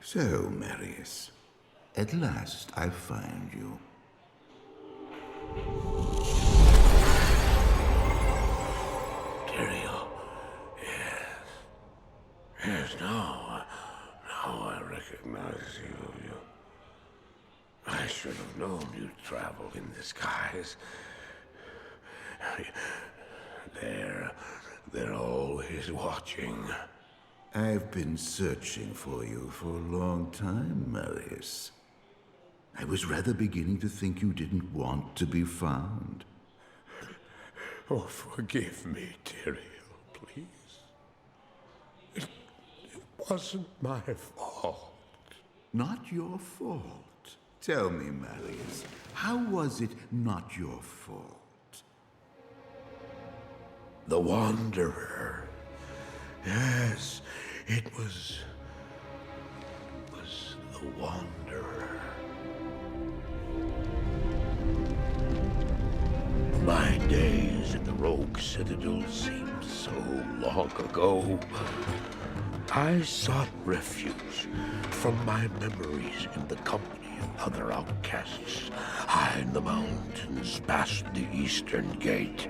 So, Marius, at last I find you. Tyrael, yes. Yes, now I recognize you. I should have known you'd travel in disguise. They're always watching. I've been searching for you for a long time, Marius. I was rather beginning to think you didn't want to be found. Oh, forgive me, Tyrael, please. It wasn't my fault. Not your fault. Tell me, Marius, how was it not your fault? The Wanderer. Yes, it was the Wanderer. My days in the Rogue Citadel seemed so long ago. I sought refuge from my memories in the company of other outcasts, high in the mountains past the Eastern Gate.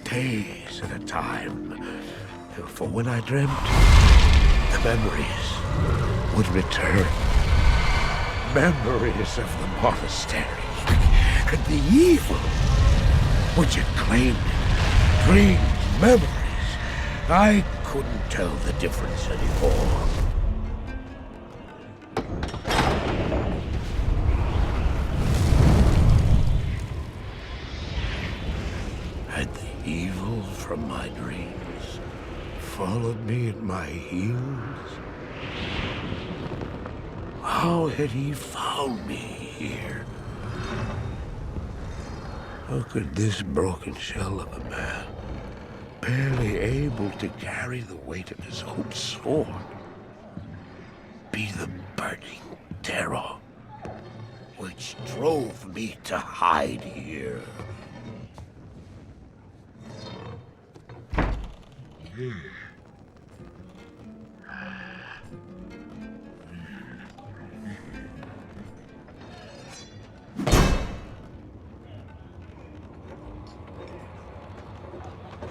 Days at a time. For when I dreamt, the memories would return. Memories of the monastery and the evil which had claimed it. Dreams, memories. I couldn't tell the difference anymore. Evil from my dreams followed me at my heels. How had he found me here? How could this broken shell of a man, barely able to carry the weight of his own sword, be the burning terror which drove me to hide here?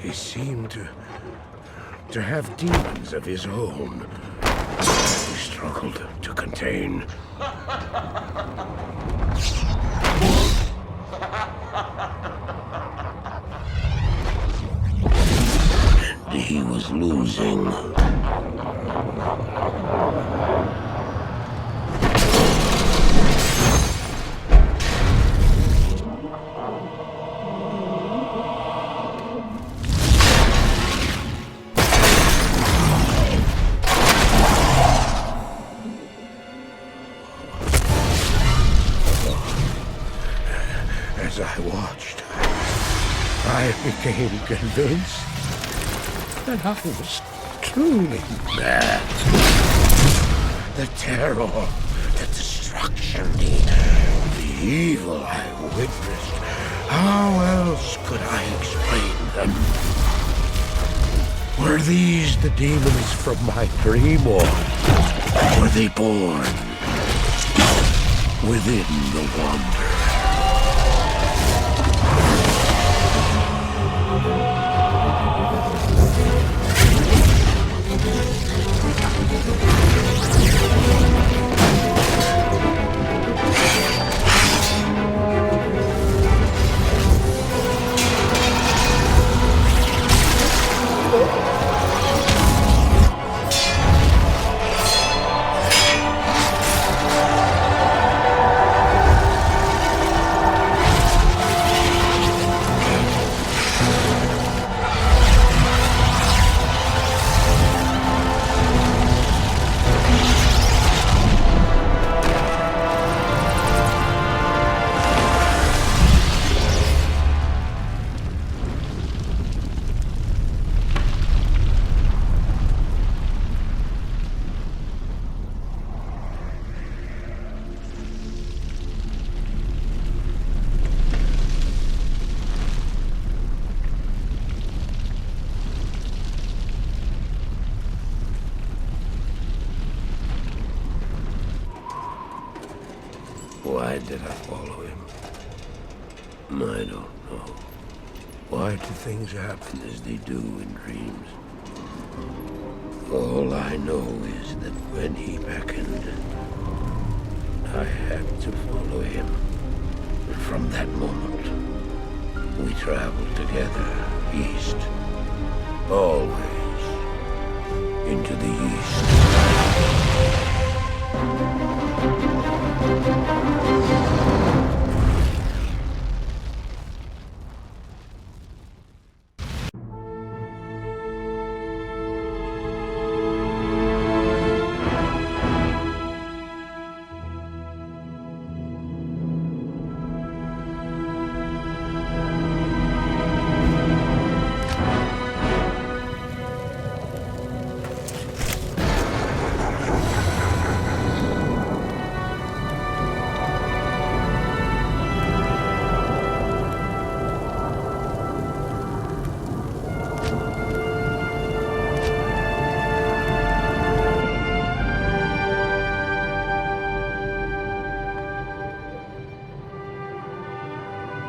He seemed to have demons of his own. He struggled to contain. And he was losing. As I watched, I became convinced that I was truly mad. The terror, the destruction, the evil I witnessed. How else could I explain them? Were these the demons from my dream, or were they born within the Wanderer? Why did I follow him? I don't know. Why do things happen as they do in dreams? All I know is that when he beckoned, I had to follow him. And from that moment, we traveled together, east. Always into the east.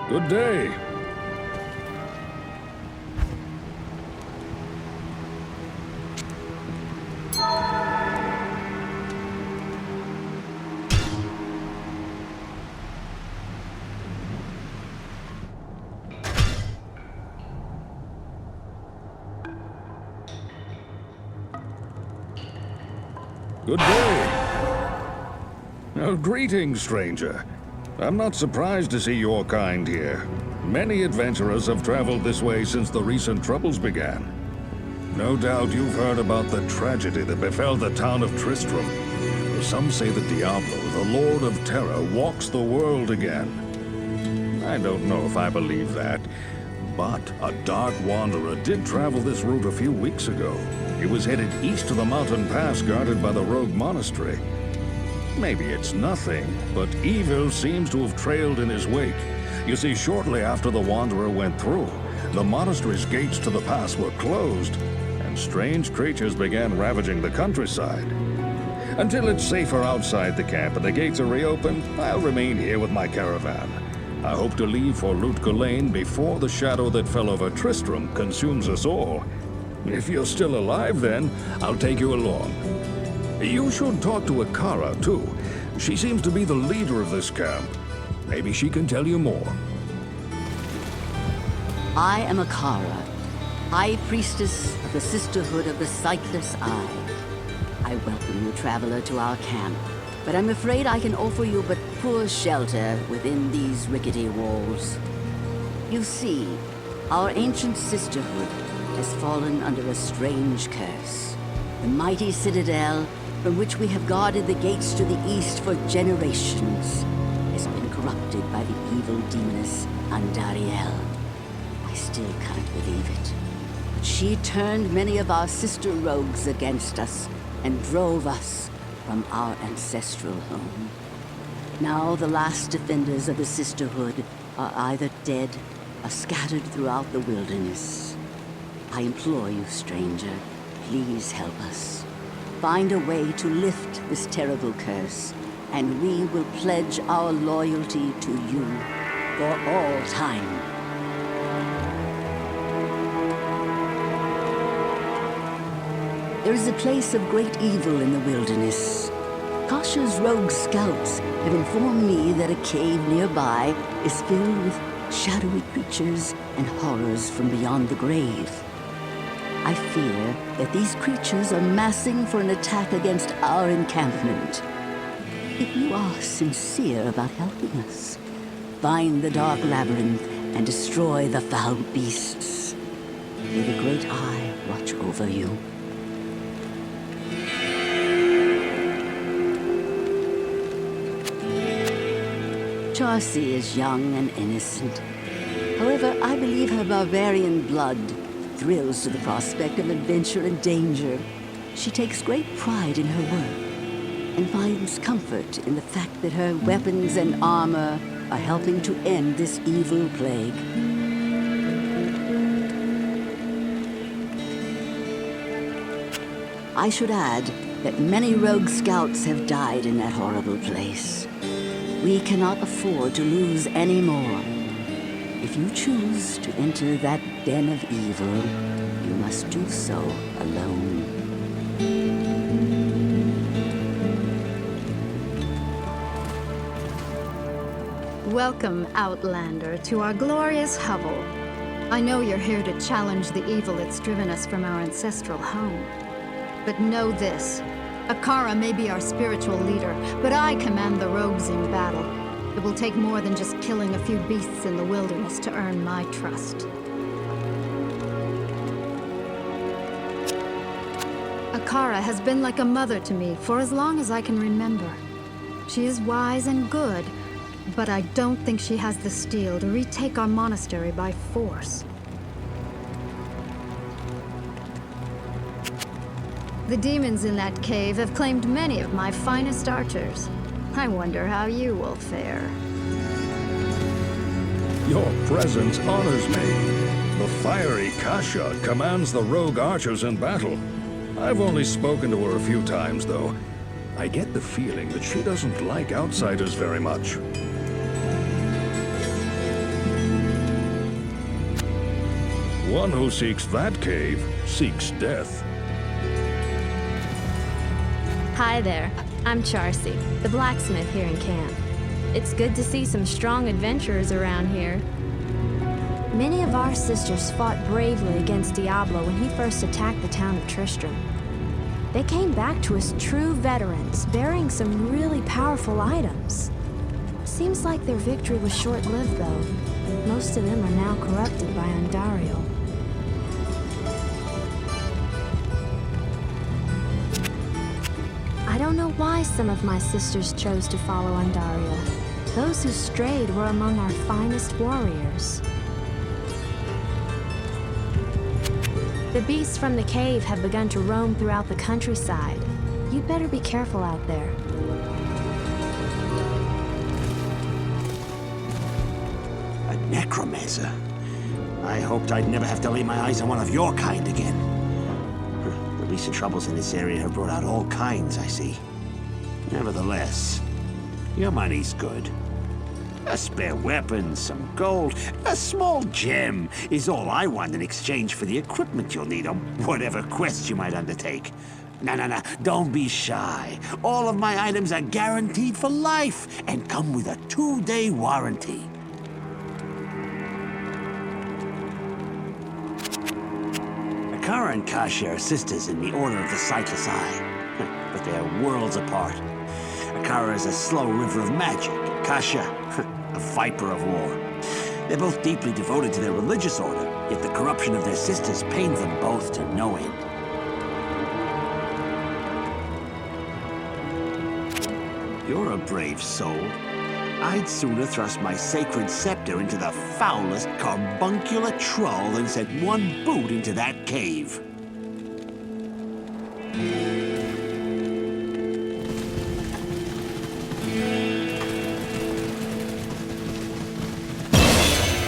Good day. Good day. Oh, greetings, stranger. I'm not surprised to see your kind here. Many adventurers have traveled this way since the recent troubles began. No doubt you've heard about the tragedy that befell the town of Tristram. Some say that Diablo, the Lord of Terror, walks the world again. I don't know if I believe that, but a dark wanderer did travel this route a few weeks ago. He was headed east to the mountain pass guarded by the rogue monastery. Maybe it's nothing, but evil seems to have trailed in his wake. You see, shortly after the Wanderer went through, the monastery's gates to the pass were closed, and strange creatures began ravaging the countryside. Until it's safer outside the camp and the gates are reopened, I'll remain here with my caravan. I hope to leave for Lutga Lane before the shadow that fell over Tristram consumes us all. If you're still alive then, I'll take you along. You should talk to Akara, too. She seems to be the leader of this camp. Maybe she can tell you more. I am Akara, High Priestess of the Sisterhood of the Sightless Eye. I welcome you, traveler, to our camp, but I'm afraid I can offer you but poor shelter within these rickety walls. You see, our ancient sisterhood has fallen under a strange curse. The mighty citadel, from which we have guarded the gates to the east for generations, has been corrupted by the evil demoness Andariel. I still can't believe it. But she turned many of our sister rogues against us and drove us from our ancestral home. Now the last defenders of the sisterhood are either dead or scattered throughout the wilderness. I implore you, stranger, please help us. Find a way to lift this terrible curse, and we will pledge our loyalty to you for all time. There is a place of great evil in the wilderness. Kasha's rogue scouts have informed me that a cave nearby is filled with shadowy creatures and horrors from beyond the grave. I fear that these creatures are massing for an attack against our encampment. If you are sincere about helping us, find the dark labyrinth and destroy the foul beasts. May the Great Eye watch over you. Charcy is young and innocent. However, I believe her barbarian blood thrills to the prospect of adventure and danger. She takes great pride in her work and finds comfort in the fact that her weapons and armor are helping to end this evil plague. I should add that many rogue scouts have died in that horrible place. We cannot afford to lose any more. If you choose to enter that den of evil, you must do so alone. Welcome, Outlander, to our glorious hovel. I know you're here to challenge the evil that's driven us from our ancestral home. But know this. Akara may be our spiritual leader, but I command the rogues in battle. It will take more than just killing a few beasts in the wilderness to earn my trust. Akara has been like a mother to me for as long as I can remember. She is wise and good, but I don't think she has the steel to retake our monastery by force. The demons in that cave have claimed many of my finest archers. I wonder how you will fare. Your presence honors me. The fiery Kasha commands the rogue archers in battle. I've only spoken to her a few times, though. I get the feeling that she doesn't like outsiders very much. One who seeks that cave seeks death. Hi there, I'm Charcy, the blacksmith here in camp. It's good to see some strong adventurers around here. Many of our sisters fought bravely against Diablo when he first attacked the town of Tristram. They came back to us true veterans, bearing some really powerful items. Seems like their victory was short-lived, though. Most of them are now corrupted by Andariel. I don't know why some of my sisters chose to follow Andariel. Those who strayed were among our finest warriors. The beasts from the cave have begun to roam throughout the countryside. You'd better be careful out there. A necromancer? I hoped I'd never have to lay my eyes on one of your kind again. The recent troubles in this area have brought out all kinds, I see. Nevertheless, your money's good. A spare weapon, some gold, a small gem is all I want in exchange for the equipment you'll need on whatever quest you might undertake. No, don't be shy. All of my items are guaranteed for life and come with a 2-day warranty. Akara and Kasha are sisters in the Order of the Sightless Eye, but they are worlds apart. Akara is a slow river of magic, Kasha, a viper of war. They're both deeply devoted to their religious order, yet the corruption of their sisters pains them both to no end. You're a brave soul. I'd sooner thrust my sacred scepter into the foulest carbuncular troll than set one boot into that cave.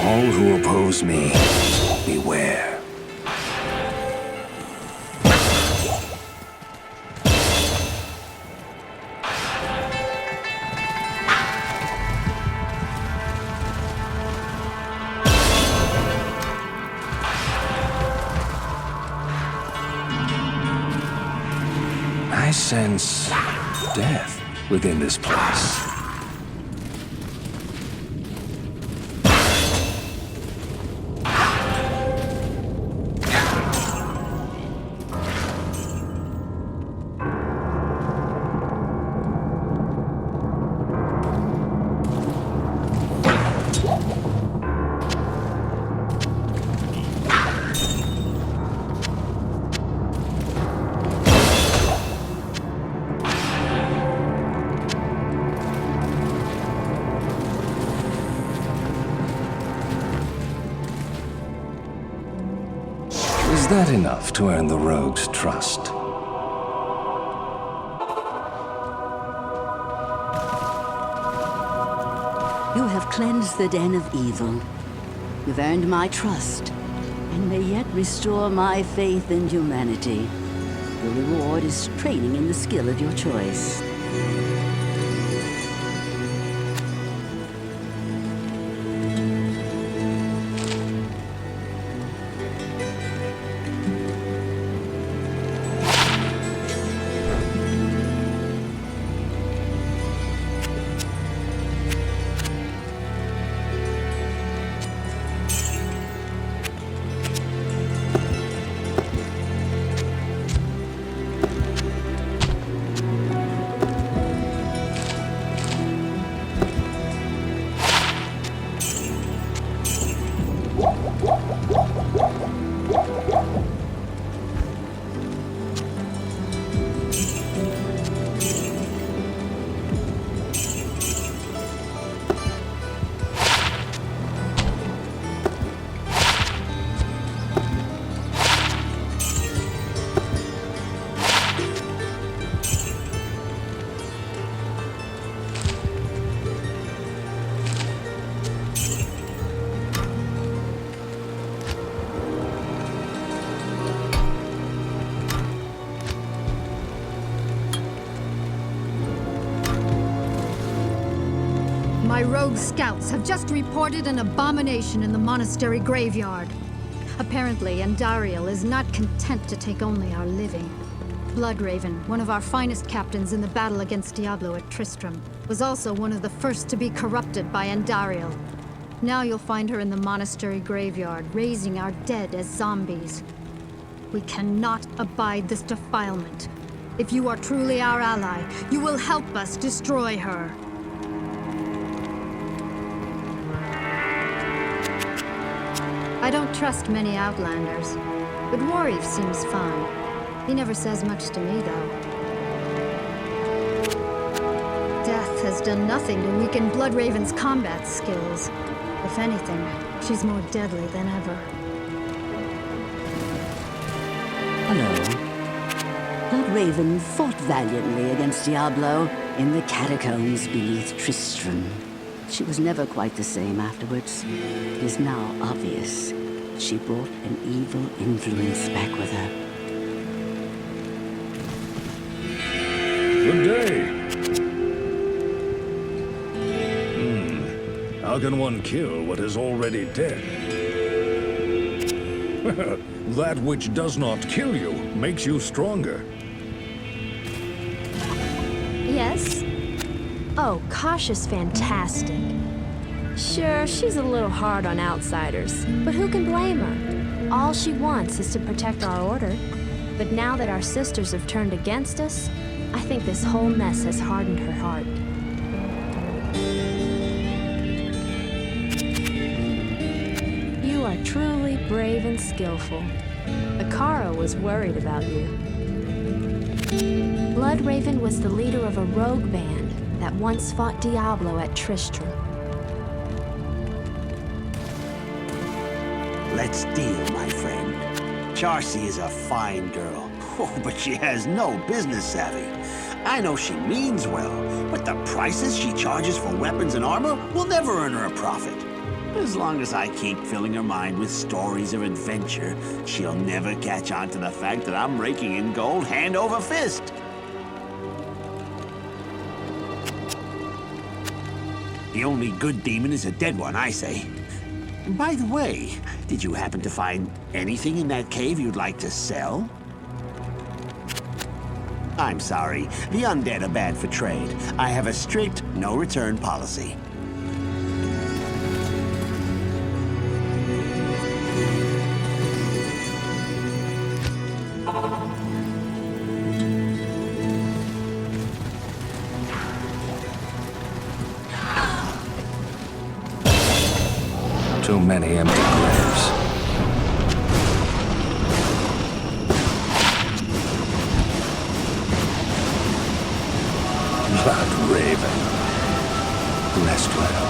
All who oppose me, beware. I sense death within this place. Is that enough to earn the rogue's trust? You have cleansed the den of evil. You've earned my trust, and may yet restore my faith in humanity. Your reward is training in the skill of your choice. My rogue scouts have just reported an abomination in the monastery graveyard. Apparently, Tyrael is not content to take only our living. Bloodraven, one of our finest captains in the battle against Diablo at Tristram, was also one of the first to be corrupted by Tyrael. Now you'll find her in the monastery graveyard, raising our dead as zombies. We cannot abide this defilement. If you are truly our ally, you will help us destroy her. I don't trust many Outlanders, but Warrief seems fine. He never says much to me, though. Death has done nothing to weaken Bloodraven's combat skills. If anything, she's more deadly than ever. Hello. Bloodraven fought valiantly against Diablo in the catacombs beneath Tristram. She was never quite the same afterwards. It is now obvious she brought an evil influence back with her. Good day. How can one kill what is already dead? That which does not kill you makes you stronger. Yes? Oh, Kasha's fantastic. Sure, she's a little hard on outsiders, but who can blame her? All she wants is to protect our order. But now that our sisters have turned against us, I think this whole mess has hardened her heart. You are truly brave and skillful. Akara was worried about you. Bloodraven was the leader of a rogue band that once fought Diablo at Tristram. Let's deal, my friend. Charcy is a fine girl. Oh, but she has no business savvy. I know she means well, but the prices she charges for weapons and armor will never earn her a profit. As long as I keep filling her mind with stories of adventure, she'll never catch on to the fact that I'm raking in gold hand over fist. The only good demon is a dead one, I say. By the way, did you happen to find anything in that cave you'd like to sell? I'm sorry, the undead are bad for trade. I have a strict no-return policy. Too many empty graves. Bloodraven. Rest well.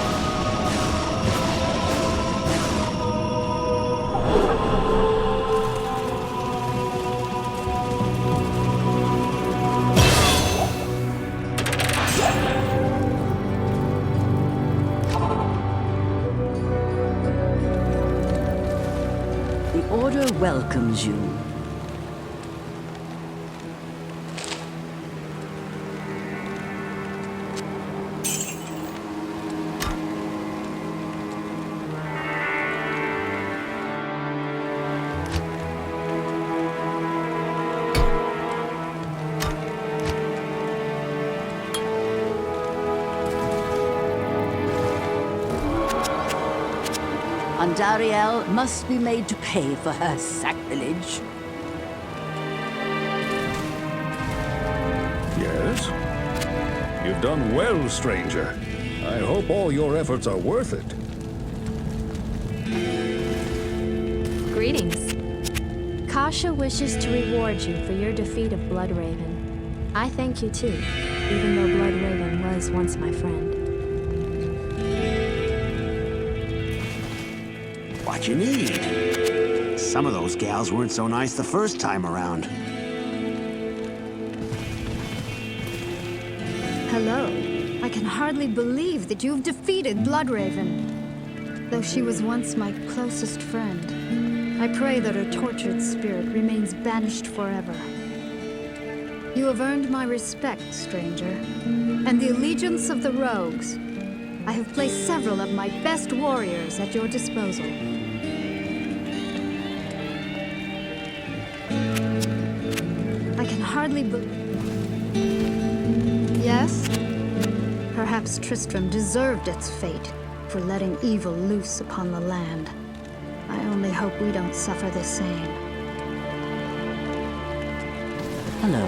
The Order welcomes you. Tyrael must be made to pay for her sacrilege. Yes? You've done well, stranger. I hope all your efforts are worth it. Greetings. Kasha wishes to reward you for your defeat of Bloodraven. I thank you too, even though Bloodraven was once my friend. What you need? Some of those gals weren't so nice the first time around. Hello. I can hardly believe that you've defeated Bloodraven. Though she was once my closest friend, I pray that her tortured spirit remains banished forever. You have earned my respect, stranger, and the allegiance of the rogues. I have placed several of my best warriors at your disposal. I can hardly Yes? Perhaps Tristram deserved its fate for letting evil loose upon the land. I only hope we don't suffer the same. Hello.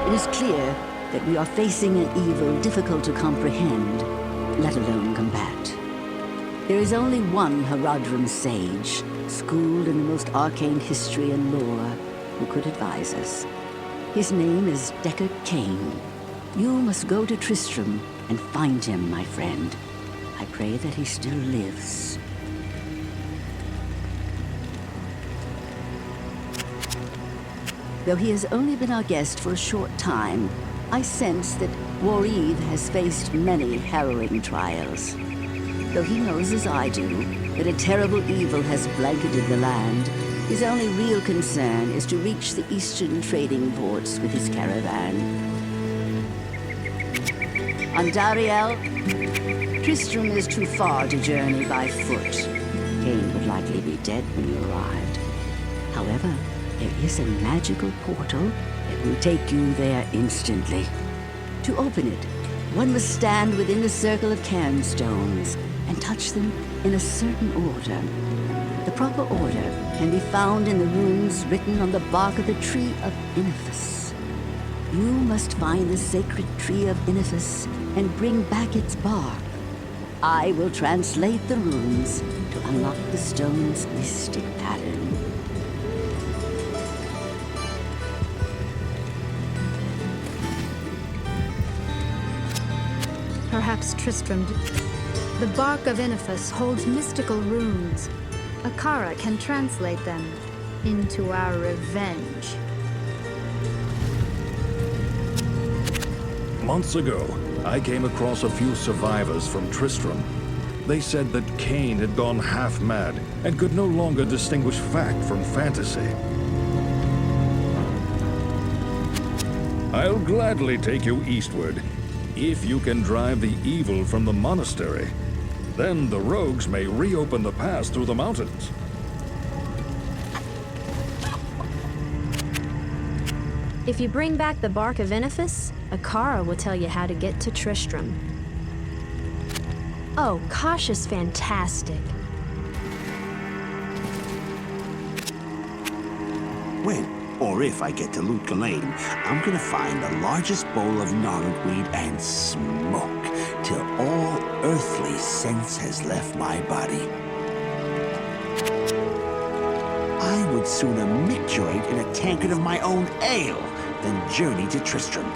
It is clear that we are facing an evil difficult to comprehend, let alone combat. There is only one Herodic sage, schooled in the most arcane history and lore, who could advise us. His name is Deckard Cain. You must go to Tristram and find him, my friend. I pray that he still lives. Though he has only been our guest for a short time, I sense that Wareve has faced many harrowing trials. Though he knows as I do that a terrible evil has blanketed the land, his only real concern is to reach the eastern trading ports with his caravan. On Tyrael, Tristram is too far to journey by foot. Cain would likely be dead when you arrived. However, there is a magical portal that will take you there instantly. To open it, one must stand within the circle of cairnstones and touch them in a certain order. The proper order can be found in the runes written on the bark of the tree of Inifis. You must find the sacred tree of Inifis and bring back its bark. I will translate the runes to unlock the stone's mystic pattern. Perhaps Tristram... The bark of Inifis holds mystical runes. Akara can translate them into our revenge. Months ago, I came across a few survivors from Tristram. They said that Cain had gone half mad and could no longer distinguish fact from fantasy. I'll gladly take you eastward, if you can drive the evil from the monastery. Then the rogues may reopen the pass through the mountains. If you bring back the bark of Inifis, Akara will tell you how to get to Tristram. Oh, Kosh is fantastic. When, or if I get to Lut Ghislaine, I'm gonna find the largest bowl of gnarlweed and smoke till all earthly sense has left my body. I would sooner micturate in a tankard of my own ale than journey to Tristram.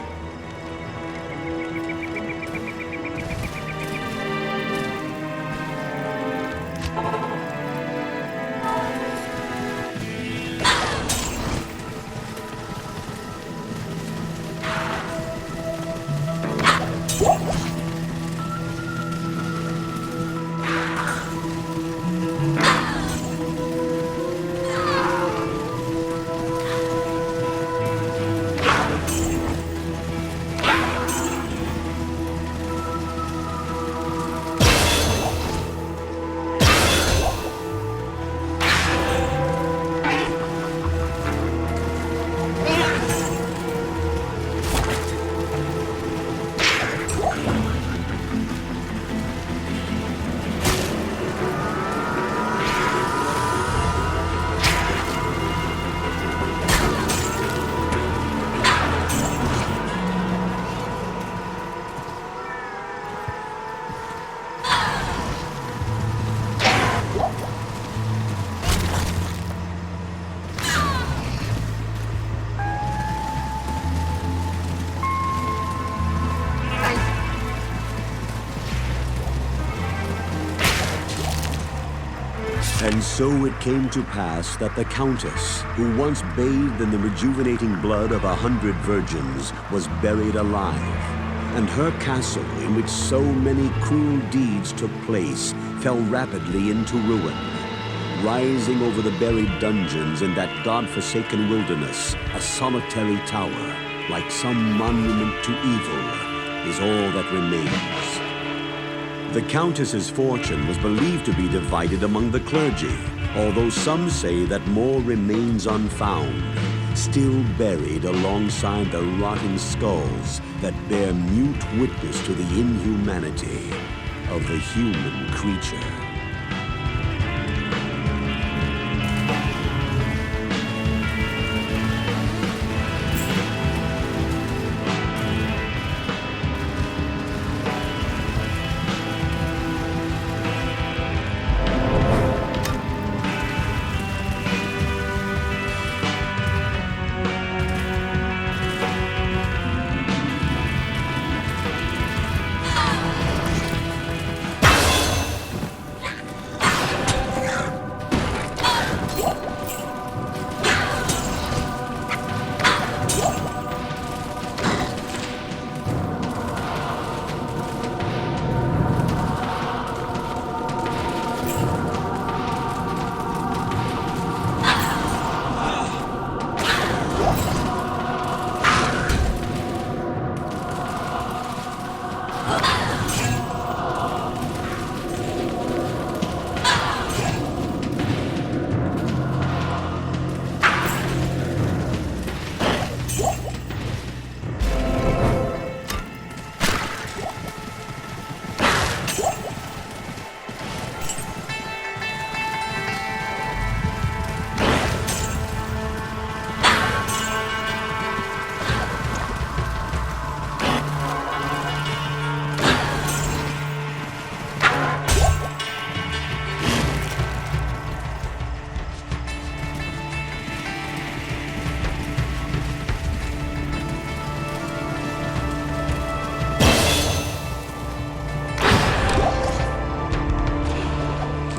And so it came to pass that the Countess, who once bathed in the rejuvenating blood of 100 virgins, was buried alive. And her castle, in which so many cruel deeds took place, fell rapidly into ruin. Rising over the buried dungeons in that god-forsaken wilderness, a solitary tower, like some monument to evil, is all that remains. The Countess's fortune was believed to be divided among the clergy, although some say that more remains unfound, still buried alongside the rotting skulls that bear mute witness to the inhumanity of the human creature.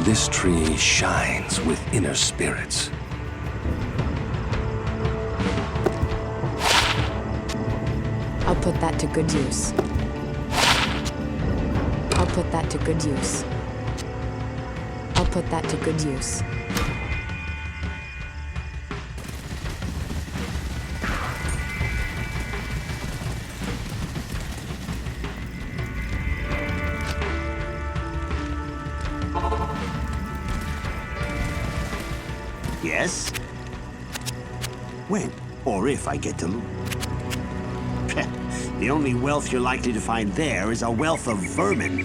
This tree shines with inner spirits. I'll put that to good use. I'll put that to good use. I'll put that to good use. Yes? When or if I get to loot. The only wealth you're likely to find there is a wealth of vermin.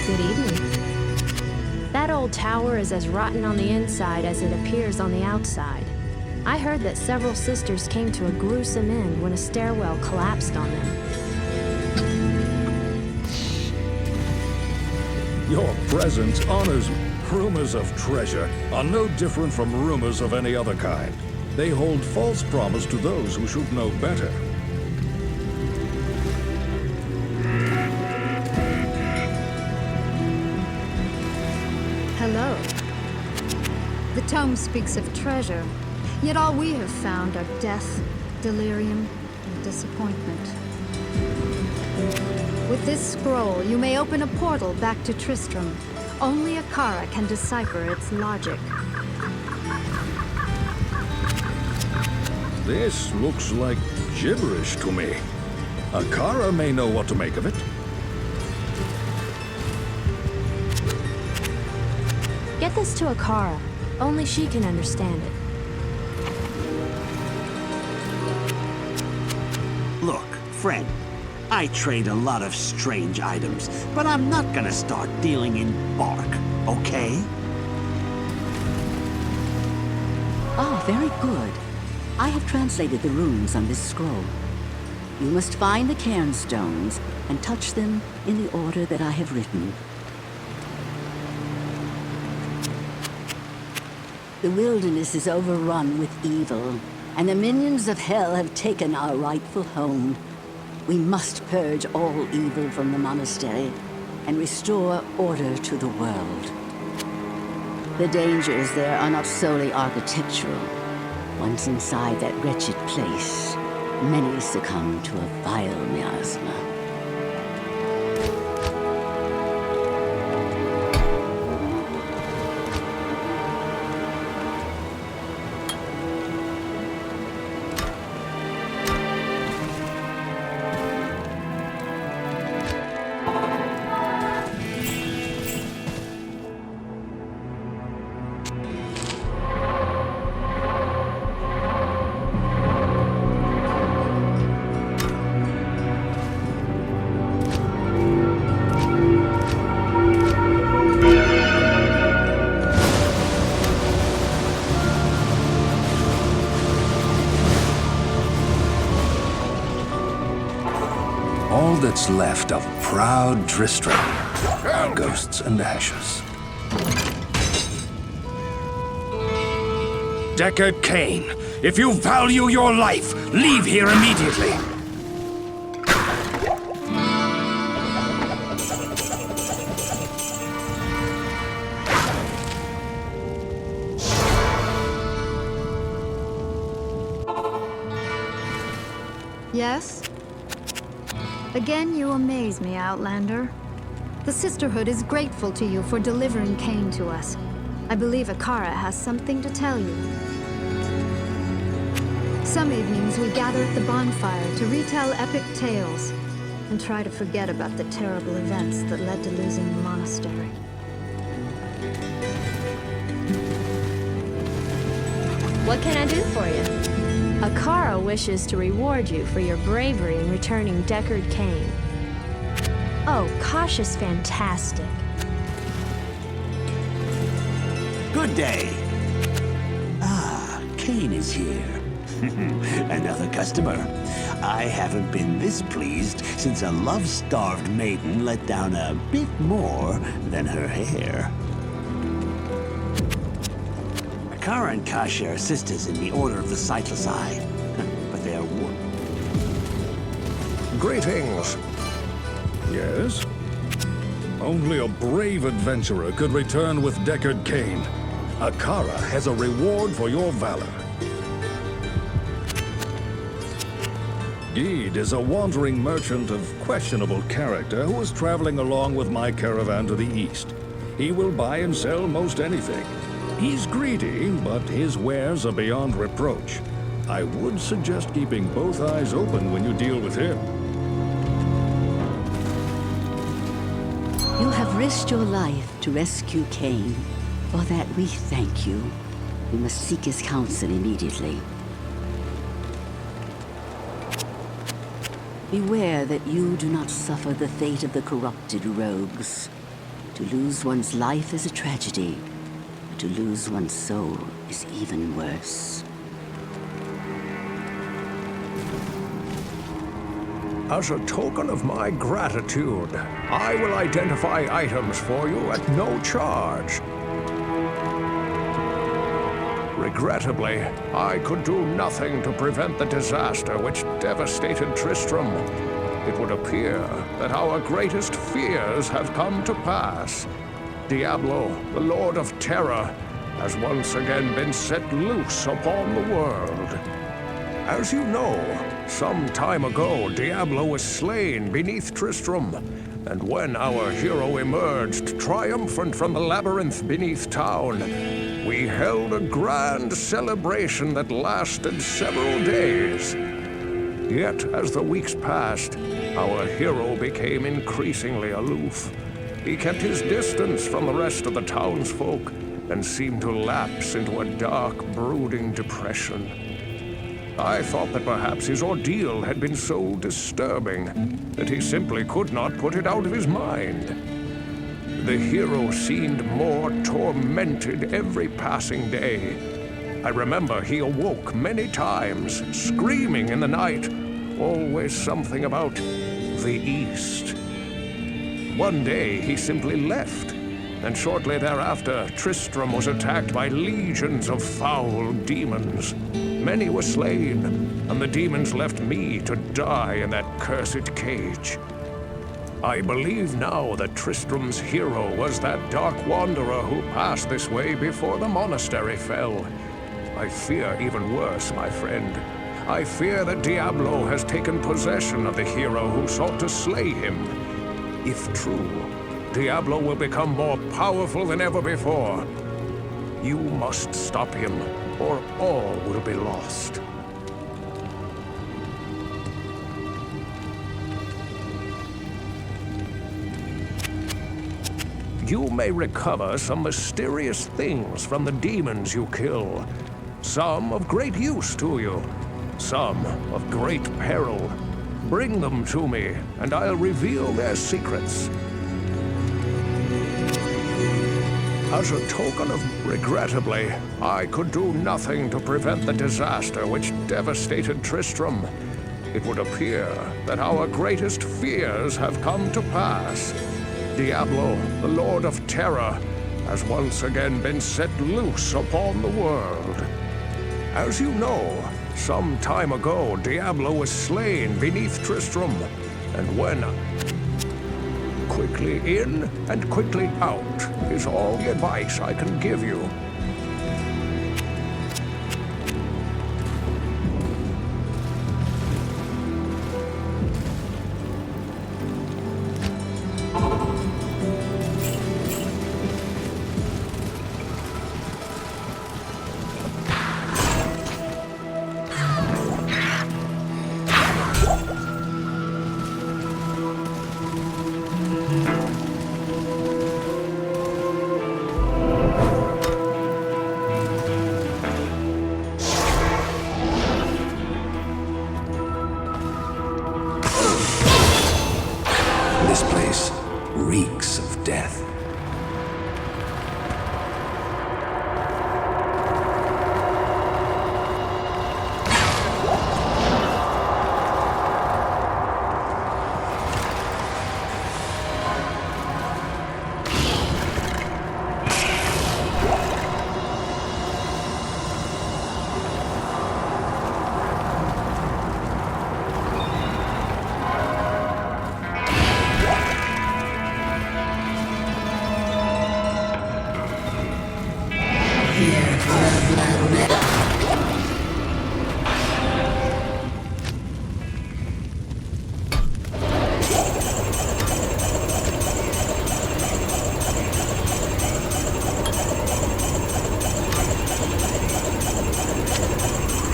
Good evening. That old tower is as rotten on the inside as it appears on the outside. I heard that several sisters came to a gruesome end when a stairwell collapsed on them. Your presence honors me. Rumors of treasure are no different from rumors of any other kind. They hold false promise to those who should know better. Hello. The tome speaks of treasure, yet all we have found are death, delirium, and disappointment. With this scroll, you may open a portal back to Tristram. Only Akara can decipher its logic. This looks like gibberish to me. Akara may know what to make of it. Get this to Akara. Only she can understand it. Look, friend, I trade a lot of strange items, but I'm not gonna start dealing in bark, okay? Ah, very good. I have translated the runes on this scroll. You must find the cairn stones and touch them in the order that I have written. The wilderness is overrun with evil, and the minions of hell have taken our rightful home. We must purge all evil from the monastery and restore order to the world. The dangers there are not solely architectural. Once inside that wretched place, many succumb to a vile miasma. all that's left of proud Tristram are ghosts and ashes. Deckard Cain, if you value your life, leave here immediately. Yes? Again, you amaze me, Outlander. The Sisterhood is grateful to you for delivering Cain to us. I believe Akara has something to tell you. Some evenings we gather at the bonfire to retell epic tales and try to forget about the terrible events that led to losing the monastery. What can I do for you? Akara wishes to reward you for your bravery in returning Deckard Cain. Oh, Kosh is fantastic. Good day. Ah, Cain is here. Another customer. I haven't been this pleased since a love-starved maiden let down a bit more than her hair. Akara and Kasha are sisters in the Order of the Sightless Eye, but they are Greetings. Yes? Only a brave adventurer could return with Deckard Cain. Akara has a reward for your valor. Geed is a wandering merchant of questionable character who is traveling along with my caravan to the east. He will buy and sell most anything. He's greedy, but his wares are beyond reproach. I would suggest keeping both eyes open when you deal with him. You have risked your life to rescue Cain. For that we thank you. You must seek his counsel immediately. Beware that you do not suffer the fate of the corrupted rogues. To lose one's life is a tragedy. To lose one's soul is even worse. As a token of my gratitude, I will identify items for you at no charge. Regrettably, I could do nothing to prevent the disaster which devastated Tristram. It would appear that our greatest fears have come to pass. Diablo, the Lord of Terror, has once again been set loose upon the world. As you know, some time ago, Diablo was slain beneath Tristram, and when our hero emerged triumphant from the labyrinth beneath town, we held a grand celebration that lasted several days. Yet, as the weeks passed, our hero became increasingly aloof. He kept his distance from the rest of the townsfolk and seemed to lapse into a dark, brooding depression. I thought that perhaps his ordeal had been so disturbing that he simply could not put it out of his mind. The hero seemed more tormented every passing day. I remember he awoke many times, screaming in the night, always something about the East. One day he simply left, and shortly thereafter Tristram was attacked by legions of foul demons. Many were slain, and the demons left me to die in that cursed cage. I believe now that Tristram's hero was that dark wanderer who passed this way before the monastery fell. I fear even worse, my friend. I fear that Diablo has taken possession of the hero who sought to slay him. If true, Diablo will become more powerful than ever before. You must stop him, or all will be lost. You may recover some mysterious things from the demons you kill. Some of great use to you, some of great peril. Bring them to me, and I'll reveal their secrets. As a token of regrettably, I could do nothing to prevent the disaster which devastated Tristram. it would appear that our greatest fears have come to pass. Diablo, the Lord of Terror, has once again been set loose upon the world. As you know, some time ago, Diablo was slain beneath Tristram, and when quickly in and quickly out is all the advice I can give you. This place reeks of death.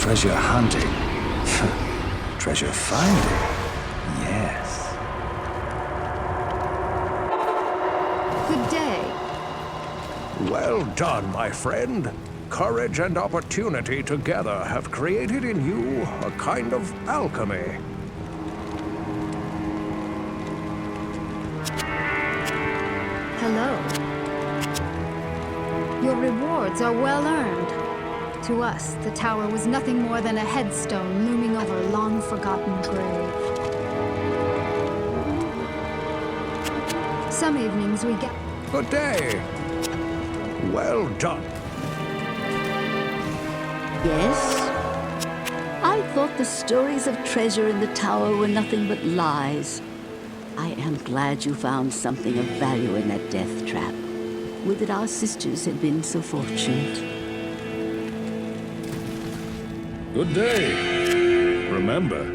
Treasure hunting. Treasure finding. Yes. Good day. Well done, my friend. Courage and opportunity together have created in you a kind of alchemy. Hello. Your rewards are well earned. To us, the tower was nothing more than a headstone looming over a long-forgotten grave. Some evenings we get... Good day. Well done. Yes? I thought the stories of treasure in the tower were nothing but lies. I am glad you found something of value in that death trap. Would that our sisters had been so fortunate. Good day. Remember,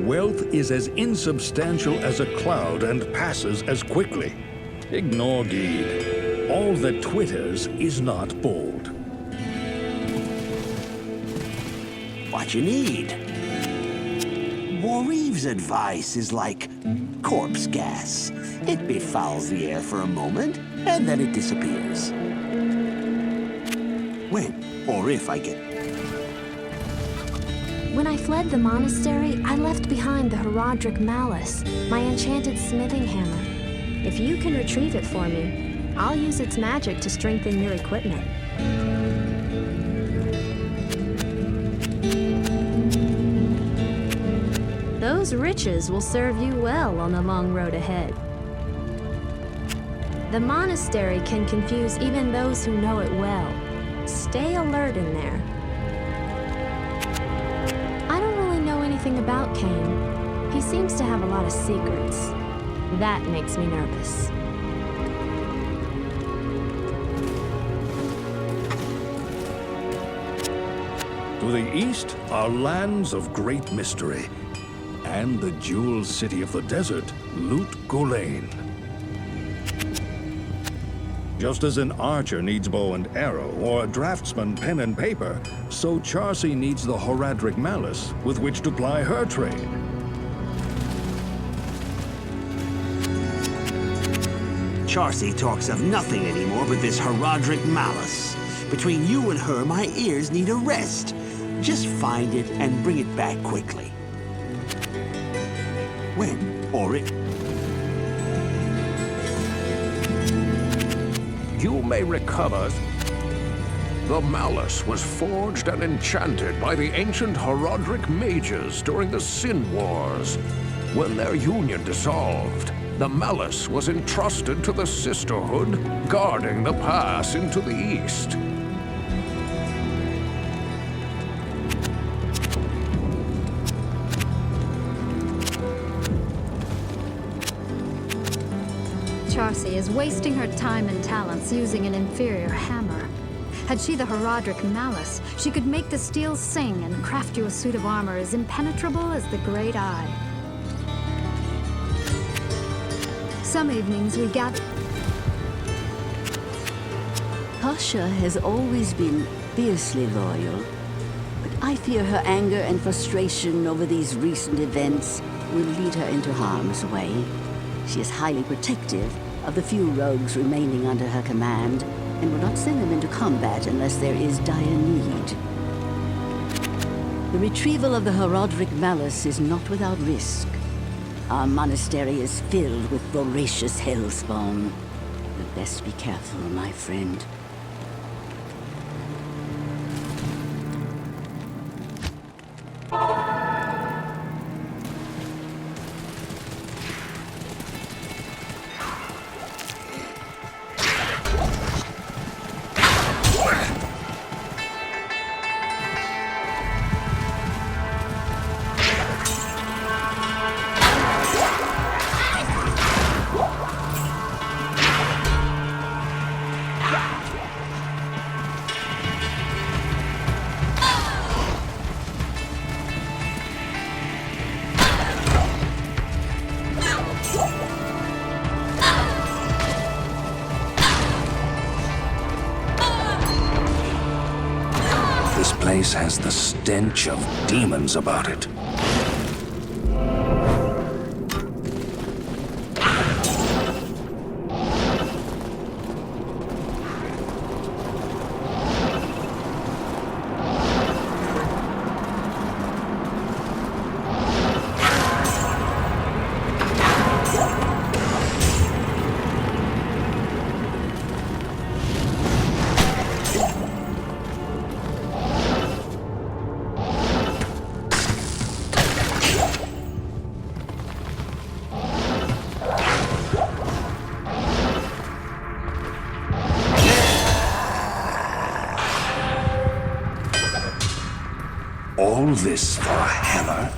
wealth is as insubstantial as a cloud and passes as quickly. Ignore Geed. All that twitters is not bold. What you need? Warreeve's advice is like corpse gas. It befouls the air for a moment, and then it disappears. When or if I get... When I fled the monastery, I left behind the Herodic Malice, my enchanted smithing hammer. If you can retrieve it for me, I'll use its magic to strengthen your equipment. Those riches will serve you well on the long road ahead. The monastery can confuse even those who know it well. Stay alert in there. I don't really know anything about Cain. He seems to have a lot of secrets. That makes me nervous. To the east are lands of great mystery, and the jeweled city of the desert, Lut Gholein. Just as an archer needs bow and arrow, or a draftsman pen and paper, so Charcy needs the Herodic Malice with which to ply her trade. Charcy talks of nothing anymore but this Herodic Malice. Between you and her, my ears need a rest. Just find it and bring it back quickly. When or if... You may recover. The Malice was forged and enchanted by the ancient Herodic mages during the Sin Wars. When their union dissolved, the Malice was entrusted to the Sisterhood, guarding the pass into the east. Charcy is wasting her time and talents using an inferior hammer. Had she the Herodic Malice, she could make the steel sing and craft you a suit of armor as impenetrable as the Great Eye. Some evenings we gather... Tasha has always been fiercely loyal, but I fear her anger and frustration over these recent events will lead her into harm's way. She is highly protective of the few rogues remaining under her command, and will not send them into combat unless there is dire need. The retrieval of the Herodic Malice is not without risk. Our monastery is filled with voracious hellspawn. You'd best be careful, my friend. This place has the stench of demons about it. All this for a hammer?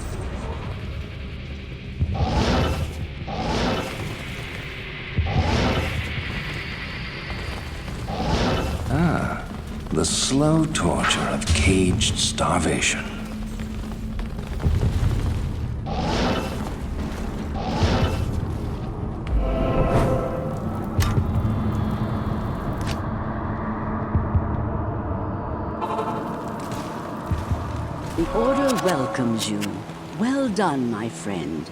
Ah, the slow torture of caged starvation. The Order welcomes you. Well done, my friend.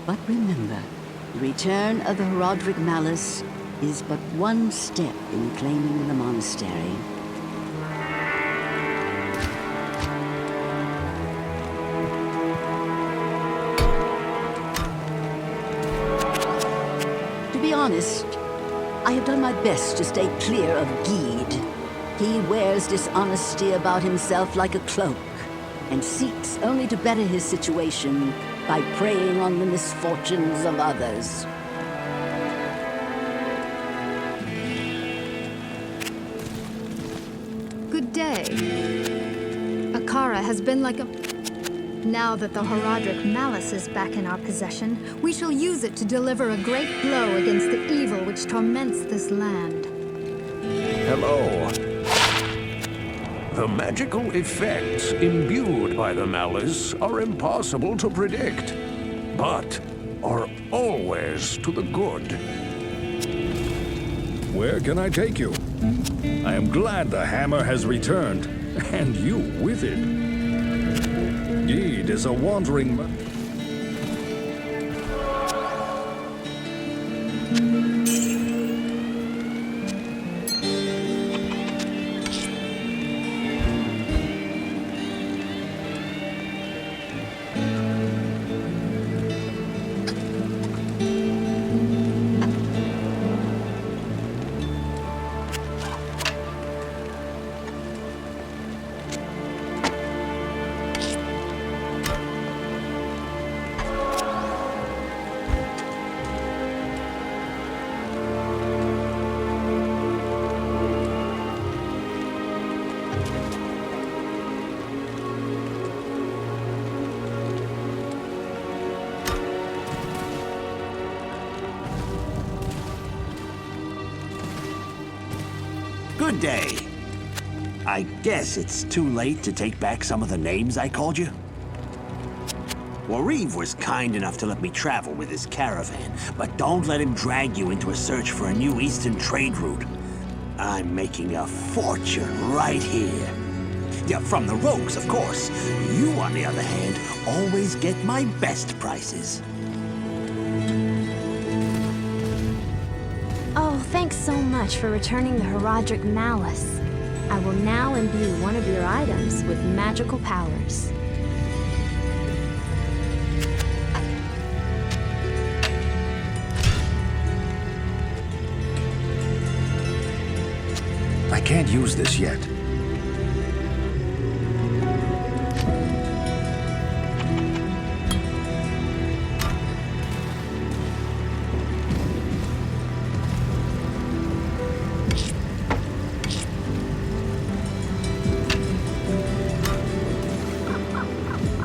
But remember, the return of the Herodic Malice is but one step in claiming the monastery. To be honest, I have done my best to stay clear of Gede. He wears dishonesty about himself like a cloak, and seeks only to better his situation by preying on the misfortunes of others. Good day. Akara has been like a... Now that the Herodic Malice is back in our possession, we shall use it to deliver a great blow against the evil which torments this land. Hello. The magical effects imbued by the Malice are impossible to predict, but are always to the good. Where can I take you? I am glad the hammer has returned, and you with it. Gede is a wandering... Good day. I guess it's too late to take back some of the names I called you. Warriv was kind enough to let me travel with his caravan, but don't let him drag you into a search for a new eastern trade route. I'm making a fortune right here. Yeah, from the rogues, of course. You, on the other hand, always get my best prices. Oh, thanks so much for returning the Herodic Malice. I will now imbue one of your items with magical powers. I can't use this yet.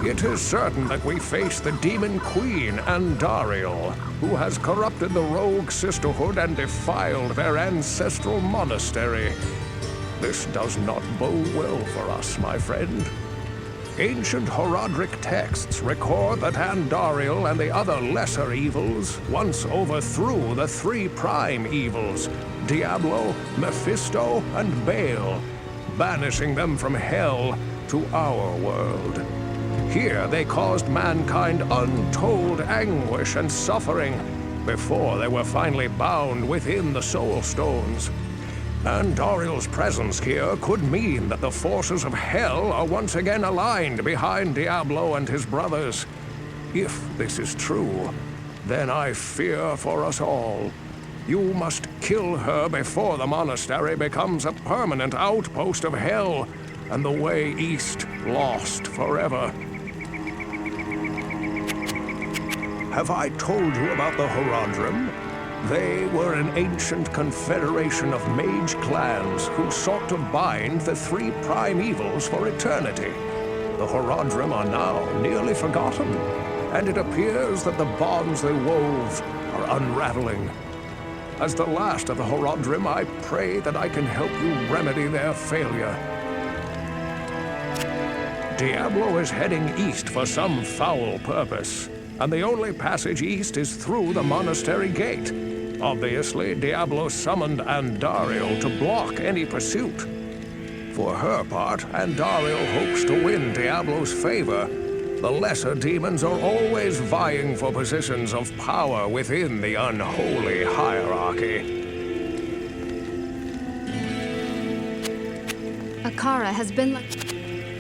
It is certain that we face the Demon Queen, Andariel, who has corrupted the Rogue Sisterhood and defiled their ancestral monastery. This does not bode well for us, my friend. Ancient Herodic texts record that Andariel and the other lesser evils once overthrew the three prime evils, Diablo, Mephisto, and Baal, banishing them from hell to our world. Here they caused mankind untold anguish and suffering before they were finally bound within the Soul Stones. Andariel's presence here could mean that the forces of hell are once again aligned behind Diablo and his brothers. If this is true, then I fear for us all. You must kill her before the monastery becomes a permanent outpost of hell and the way east lost forever. Have I told you about the Horodrim? They were an ancient confederation of mage clans who sought to bind the three prime evils for eternity. The Horodrim are now nearly forgotten, and it appears that the bonds they wove are unraveling. As the last of the Horodrim, I pray that I can help you remedy their failure. Diablo is heading east for some foul purpose, and the only passage east is through the monastery gate. Obviously, Diablo summoned Andariel to block any pursuit. For her part, Andariel hopes to win Diablo's favor. The lesser demons are always vying for positions of power within the unholy hierarchy. Akara has been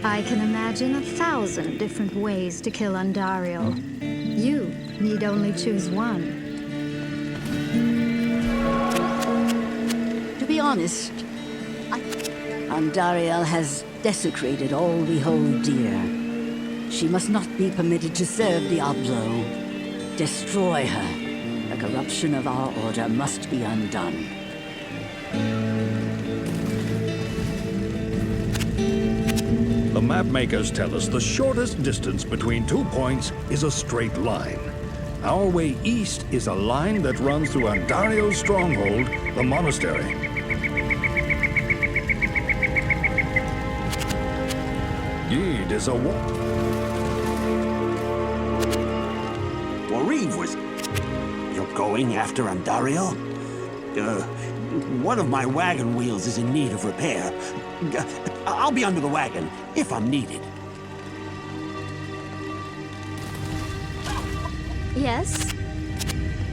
I can imagine 1,000 different ways to kill Andariel. You need only choose one. To be honest, Andariel has desecrated all we hold dear. She must not be permitted to serve Diablo. Destroy her. The corruption of our order must be undone. The mapmakers tell us the shortest distance between 2 points is a straight line. Our way east is a line that runs through Andariel's stronghold, the monastery. Yid is a wall. Warriv was... You're going after Andariel? One of my wagon wheels is in need of repair. I'll be under the wagon, if I'm needed. Yes?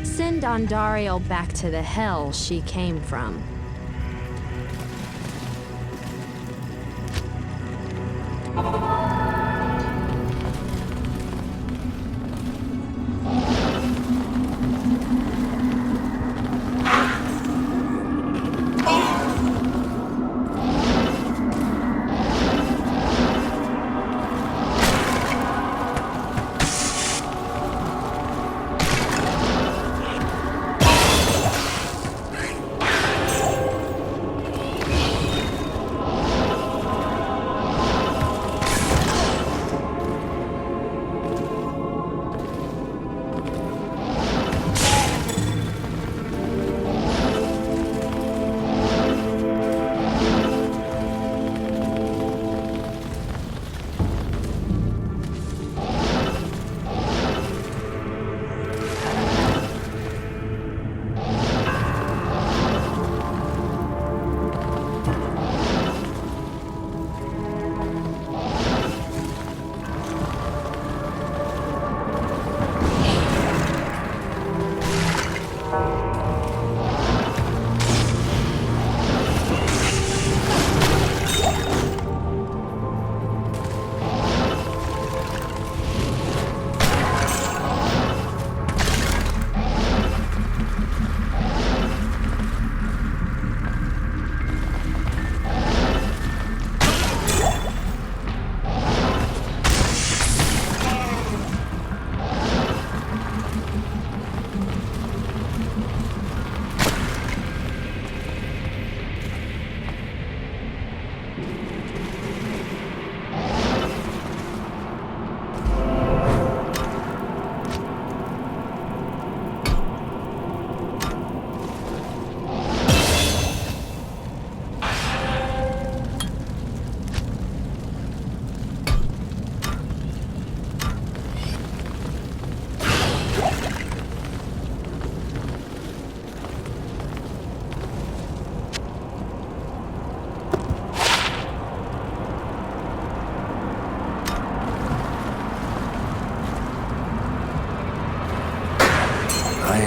Send Andariel back to the hell she came from.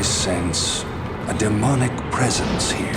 sense a demonic presence here.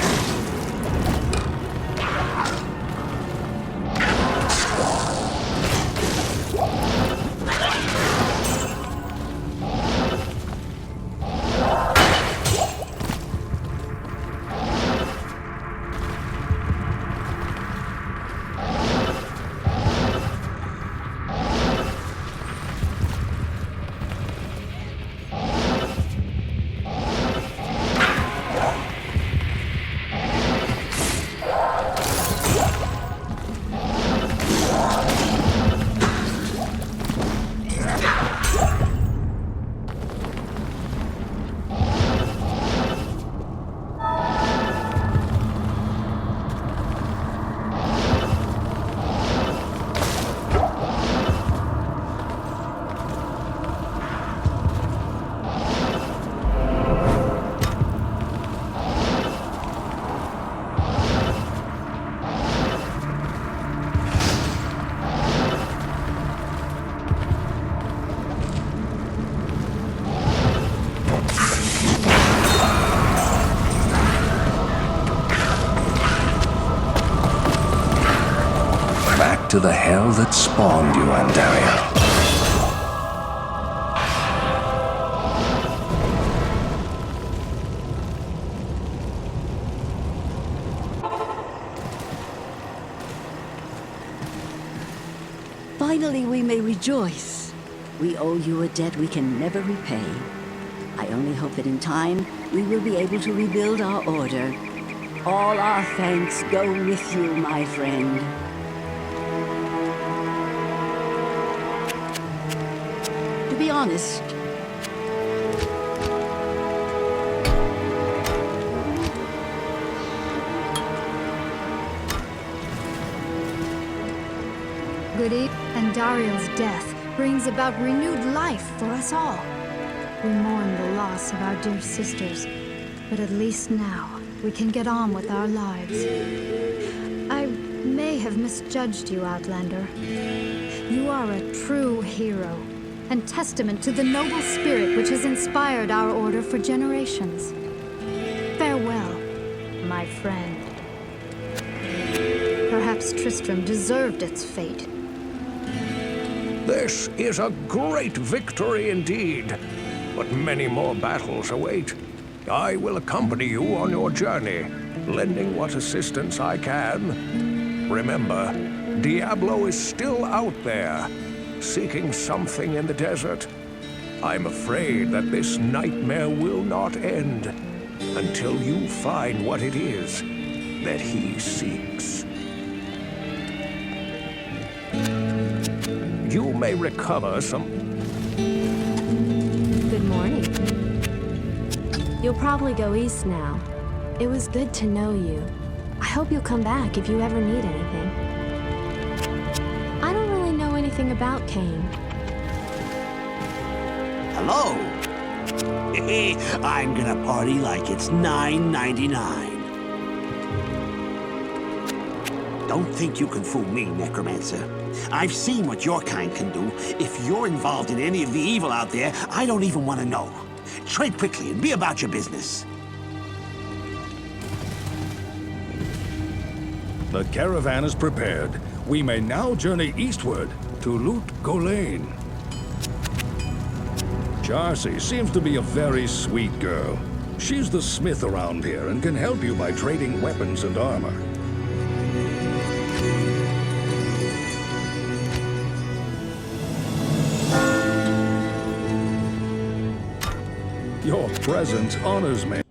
To the hell that spawned you, Tyrael. Finally, we may rejoice. We owe you a debt we can never repay. I only hope that in time, we will be able to rebuild our order. All our thanks go with you, my friend. To be honest, Good evening. And Dariel's death brings about renewed life for us all. We mourn the loss of our dear sisters, but at least now we can get on with our lives. I may have misjudged you, Outlander. You are a true hero, and testament to the noble spirit which has inspired our order for generations. Farewell, my friend. Perhaps Tristram deserved its fate. This is a great victory indeed, but many more battles await. I will accompany you on your journey, lending what assistance I can. Remember, Diablo is still out there, seeking something in the desert. I'm afraid that this nightmare will not end until you find what it is that he seeks. You may recover some... Good morning. You'll probably go east now. It was good to know you. I hope you'll come back if you ever need anything. I don't really know anything about Cain. Hello? I'm gonna party like it's $9.99. Don't think you can fool me, Necromancer. I've seen what your kind can do. If you're involved in any of the evil out there, I don't even want to know. Tread quickly and be about your business. The caravan is prepared. We may now journey eastward to Loot Golain. Charcy seems to be a very sweet girl. She's the smith around here and can help you by trading weapons and armor. Your presence honors me.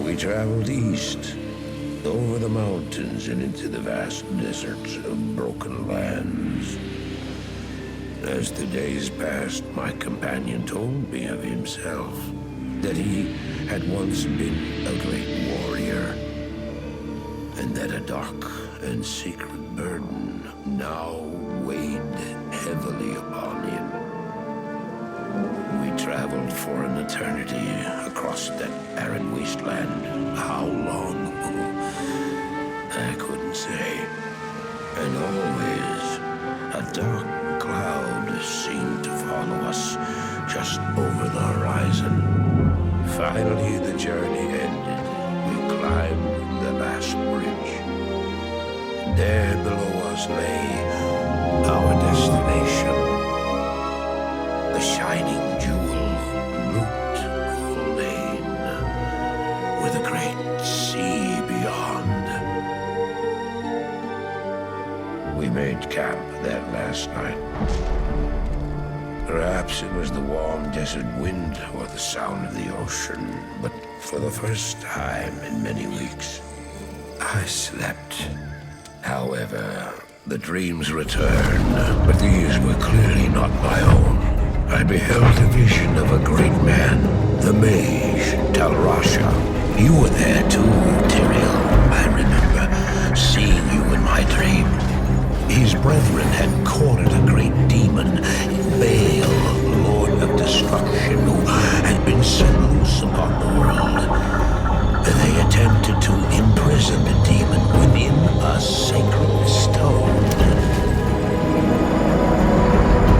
We traveled east, over the mountains and into the vast deserts of broken lands. As the days passed, my companion told me of himself, that he had once been a great warrior, and that a dark and secret burden now weighed heavily upon him. We traveled for an eternity across crossed that barren wasteland. How long? I couldn't say. And always, a dark cloud seemed to follow us just over the horizon. Finally, the journey ended. We climbed the last bridge. There below us lay our destination. The shining jewel, Loot Lane, with a great sea beyond. We made camp that last night. Perhaps it was the warm desert wind or the sound of the ocean, but for the first time in many weeks, I slept. However, the dreams returned, but these were clearly not my own. I beheld a vision of a great man, the mage, Talrasha. You were there too, Tyrael. I remember seeing you in my dream. His brethren had cornered a great demon, Baal, Lord of Destruction, who had been set loose upon the world. They attempted to imprison the demon within a sacred stone.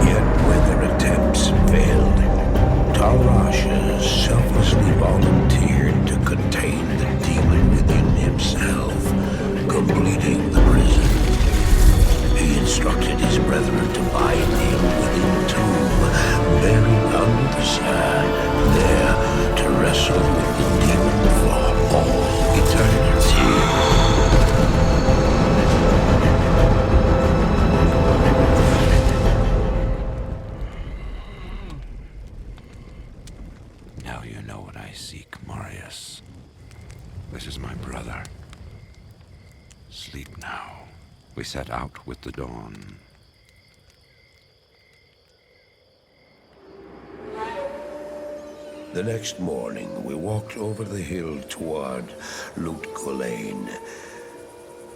Yet when their attempts failed, Talrasha selflessly volunteered to contain the demon within himself, completing the prison. He instructed his brethren to bind him within tomb, buried under the sand, there to wrestle with the demon for all eternity. Now you know what I seek, Marius. This is my brother. Sleep now. We set out with the dawn. The next morning, we walked over the hill toward Loot Lane.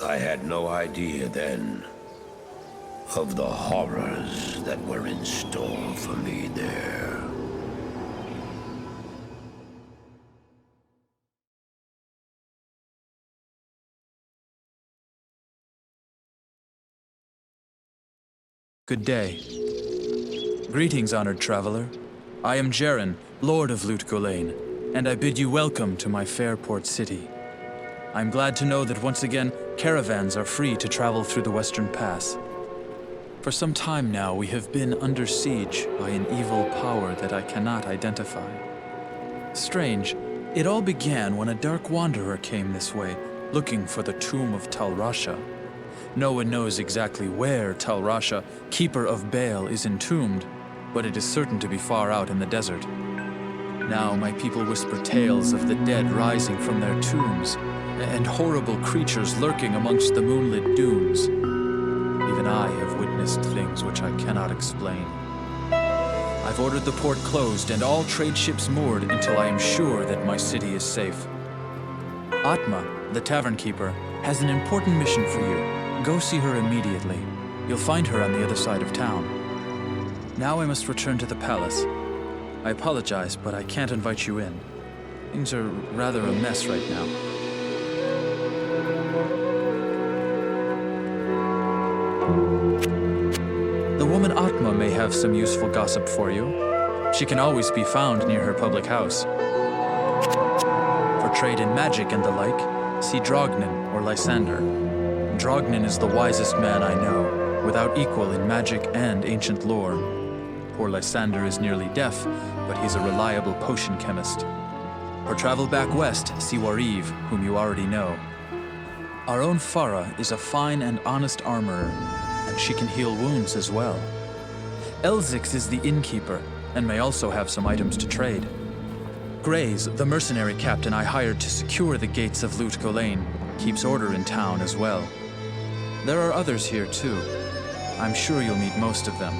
I had no idea then of the horrors that were in store for me there. Good day. Greetings, honored traveler. I am Jaren, Lord of Loot Lane, and I bid you welcome to my fair port city. I'm glad to know that once again, caravans are free to travel through the Western Pass. For some time now, we have been under siege by an evil power that I cannot identify. Strange, it all began when a dark wanderer came this way, looking for the tomb of Talrasha. No one knows exactly where Talrasha, keeper of Baal, is entombed, but it is certain to be far out in the desert. Now my people whisper tales of the dead rising from their tombs, and horrible creatures lurking amongst the moonlit dunes. Even I have witnessed things which I cannot explain. I've ordered the port closed and all trade ships moored until I am sure that my city is safe. Atma, the tavern keeper, has an important mission for you. Go see her immediately. You'll find her on the other side of town. Now I must return to the palace. I apologize, but I can't invite you in. Things are rather a mess right now. The woman Atma may have some useful gossip for you. She can always be found near her public house. For trade in magic and the like, see Drognin or Lysander. Drognin is the wisest man I know, without equal in magic and ancient lore. Poor Lysander is nearly deaf, but he's a reliable potion chemist. For travel back west, see Wariv, whom you already know. Our own Farah is a fine and honest armorer, and she can heal wounds as well. Elzix is the innkeeper, and may also have some items to trade. Grays, the mercenary captain I hired to secure the gates of Loot Lane, keeps order in town as well. There are others here too. I'm sure you'll meet most of them.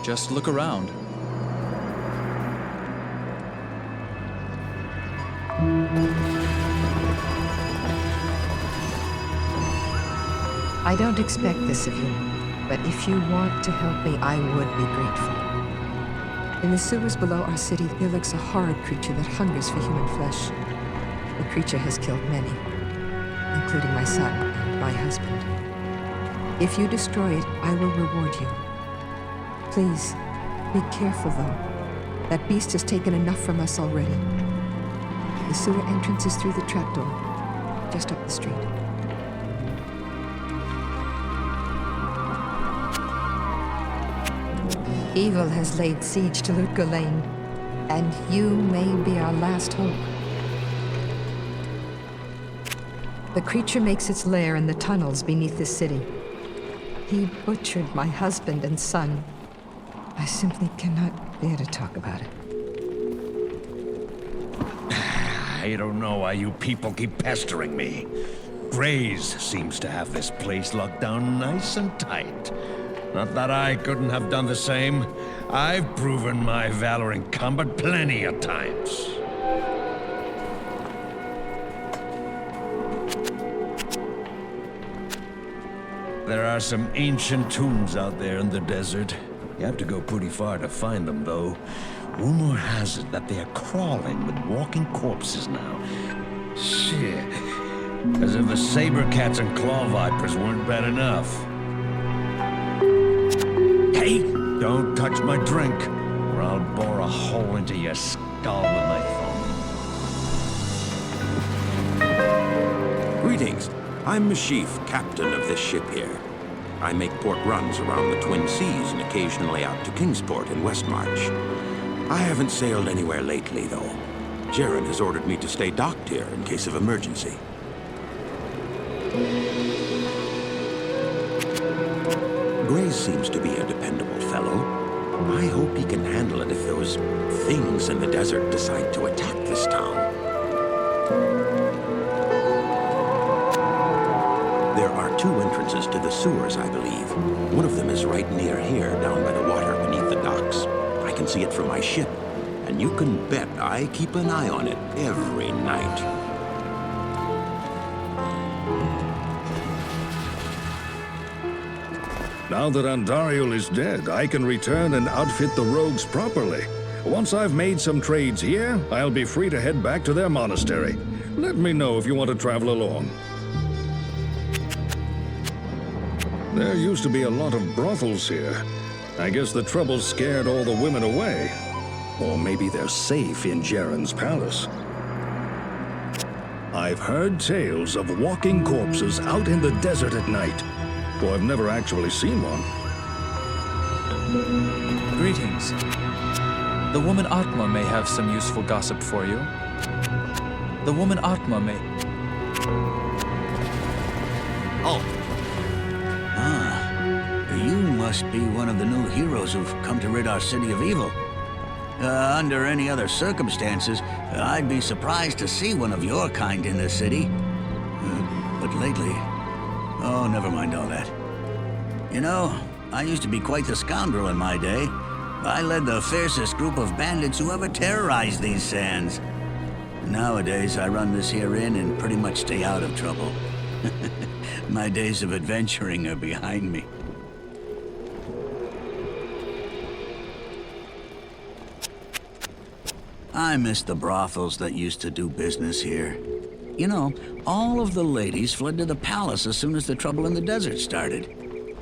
Just look around. I don't expect this of you, but if you want to help me, I would be grateful. In the sewers below our city, there lurks a horrid creature that hungers for human flesh. The creature has killed many, including my son and my husband. If you destroy it, I will reward you. Please, be careful though. That beast has taken enough from us already. The sewer entrance is through the trapdoor, just up the street. Evil has laid siege to Lutko Lane, and you may be our last hope. The creature makes its lair in the tunnels beneath the city. He butchered my husband and son. I simply cannot bear to talk about it. I don't know why you people keep pestering me. Grays seems to have this place locked down nice and tight. Not that I couldn't have done the same. I've proven my valor in combat plenty of times. There are some ancient tombs out there in the desert. You have to go pretty far to find them, though. Rumor has it that they are crawling with walking corpses now. Shit. As if the saber cats and claw vipers weren't bad enough. Hey, don't touch my drink, or I'll bore a hole into your skull with my thumb. Greetings. I'm Mashif, captain of this ship here. I make port runs around the Twin Seas and occasionally out to Kingsport in Westmarch. I haven't sailed anywhere lately, though. Jaren has ordered me to stay docked here in case of emergency. Grace seems to be a dependable fellow. I hope he can handle it if those things in the desert decide to attack this town. There are two entrances to the sewers, I believe. One of them is right near here, down by the water beneath the docks. I can see it from my ship, and you can bet I keep an eye on it every night. Now that Andariel is dead, I can return and outfit the rogues properly. Once I've made some trades here, I'll be free to head back to their monastery. Let me know if you want to travel along. There used to be a lot of brothels here. I guess the trouble scared all the women away. Or maybe they're safe in Jaren's palace. I've heard tales of walking corpses out in the desert at night, though I've never actually seen one. Greetings. The woman Atma may have some useful gossip for you. The woman Atma may... Oh. You must be one of the new heroes who've come to rid our city of evil. Under any other circumstances, I'd be surprised to see one of your kind in this city. But lately... Oh, never mind all that. You know, I used to be quite the scoundrel in my day. I led the fiercest group of bandits who ever terrorized these sands. Nowadays, I run this here inn and pretty much stay out of trouble. My days of adventuring are behind me. I miss the brothels that used to do business here. You know, all of the ladies fled to the palace as soon as the trouble in the desert started.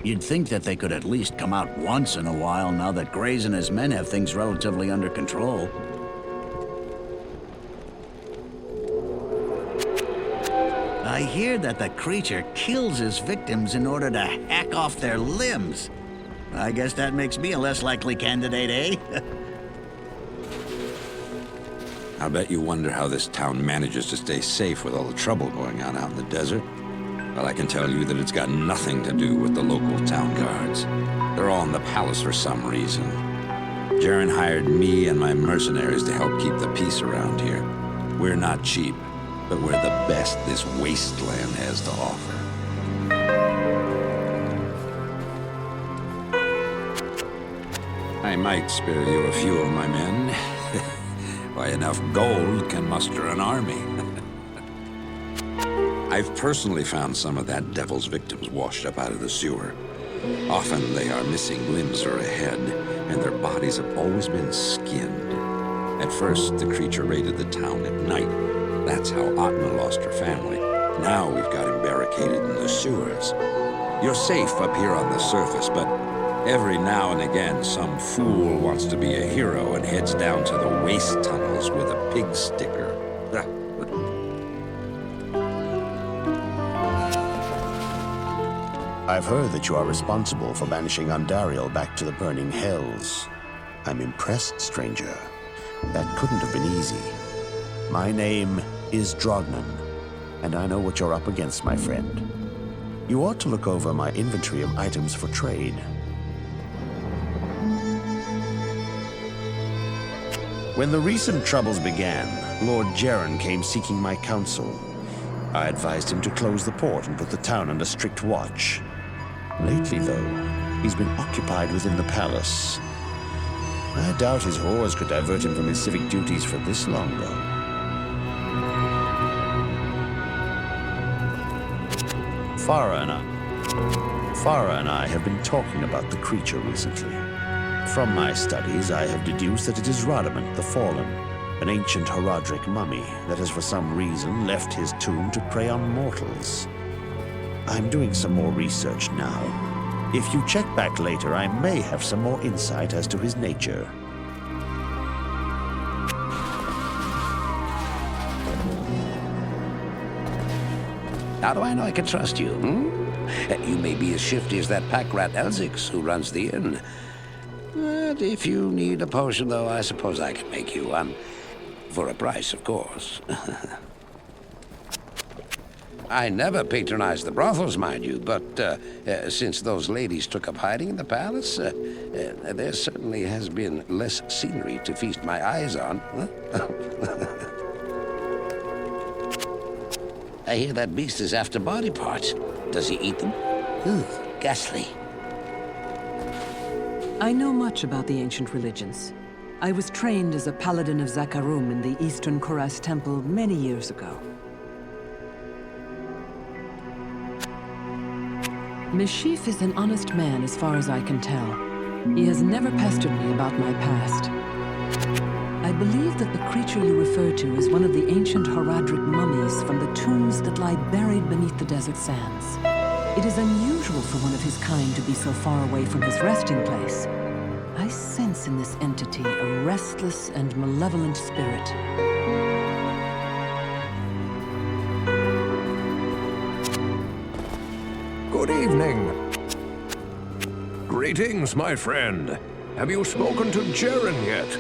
You'd think that they could at least come out once in a while now that Grays and his men have things relatively under control. I hear that the creature kills his victims in order to hack off their limbs. I guess that makes me a less likely candidate, eh? I bet you wonder how this town manages to stay safe with all the trouble going on out in the desert. Well, I can tell you that it's got nothing to do with the local town guards. They're all in the palace for some reason. Jaren hired me and my mercenaries to help keep the peace around here. We're not cheap, but we're the best this wasteland has to offer. I might spare you a few of my men. Why, enough gold can muster an army. I've personally found some of that devil's victims washed up out of the sewer. Often they are missing limbs or a head, and their bodies have always been skinned. At first, the creature raided the town at night. That's how Atma lost her family. Now we've got him barricaded in the sewers. You're safe up here on the surface, but every now and again, some fool wants to be a hero and heads down to the waste tunnels with a pig sticker. I've heard that you are responsible for banishing Andariel back to the burning hells. I'm impressed, stranger. That couldn't have been easy. My name is Drognan, and I know what you're up against, my friend. You ought to look over my inventory of items for trade. When the recent troubles began, Lord Jaren came seeking my counsel. I advised him to close the port and put the town under strict watch. Lately, though, he's been occupied within the palace. I doubt his whores could divert him from his civic duties for this long, though. Farah and I have been talking about the creature recently. From my studies, I have deduced that it is Radamant the Fallen, an ancient Herodic mummy that has for some reason left his tomb to prey on mortals. I'm doing some more research now. If you check back later, I may have some more insight as to his nature. How do I know I can trust you, You may be as shifty as that pack rat Elzix who runs the inn. But if you need a potion, though, I suppose I can make you one. For a price, of course. I never patronized the brothels, mind you, but since those ladies took up hiding in the palace, there certainly has been less scenery to feast my eyes on. I hear that beast is after body parts. Does he eat them? Ooh, ghastly. I know much about the ancient religions. I was trained as a paladin of Zakarum in the Eastern Koras Temple many years ago. Meshif is an honest man as far as I can tell. He has never pestered me about my past. I believe that the creature you refer to is one of the ancient Herodic mummies from the tombs that lie buried beneath the desert sands. It is unusual for one of his kind to be so far away from his resting place. I sense in this entity a restless and malevolent spirit. Good evening. Greetings, my friend. Have you spoken to Jaren yet?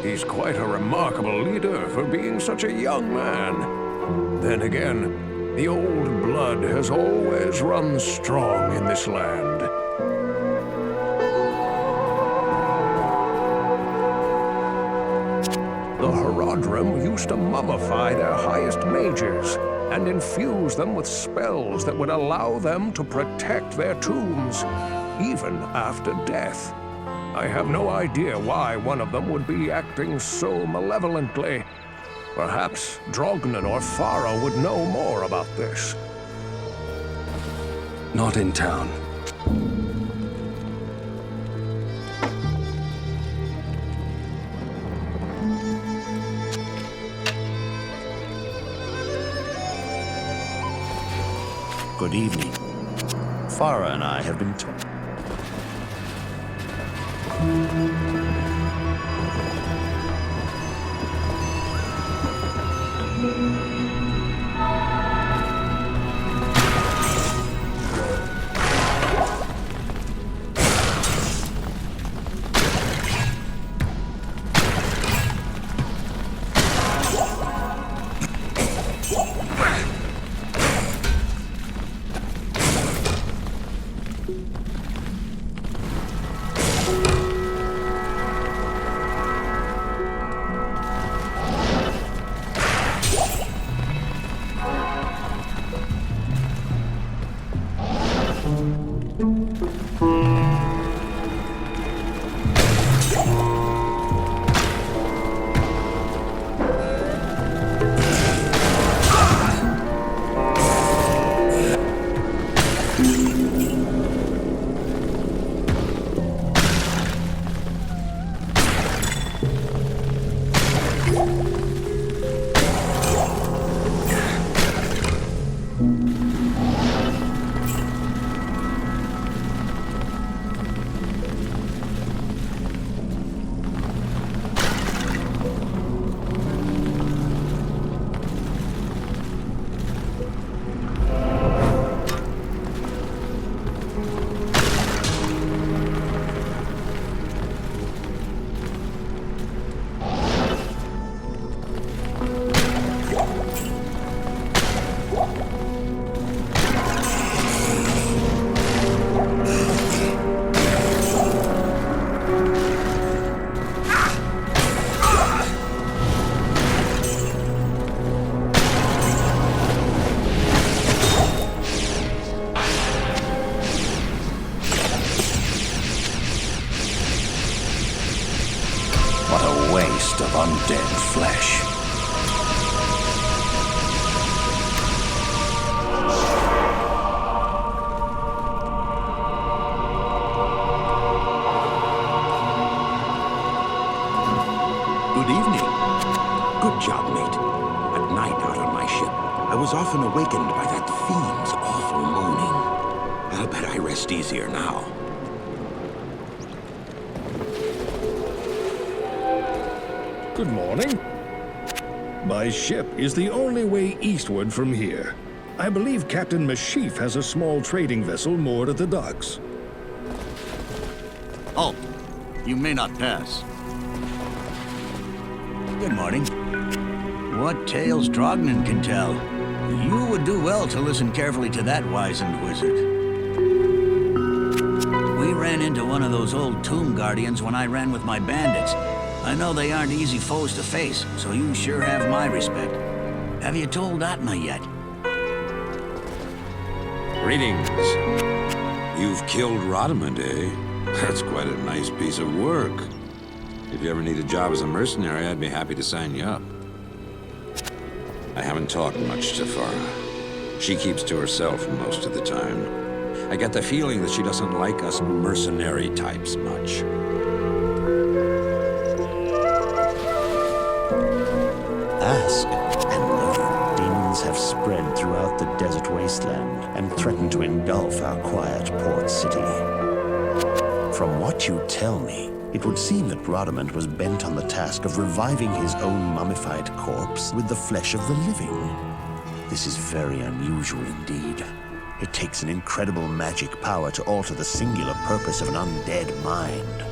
He's quite a remarkable leader for being such a young man. Then again, the old blood has always run strong in this land. The Herodrim used to mummify their highest mages and infuse them with spells that would allow them to protect their tombs, even after death. I have no idea why one of them would be acting so malevolently. Perhaps Drognan or Farah would know more about this. Not in town. Good evening. Farah and I have been talking. What a waste of undead flesh. Good evening. Good job, mate. At night out on my ship, I was often awakened by that fiend's awful moaning. I'll bet I rest easier now. Good morning. My ship is the only way eastward from here. I believe Captain Mashif has a small trading vessel moored at the docks. Halt! You may not pass. Good morning. What tales Drognan can tell. You would do well to listen carefully to that wizened wizard. We ran into one of those old tomb guardians when I ran with my bandits. I know they aren't easy foes to face, so you sure have my respect. Have you told Atma yet? Greetings. You've killed Rodimund, eh? That's quite a nice piece of work. If you ever need a job as a mercenary, I'd be happy to sign you up. I haven't talked much to Farah. She keeps to herself most of the time. I get the feeling that she doesn't like us mercenary types much. Ask and learn. Demons have spread throughout the desert wasteland and threaten to engulf our quiet port city. From what you tell me, it would seem that Rodimund was bent on the task of reviving his own mummified corpse with the flesh of the living. This is very unusual indeed. It takes an incredible magic power to alter the singular purpose of an undead mind.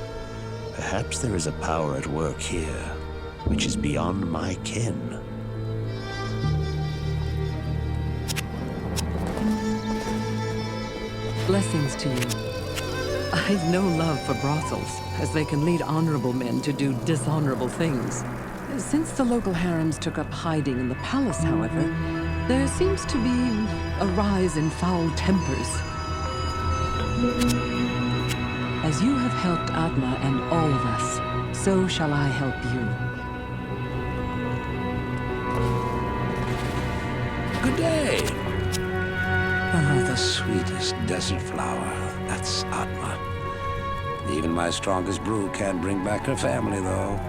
Perhaps there is a power at work here, which is beyond my ken. Blessings to you. I've no love for brothels, as they can lead honorable men to do dishonorable things. Since the local harems took up hiding in the palace, however, there seems to be a rise in foul tempers. As you have helped Atma and all of us, so shall I help you. Good day. Ah, the sweetest desert flower. That's Atma. Even my strongest brew can't bring back her family, though.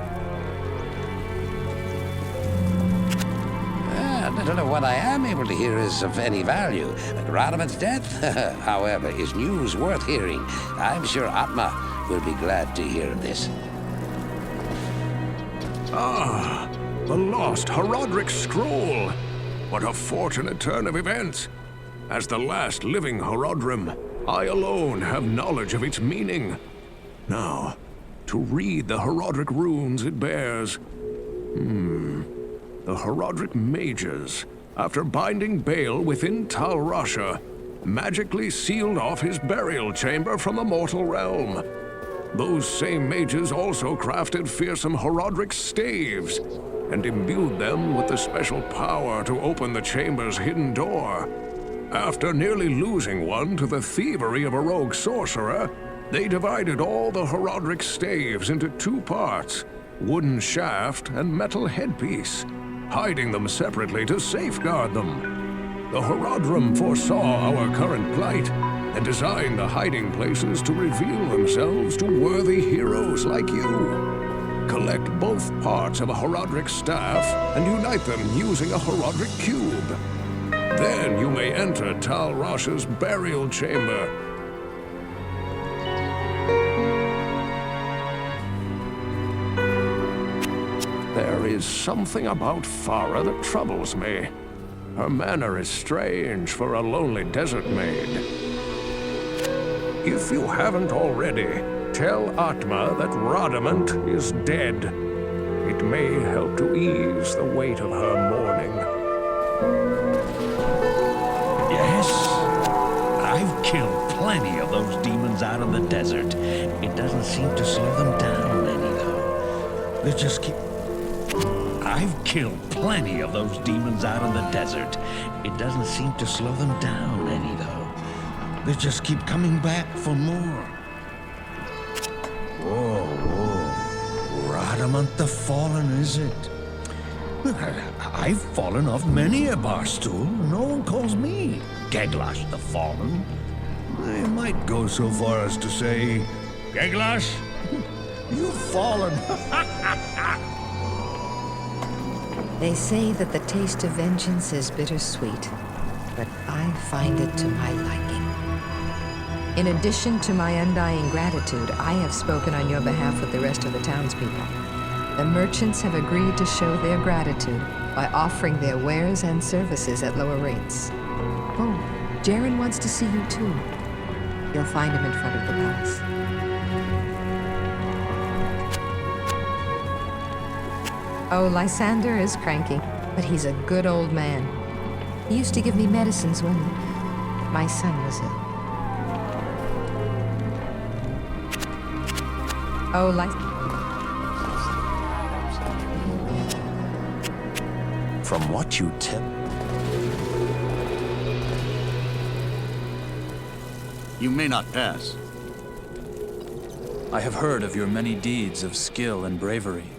Little of what I am able to hear is of any value. Like Rodimund's death, however, is news worth hearing. I'm sure Atma will be glad to hear of this. Ah, the lost Herodic scroll. What a fortunate turn of events. As the last living Herodrim, I alone have knowledge of its meaning. Now, to read the Herodic runes it bears. The Herodic mages, after binding Baal within Tal Rasha, magically sealed off his burial chamber from the mortal realm. Those same mages also crafted fearsome Herodic staves and imbued them with the special power to open the chamber's hidden door. After nearly losing one to the thievery of a rogue sorcerer, they divided all the Herodic staves into two parts, wooden shaft and metal headpiece, hiding them separately to safeguard them. The Herodrim foresaw our current plight and designed the hiding places to reveal themselves to worthy heroes like you. Collect both parts of a Herodic staff and unite them using a Herodic cube. Then you may enter Tal Rasha's burial chamber. There is something about Farah that troubles me. Her manner is strange for a lonely desert maid. If you haven't already, tell Atma that Rodimund is dead. It may help to ease the weight of her mourning. Yes, I've killed plenty plenty of those demons out in the desert. It doesn't seem to slow them down any, though. They just keep... I've killed plenty of those demons out in the desert. It doesn't seem to slow them down any, though. They just keep coming back for more. Whoa, whoa. Radamant the Fallen, is it? I've fallen off many a bar stool. No one calls me Geglash the Fallen. I might go so far as to say, Geglash, you've fallen. They say that the taste of vengeance is bittersweet, but I find it to my liking. In addition to my undying gratitude, I have spoken on your behalf with the rest of the townspeople. The merchants have agreed to show their gratitude by offering their wares and services at lower rates. Oh, Jaren wants to see you too. You'll find him in front of the palace. Oh, Lysander is cranky, but he's a good old man. He used to give me medicines when my son was ill. Oh, From what you tell... You may not pass. I have heard of your many deeds of skill and bravery.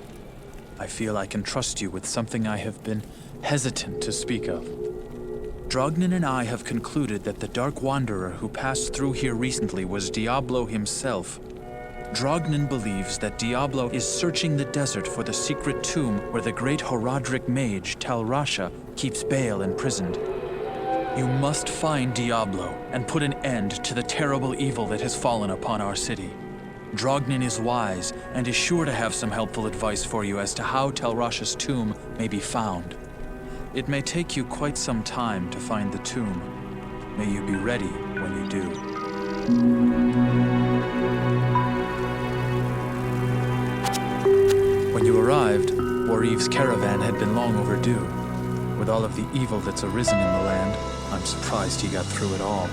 I feel I can trust you with something I have been hesitant to speak of. Drognin and I have concluded that the Dark Wanderer who passed through here recently was Diablo himself. Drognin believes that Diablo is searching the desert for the secret tomb where the great Herodic mage Tal Rasha keeps Baal imprisoned. You must find Diablo and put an end to the terrible evil that has fallen upon our city. Drognin is wise and is sure to have some helpful advice for you as to how Tal Rasha's tomb may be found. It may take you quite some time to find the tomb. May you be ready when you do. When you arrived, Wariv's caravan had been long overdue. With all of the evil that's arisen in the land, I'm surprised he got through it all.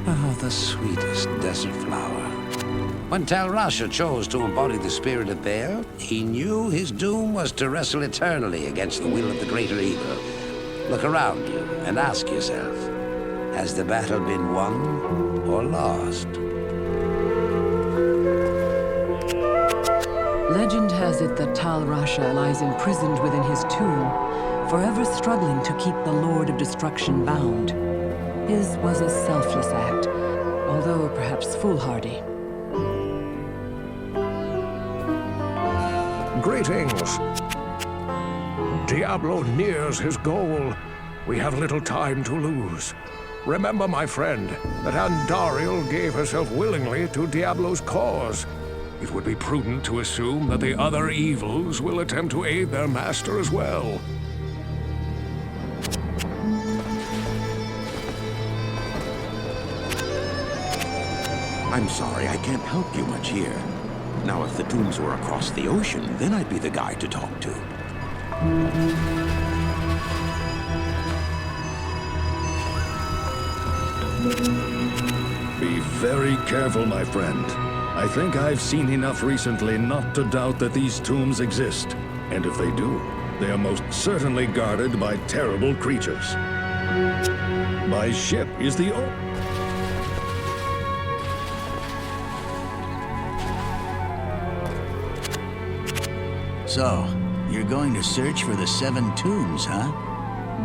Oh, the sweetest desert flower. When Tal Rasha chose to embody the spirit of Baal, he knew his doom was to wrestle eternally against the will of the greater evil. Look around you and ask yourself, has the battle been won or lost? Legend has it that Tal Rasha lies imprisoned within his tomb, forever struggling to keep the Lord of Destruction bound. His was a selfless act, although perhaps foolhardy. Greetings. Diablo nears his goal. We have little time to lose. Remember, my friend, that Andariel gave herself willingly to Diablo's cause. It would be prudent to assume that the other evils will attempt to aid their master as well. I'm sorry, I can't help you much here. Now, if the tombs were across the ocean, then I'd be the guy to talk to. Be very careful, my friend. I think I've seen enough recently not to doubt that these tombs exist. And if they do, they are most certainly guarded by terrible creatures. My ship is the So, you're going to search for the 7 tombs, huh?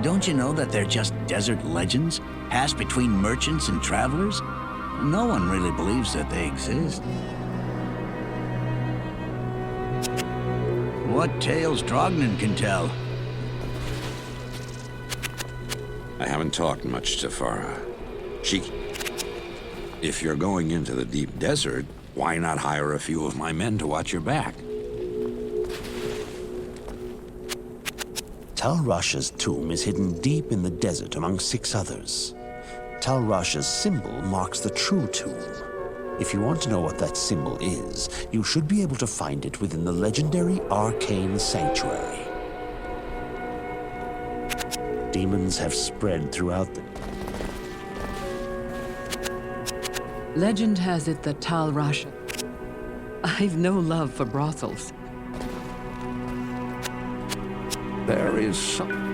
Don't you know that they're just desert legends, passed between merchants and travelers? No one really believes that they exist. What tales Drognin can tell? I haven't talked much to Farah. If you're going into the deep desert, why not hire a few of my men to watch your back? Tal Rasha's tomb is hidden deep in the desert among 6 others. Tal Rasha's symbol marks the true tomb. If you want to know what that symbol is, you should be able to find it within the legendary Arcane Sanctuary. Demons have spread throughout the... Legend has it that Tal Rasha... I've no love for brothels. There is some...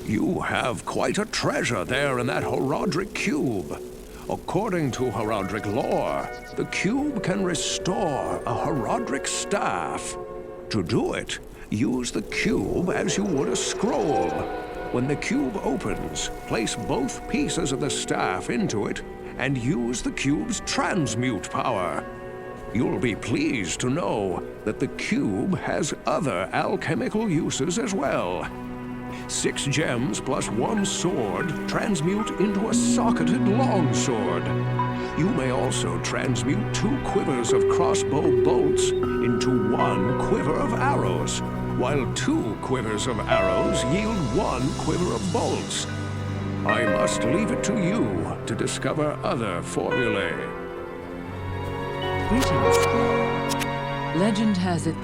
You have quite a treasure there in that Herodic cube. According to Herodic lore, the cube can restore a Herodic staff. To do it, use the cube as you would a scroll. When the cube opens, place both pieces of the staff into it and use the cube's transmute power. You'll be pleased to know that the cube has other alchemical uses as well. 6 gems plus 1 sword transmute into a socketed longsword. You may also transmute 2 quivers of crossbow bolts into 1 quiver of arrows, while 2 quivers of arrows yield 1 quiver of bolts. I must leave it to you to discover other formulae. Greetings. Legend has it.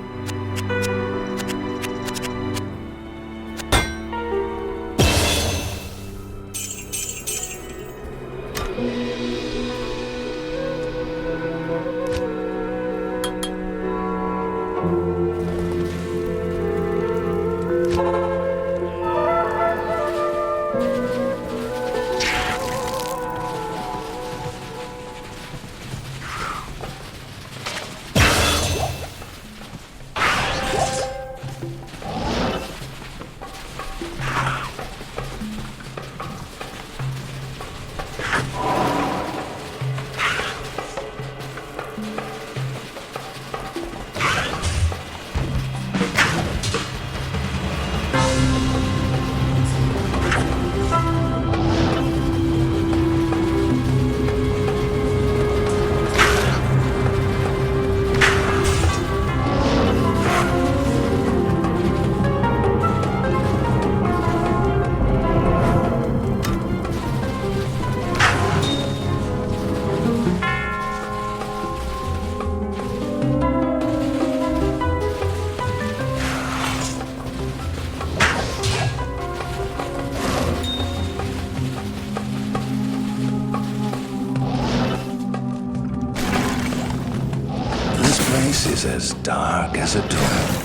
Is as dark as a tomb.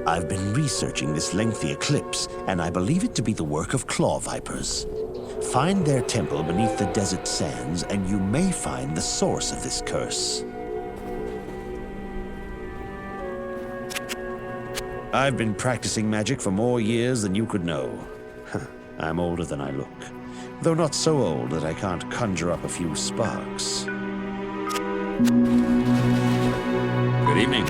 I've been researching this lengthy eclipse, and I believe it to be the work of claw vipers. Find their temple beneath the desert sands, and you may find the source of this curse. I've been practicing magic for more years than you could know. I'm older than I look, though not so old that I can't conjure up a few sparks. Good evening.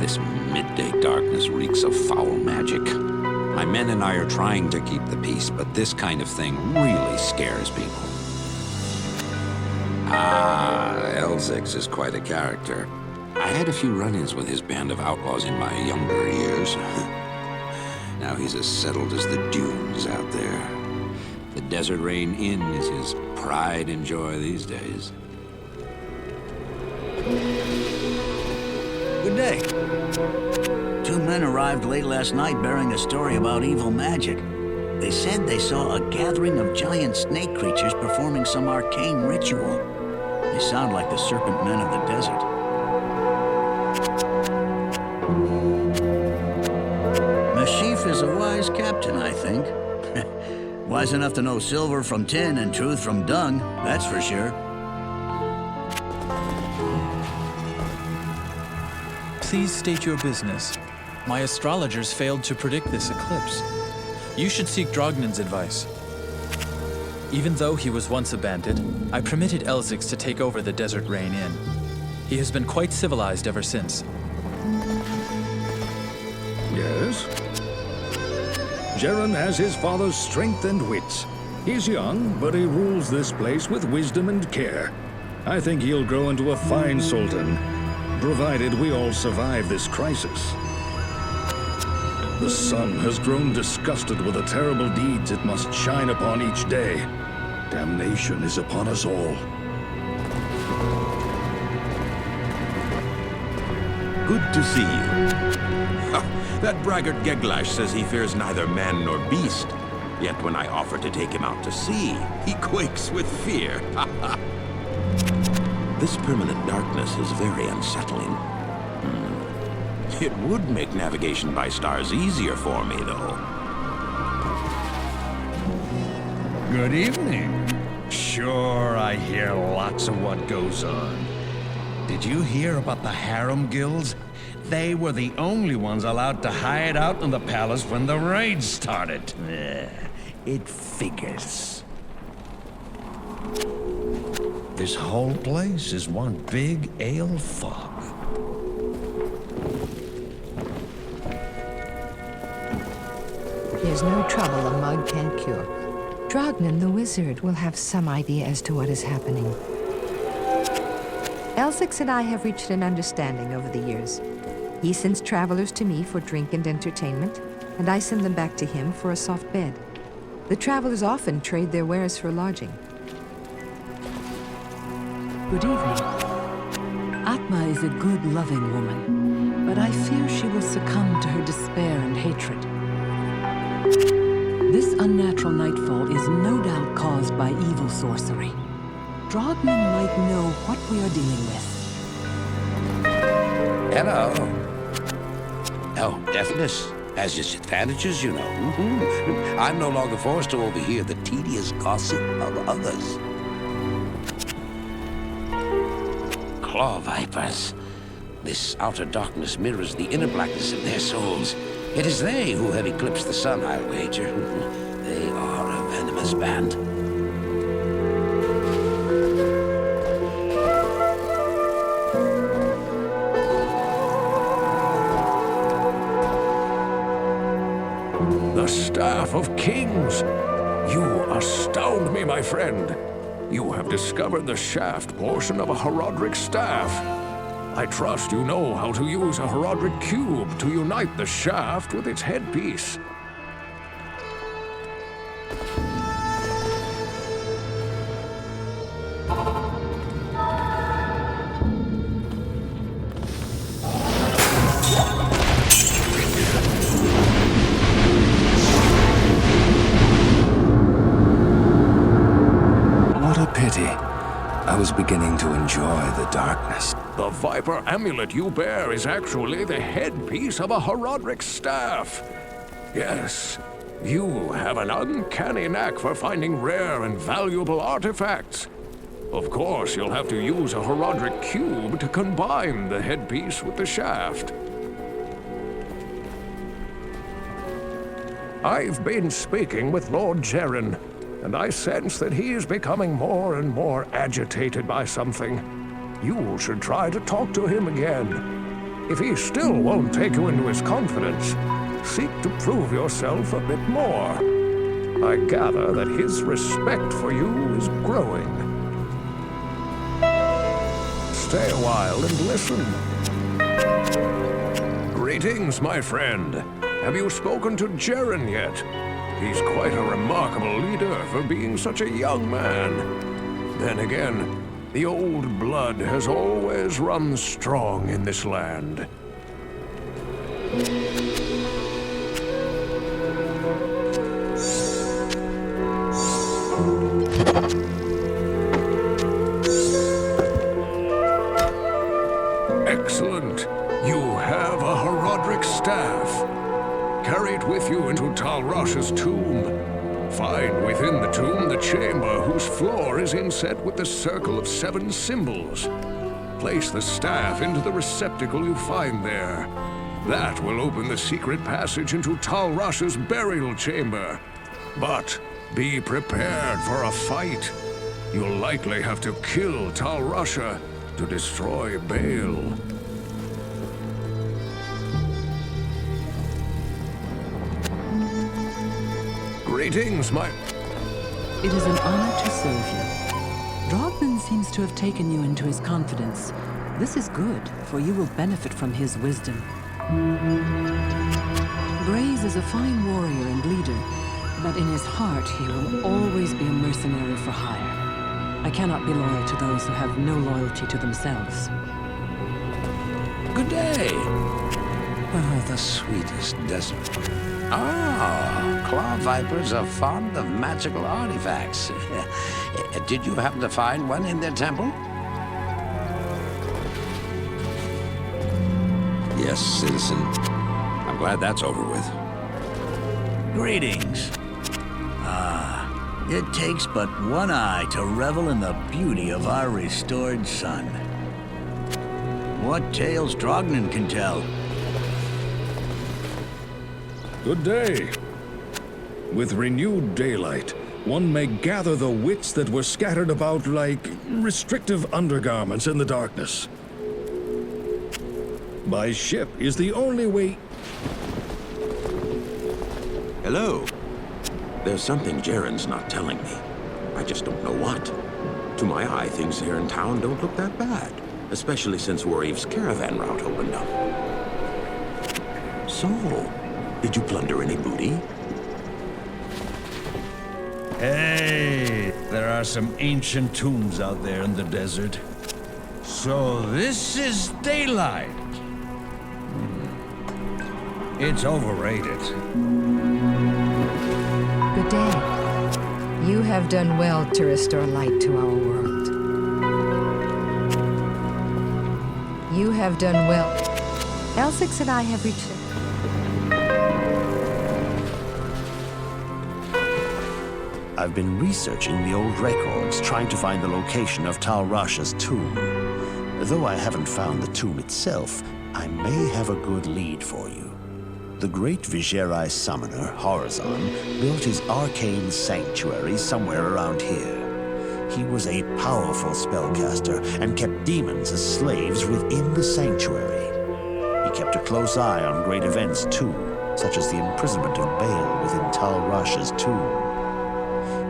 This midday darkness reeks of foul magic. My men and I are trying to keep the peace, but this kind of thing really scares people. Ah, Elzix is quite a character. I had a few run-ins with his band of outlaws in my younger years. Now he's as settled as the dunes out there. The Desert Rain Inn is his pride and joy these days. Good day. 2 men arrived late last night bearing a story about evil magic. They said they saw a gathering of giant snake creatures performing some arcane ritual. They sound like the serpent men of the desert. Mashif is a wise captain, I think. Wise enough to know silver from tin and truth from dung, that's for sure. Please state your business. My astrologers failed to predict this eclipse. You should seek Drognan's advice. Even though he was once a bandit, I permitted Elzix to take over the Desert Rain Inn. He has been quite civilized ever since. Yes? Jaren has his father's strength and wits. He's young, but he rules this place with wisdom and care. I think he'll grow into a fine sultan, provided we all survive this crisis. The sun has grown disgusted with the terrible deeds it must shine upon each day. Damnation is upon us all. Good to see you. That braggart Geglash says he fears neither man nor beast. Yet when I offer to take him out to sea, he quakes with fear. This permanent darkness is very unsettling. It would make navigation by stars easier for me, though. Good evening. Sure, I hear lots of what goes on. Did you hear about the harem guilds? They were the only ones allowed to hide out in the palace when the raids started. It figures. This whole place is one big ale fog. There's no trouble a mug can't cure. Drognan the wizard will have some idea as to what is happening. Elsix and I have reached an understanding over the years. He sends travelers to me for drink and entertainment, and I send them back to him for a soft bed. The travelers often trade their wares for lodging. Good evening. Atma is a good, loving woman, but I fear she will succumb to her despair and hatred. This unnatural nightfall is no doubt caused by evil sorcery. Drogman might know what we are dealing with. Hello. Oh, deafness has its advantages, you know. I'm no longer forced to overhear the tedious gossip of others. Claw vipers. This outer darkness mirrors the inner blackness of their souls. It is they who have eclipsed the sun, I'll wager. They are a venomous band. The Staff of Kings! You astound me, my friend. You have discovered the shaft portion of a Herodic staff. I trust you know how to use a Herodic cube to unite the shaft with its headpiece. What a pity. I was beginning to enjoy the darkness. The Viper amulet you bear is actually the headpiece of a Herodic staff. Yes, you have an uncanny knack for finding rare and valuable artifacts. Of course, you'll have to use a Herodic cube to combine the headpiece with the shaft. I've been speaking with Lord Jeren, and I sense that he is becoming more and more agitated by something. You should try to talk to him again. If he still won't take you into his confidence, seek to prove yourself a bit more. I gather that his respect for you is growing. Stay a while and listen. Greetings, my friend. Have you spoken to Jeren yet? He's quite a remarkable leader for being such a young man. Then again, the old blood has always run strong in this land. Excellent. You have a Herodic staff. Carry it with you into Talrash's tomb. Find within the tomb the chamber whose floor is inset with the circle of 7 symbols. Place the staff into the receptacle you find there. That will open the secret passage into Talrash's burial chamber. But be prepared for a fight. You'll likely have to kill Talrasha to destroy Baal. Greetings, my... It is an honor to serve you. Drogman seems to have taken you into his confidence. This is good, for you will benefit from his wisdom. Graze is a fine warrior and leader, but in his heart he will always be a mercenary for hire. I cannot be loyal to those who have no loyalty to themselves. Good day. Oh, the sweetest desert. Ah, claw vipers are fond of magical artifacts. Did you happen to find one in their temple? Yes, citizen. I'm glad that's over with. Greetings. It takes but one eye to revel in the beauty of our restored sun. What tales Drognin can tell? Good day. With renewed daylight, one may gather the wits that were scattered about like restrictive undergarments in the darkness. By ship is the only way... Hello. There's something Jaren's not telling me. I just don't know what. To my eye, things here in town don't look that bad, especially since Warreef's caravan route opened up. So, did you plunder any booty? Hey, there are some ancient tombs out there in the desert. So this is daylight. It's overrated. Good day. You have done well to restore light to our world. You have done well. Elsix and I have reached I've been researching the old records, trying to find the location of Tal Rasha's tomb. Though I haven't found the tomb itself, I may have a good lead for you. The great Viserai summoner, Horizon, built his Arcane Sanctuary somewhere around here. He was a powerful spellcaster and kept demons as slaves within the sanctuary. He kept a close eye on great events too, such as the imprisonment of Baal within Tal Rasha's tomb.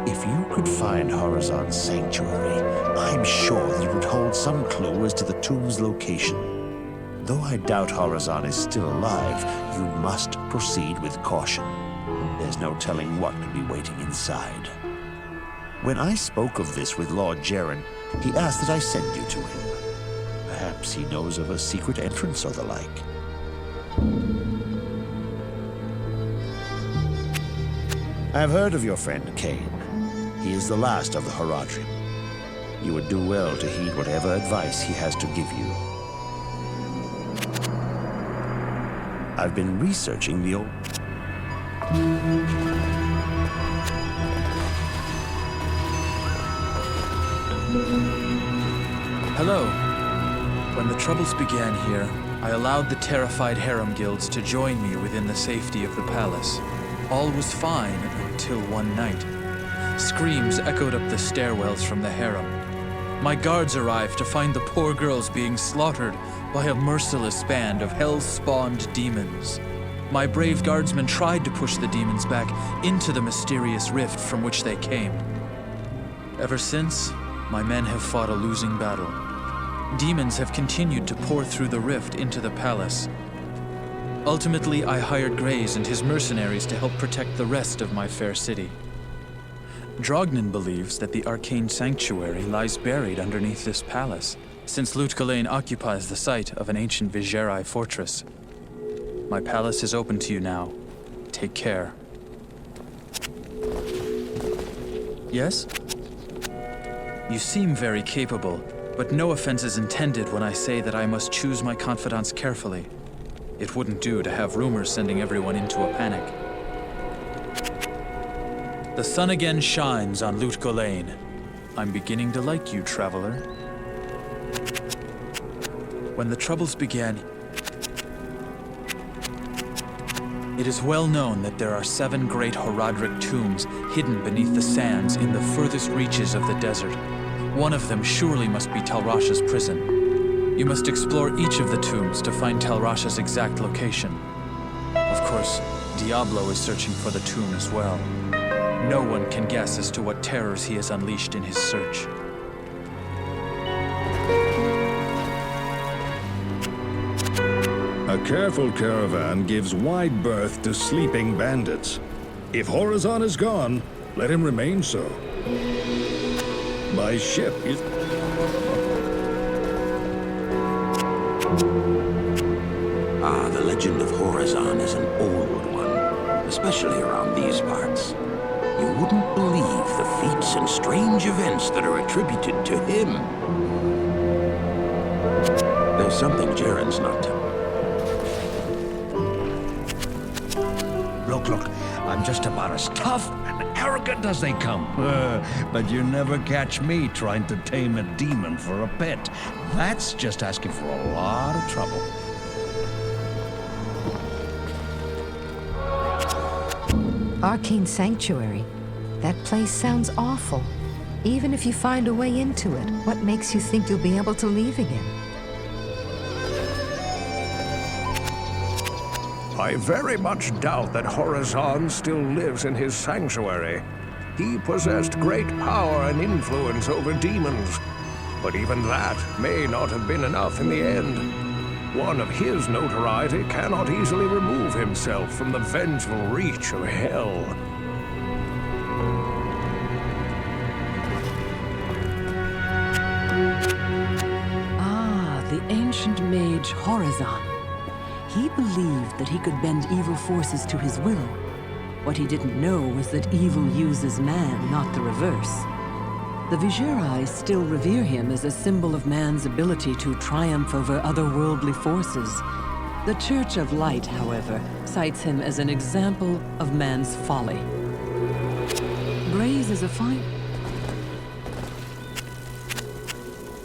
If you could find Horizon's sanctuary, I'm sure that it would hold some clue as to the tomb's location. Though I doubt Horizon is still alive, you must proceed with caution. There's no telling what could be waiting inside. When I spoke of this with Lord Jaren, he asked that I send you to him. Perhaps he knows of a secret entrance or the like. I've heard of your friend, Cain. He is the last of the Horadrim. You would do well to heed whatever advice he has to give you. I've been researching the old... Hello. When the troubles began here, I allowed the terrified harem guilds to join me within the safety of the palace. All was fine until one night. Screams echoed up the stairwells from the harem. My guards arrived to find the poor girls being slaughtered by a merciless band of hell-spawned demons. My brave guardsmen tried to push the demons back into the mysterious rift from which they came. Ever since, my men have fought a losing battle. Demons have continued to pour through the rift into the palace. Ultimately, I hired Graze and his mercenaries to help protect the rest of my fair city. Drognin believes that the Arcane Sanctuary lies buried underneath this palace, since Lut-Gholein occupies the site of an ancient Viserai fortress. My palace is open to you now. Take care. Yes? You seem very capable, but no offense is intended when I say that I must choose my confidants carefully. It wouldn't do to have rumors sending everyone into a panic. The sun again shines on Lut-Gholein. I'm beginning to like you, traveler. When the troubles began, it is well known that there are 7 great Herodic tombs hidden beneath the sands in the furthest reaches of the desert. One of them surely must be Tal Rasha's prison. You must explore each of the tombs to find Tal Rasha's exact location. Of course, Diablo is searching for the tomb as well. No one can guess as to what terrors he has unleashed in his search. A careful caravan gives wide berth to sleeping bandits. If Horizon is gone, let him remain so. My ship is... Ah, the legend of Horizon is an old one, especially around these parts. You wouldn't believe the feats and strange events that are attributed to him. There's something Jaren's not telling. Look, I'm just about as tough and arrogant as they come. But you never catch me trying to tame a demon for a pet. That's just asking for a lot of trouble. Arcane Sanctuary. That place sounds awful. Even if you find a way into it, what makes you think you'll be able to leave again? I very much doubt that Horizon still lives in his sanctuary. He possessed great power and influence over demons, but even that may not have been enough in the end. One of his notoriety cannot easily remove himself from the vengeful reach of hell. Ah, the ancient mage Horizon. He believed that he could bend evil forces to his will. What he didn't know was that evil uses man, not the reverse. The Vigerai still revere him as a symbol of man's ability to triumph over otherworldly forces. The Church of Light, however, cites him as an example of man's folly. Graze is a fine...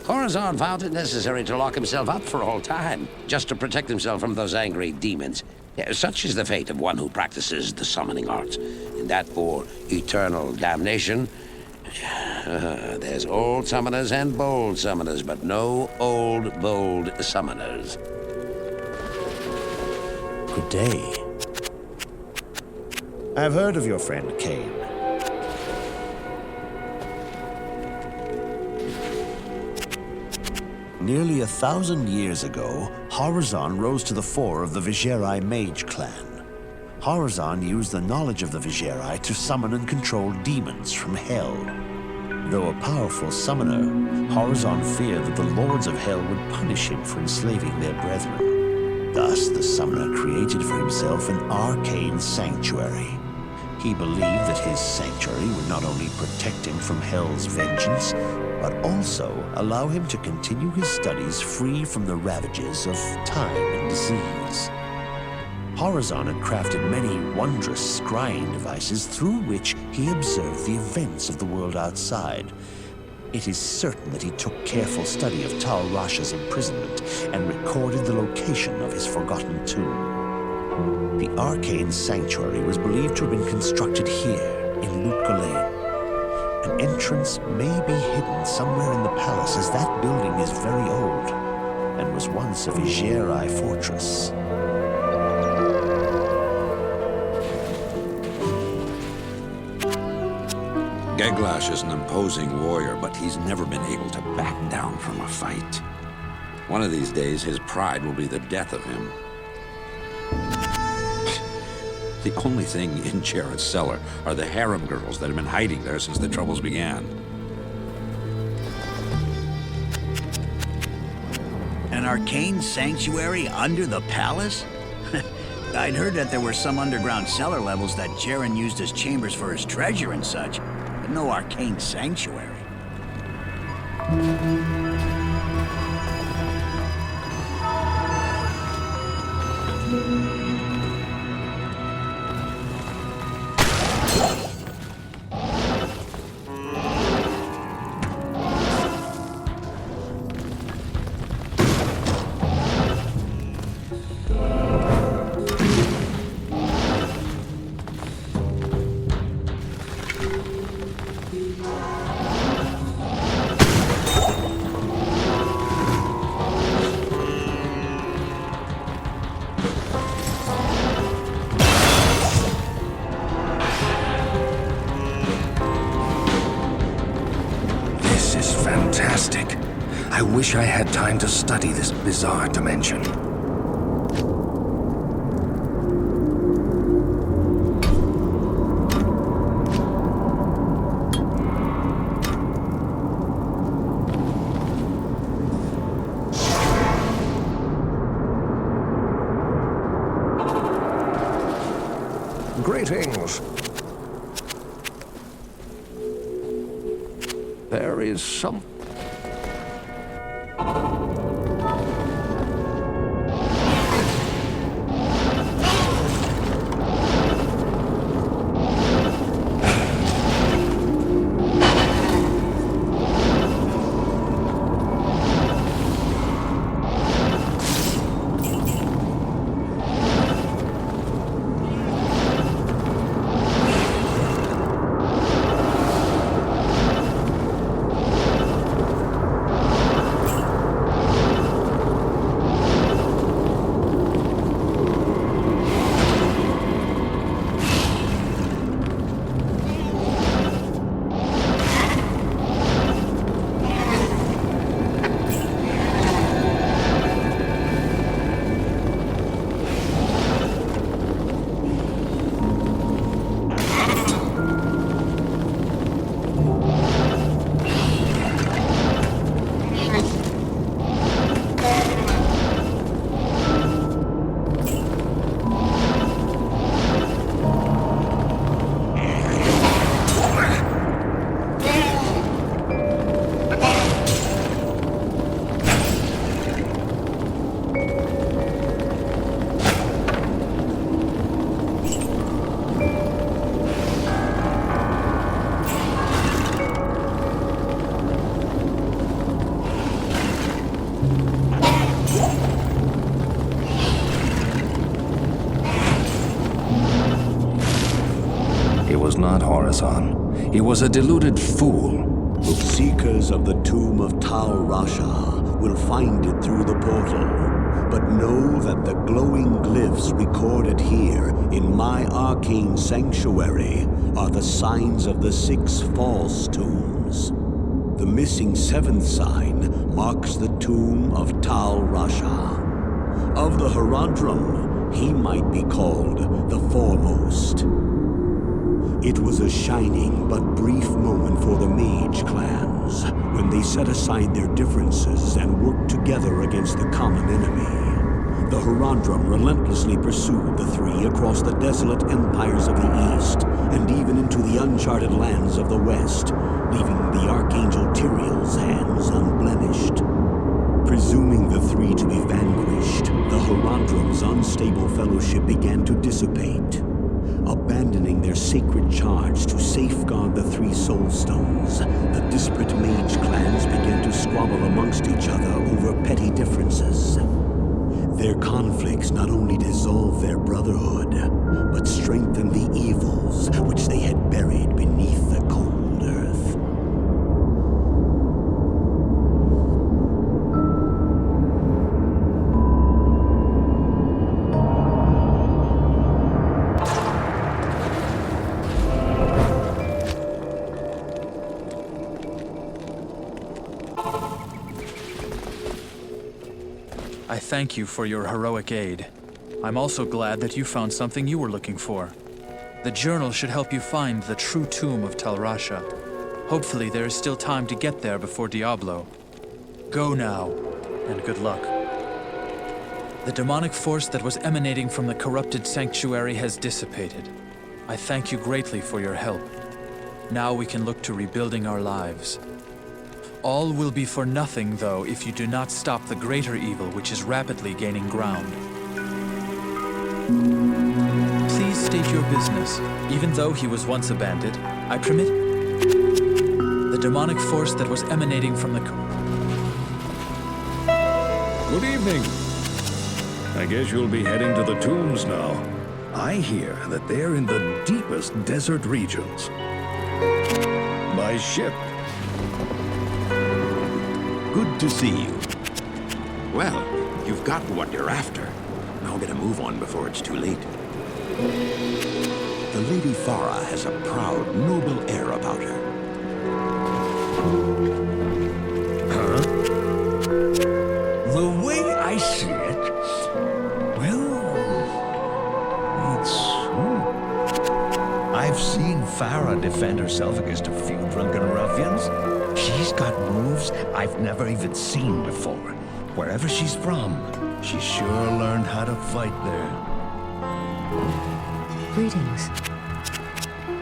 Horizon found it necessary to lock himself up for all time, just to protect himself from those angry demons. Such is the fate of one who practices the summoning arts. And that for eternal damnation. There's old summoners and bold summoners, but no old, bold summoners. Good day. I've heard of your friend Cain. Nearly 1,000 years ago, Horizon rose to the fore of the Vigerai mage clan. Horizon used the knowledge of the Vigerai to summon and control demons from hell. Though a powerful summoner, Horizon feared that the lords of hell would punish him for enslaving their brethren. Thus, the summoner created for himself an Arcane Sanctuary. He believed that his sanctuary would not only protect him from hell's vengeance, but also allow him to continue his studies free from the ravages of time and disease. Horizon had crafted many wondrous scrying devices through which he observed the events of the world outside. It is certain that he took careful study of Tal Rasha's imprisonment and recorded the location of his forgotten tomb. The Arcane Sanctuary was believed to have been constructed here, in Lut Gholein. An entrance may be hidden somewhere in the palace, as that building is very old and was once a Vigerai fortress. Geglash is an imposing warrior, but he's never been able to back down from a fight. One of these days, his pride will be the death of him. The only thing in Jared's cellar are the harem girls that have been hiding there since the troubles began. An arcane sanctuary under the palace? I'd heard that there were some underground cellar levels that Jaren used as chambers for his treasure and such, but no arcane sanctuary. Fantastic. I wish I had time to study this bizarre dimension. Greetings. There is some... Not Horizon. He was a deluded fool. The seekers of the tomb of Tal Rasha will find it through the portal. But know that the glowing glyphs recorded here in my Arcane Sanctuary are the signs of the 6 false tombs. The missing 7th sign marks the tomb of Tal Rasha. Of the Herodrum, he might be called the foremost. It was a shining but brief moment for the mage clans when they set aside their differences and worked together against the common enemy. The Herodrum relentlessly pursued the 3 across the desolate empires of the east and even into the uncharted lands of the west, leaving the Archangel Tyrael's hands unblemished. Presuming the 3 to be vanquished, the Herodrum's unstable fellowship began to dissipate. Abandoning their sacred charge to safeguard the 3 soul stones, the disparate mage clans began to squabble amongst each other over petty differences. Their conflicts not only dissolved their brotherhood, but strengthened the evils which they had buried beneath the cold earth. I thank you for your heroic aid. I'm also glad that you found something you were looking for. The journal should help you find the true tomb of Tal Rasha. Hopefully there is still time to get there before Diablo. Go now, and good luck. The demonic force that was emanating from the corrupted sanctuary has dissipated. I thank you greatly for your help. Now we can look to rebuilding our lives. All will be for nothing, though, if you do not stop the greater evil which is rapidly gaining ground. Please state your business. Even though he was once a bandit, I permit the demonic force that was emanating from the... Good evening. I guess you'll be heading to the tombs now. I hear that they're in the deepest desert regions. By ship. Good to see you. Well, you've got what you're after. Now get a move on before it's too late. The Lady Farah has a proud, noble air about her. Huh? The way I see it, well, I've seen Farah defend herself against a few drunken ruffians. She's got moves I've never even seen before. Wherever she's from, she sure learned how to fight there. Greetings.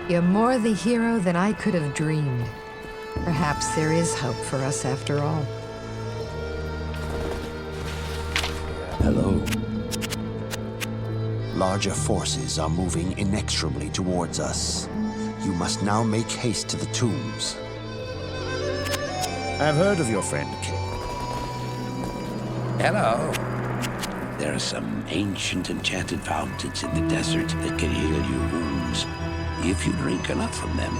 You're more the hero than I could have dreamed. Perhaps there is hope for us after all. Hello. Larger forces are moving inexorably towards us. You must now make haste to the tombs. I've heard of your friend, King. Hello. There are some ancient enchanted fountains in the desert that can heal your wounds, if you drink enough from them.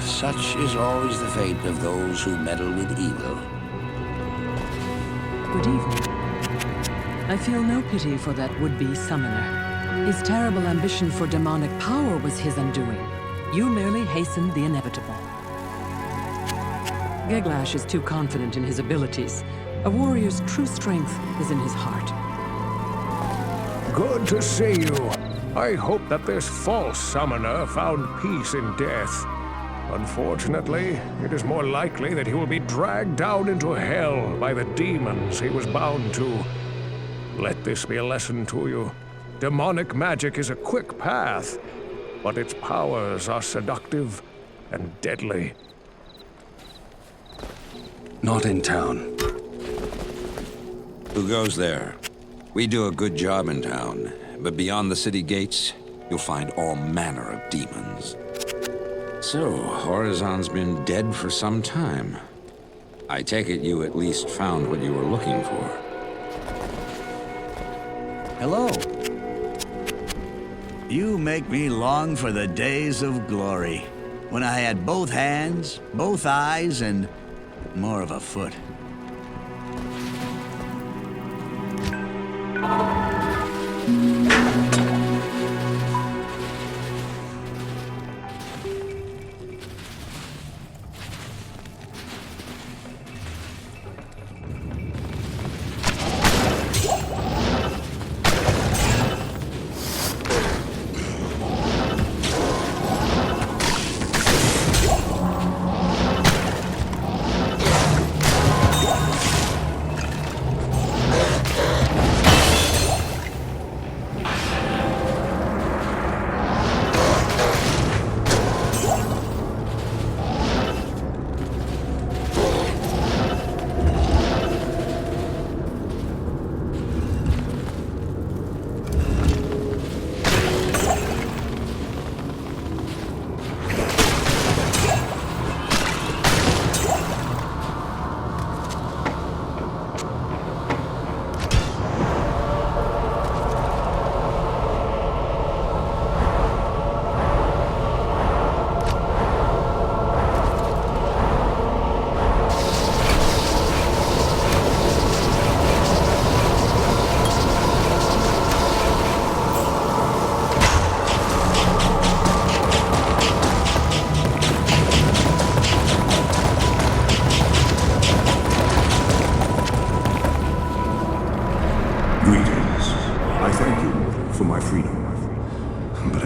Such is always the fate of those who meddle with evil. Good evening. I feel no pity for that would-be summoner. His terrible ambition for demonic power was his undoing. You merely hastened the inevitable. Geglash is too confident in his abilities. A warrior's true strength is in his heart. Good to see you. I hope that this false summoner found peace in death. Unfortunately, it is more likely that he will be dragged down into hell by the demons he was bound to. Let this be a lesson to you. Demonic magic is a quick path, but its powers are seductive and deadly. Not in town. Who goes there? We do a good job in town, but beyond the city gates, you'll find all manner of demons. So, Horizon's been dead for some time. I take it you at least found what you were looking for. Hello. You make me long for the days of glory, when I had both hands, both eyes, and more of a foot.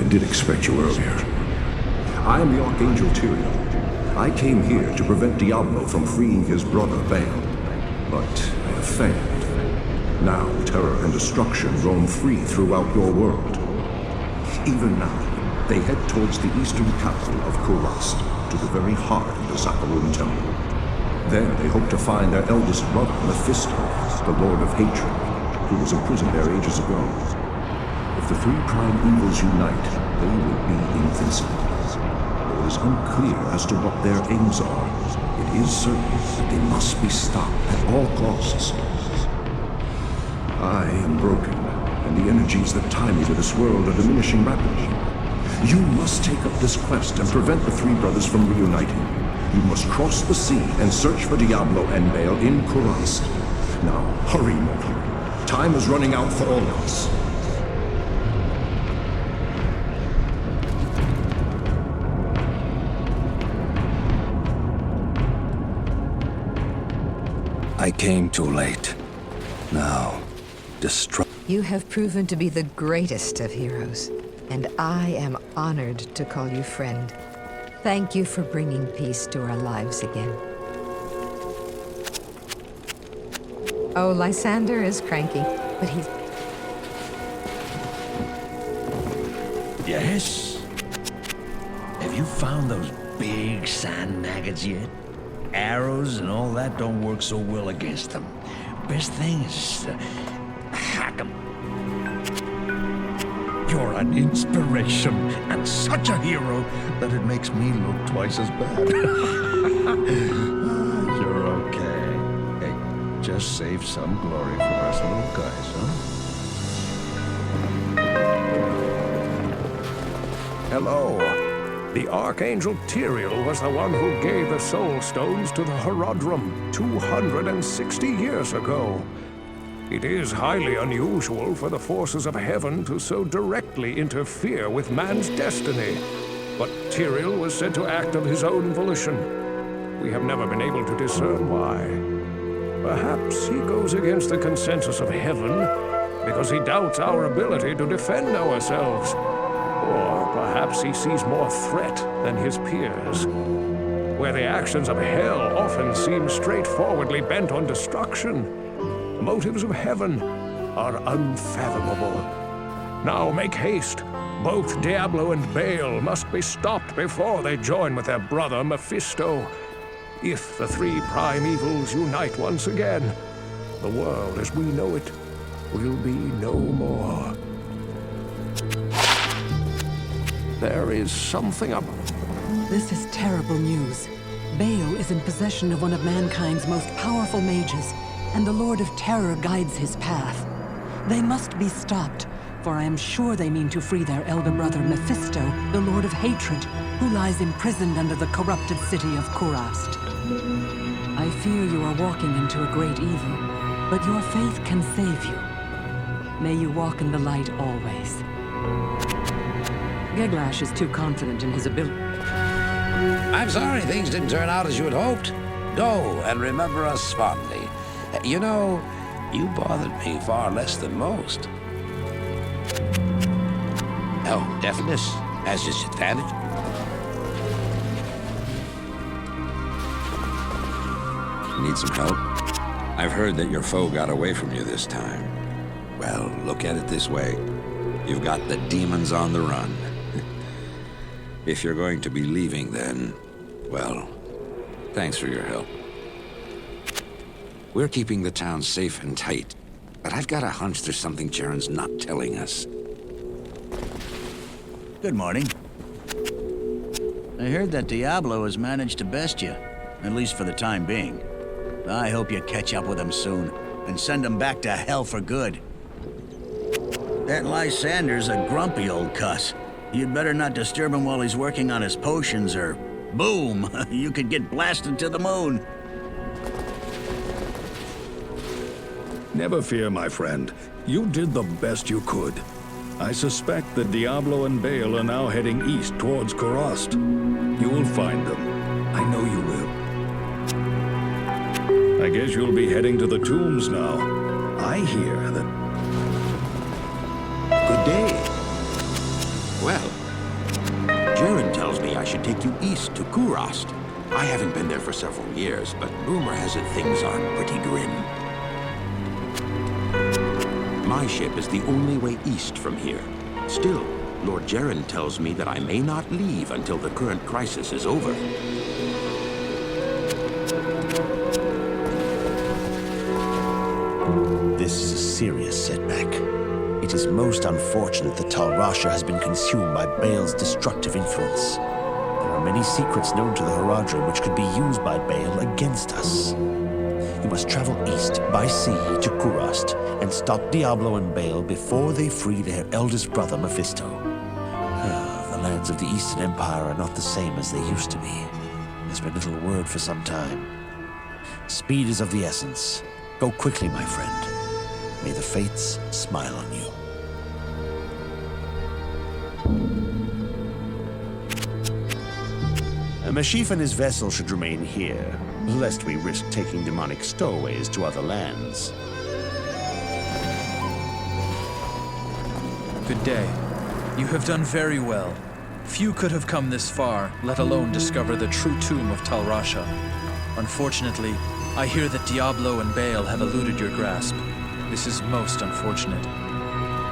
did expect you earlier. I am the Archangel Tyrael. I came here to prevent Diablo from freeing his brother Baal, but I have failed. Now terror and destruction roam free throughout your world. Even now, they head towards the eastern capital of Kurast, to the very heart of the Zakarum Temple. There they hope to find their eldest brother, Mephisto, the Lord of Hatred, who was imprisoned there ages ago. If the three prime evils unite, they will be invincible. Though it is unclear as to what their aims are, it is certain that they must be stopped at all costs. I am broken, and the energies that tie me to this world are diminishing rapidly. You must take up this quest and prevent the three brothers from reuniting. You must cross the sea and search for Diablo and Baal in Kurast. Now, hurry, mortal. Time is running out for all of us. I came too late. Now, destroy. You have proven to be the greatest of heroes, and I am honored to call you friend. Thank you for bringing peace to our lives again. Oh, Lysander is cranky, but he's Yes? Have you found those big sand maggots yet? Arrows and all that don't work so well against them. Best thing is hack them. You're an inspiration and such a hero that it makes me look twice as bad. You're okay. Hey, just save some glory for us little guys, huh? Hello. The Archangel Tyrael was the one who gave the Soul Stones to the Herodrum 260 years ago. It is highly unusual for the forces of heaven to so directly interfere with man's destiny. But Tyrael was said to act of his own volition. We have never been able to discern why. Perhaps he goes against the consensus of heaven because he doubts our ability to defend ourselves. Or perhaps he sees more threat than his peers. Where the actions of hell often seem straightforwardly bent on destruction, the motives of heaven are unfathomable. Now make haste. Both Diablo and Baal must be stopped before they join with their brother Mephisto. If the three prime evils unite once again, the world as we know it will be no more. There is something up. This is terrible news. Baal is in possession of one of mankind's most powerful mages, and the Lord of Terror guides his path. They must be stopped, for I am sure they mean to free their elder brother Mephisto, the Lord of Hatred, who lies imprisoned under the corrupted city of Kurast. I fear you are walking into a great evil, but your faith can save you. May you walk in the light always. Geglash is too confident in his ability. I'm sorry things didn't turn out as you had hoped. Go and remember us fondly. You know, you bothered me far less than most. Oh, deafness has its advantage. Need some help? I've heard that your foe got away from you this time. Well, look at it this way. You've got the demons on the run. If you're going to be leaving, then, well, thanks for your help. We're keeping the town safe and tight, but I've got a hunch there's something Jaren's not telling us. Good morning. I heard that Diablo has managed to best you, at least for the time being. I hope you catch up with him soon, and send him back to hell for good. That Lysander's a grumpy old cuss. You'd better not disturb him while he's working on his potions, or boom, you could get blasted to the moon. Never fear, my friend. You did the best you could. I suspect that Diablo and Baal are now heading east towards Kurast. You will find them. I know you will. I guess you'll be heading to the tombs now. I hear that... Good day. Well, Jaren tells me I should take you east to Kurast. I haven't been there for several years, but rumor has it things are pretty grim. My ship is the only way east from here. Still, Lord Jaren tells me that I may not leave until the current crisis is over. This is a serious setback. It is most unfortunate that Tal Rasha has been consumed by Baal's destructive influence. There are many secrets known to the Herodrum which could be used by Baal against us. You must travel east by sea to Kurast and stop Diablo and Baal before they free their eldest brother Mephisto. The lands of the Eastern Empire are not the same as they used to be. There's been little word for some time. Speed is of the essence. Go quickly, my friend. May the fates smile on you. Mashif and his vessel should remain here, lest we risk taking demonic stowaways to other lands. Good day. You have done very well. Few could have come this far, let alone discover the true tomb of Tal Rasha. Unfortunately, I hear that Diablo and Baal have eluded your grasp. This is most unfortunate.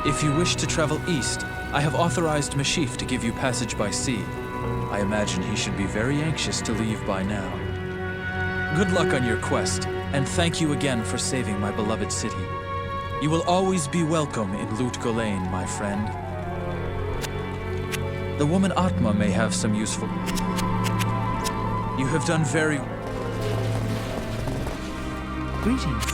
If you wish to travel east, I have authorized Mashif to give you passage by sea. I imagine he should be very anxious to leave by now. Good luck on your quest, and thank you again for saving my beloved city. You will always be welcome in Lut Gholein, my friend. The woman Atma may have some useful... You have done very... Greetings.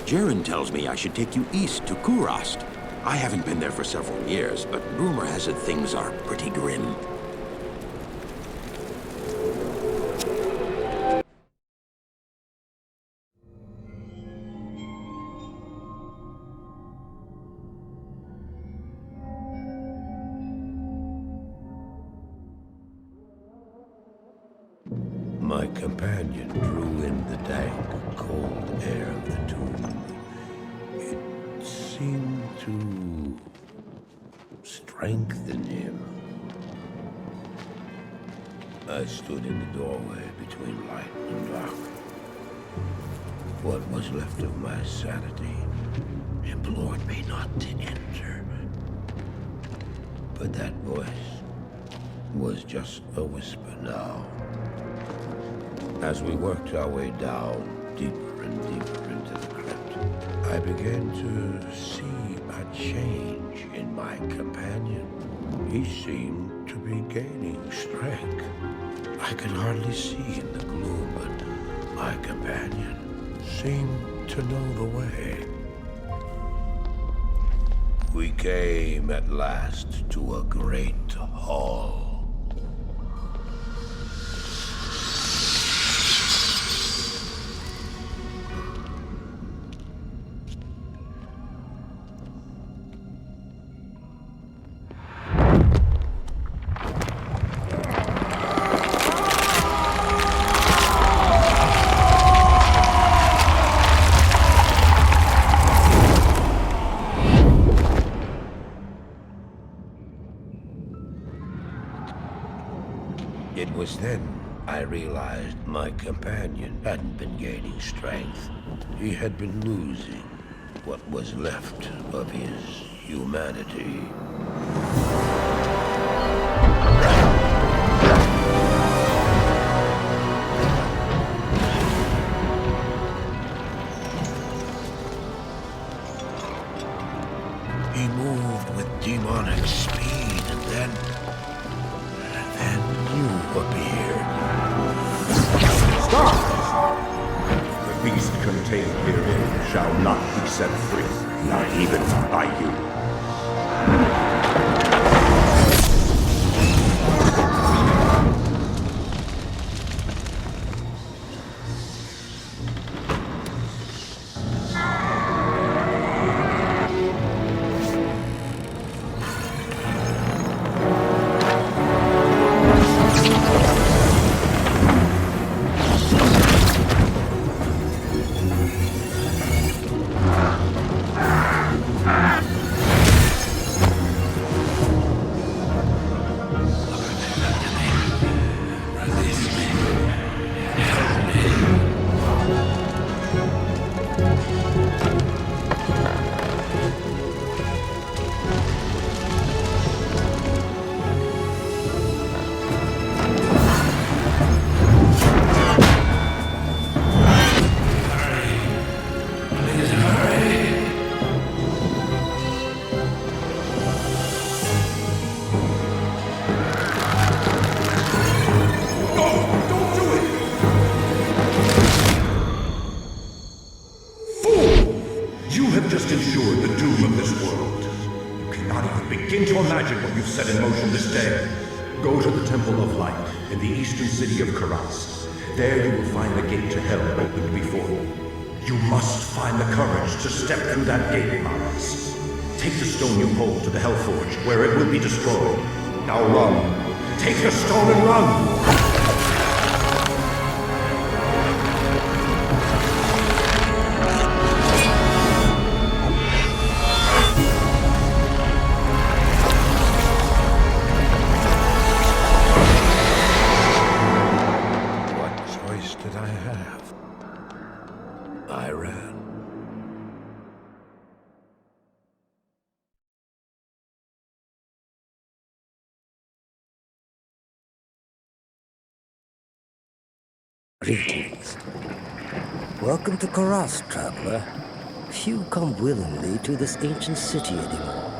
Jaren tells me I should take you east to Kurast. I haven't been there for several years, but rumor has it things are pretty grim. My companion drew in the dank, cold air of the tomb. It seemed to strengthen him. I stood in the doorway between light and dark. What was left of my sanity implored me not to enter. But that voice was just a whisper now. As we worked our way down, deeper and deeper into the crypt, I began to see a change in my companion. He seemed to be gaining strength. I could hardly see in the gloom, but my companion seemed to know the way. We came at last to a great hall. It was then I realized my companion hadn't been gaining strength. He had been losing what was left of his humanity. He moved with demonic speed, and then you appeared. Stop! The beast contained herein shall not be set free, not even by you. Just ensured the doom of this world. You cannot even begin to imagine what you've set in motion this day. Go to the Temple of Light in the eastern city of Kurast. There you will find the gate to hell opened before you. You must find the courage to step through that gate, Maris. Take the stone you hold to the Hellforge, where it will be destroyed. Now run. Take your stone and run! Greetings. Welcome to Karas, traveler. Few come willingly to this ancient city anymore.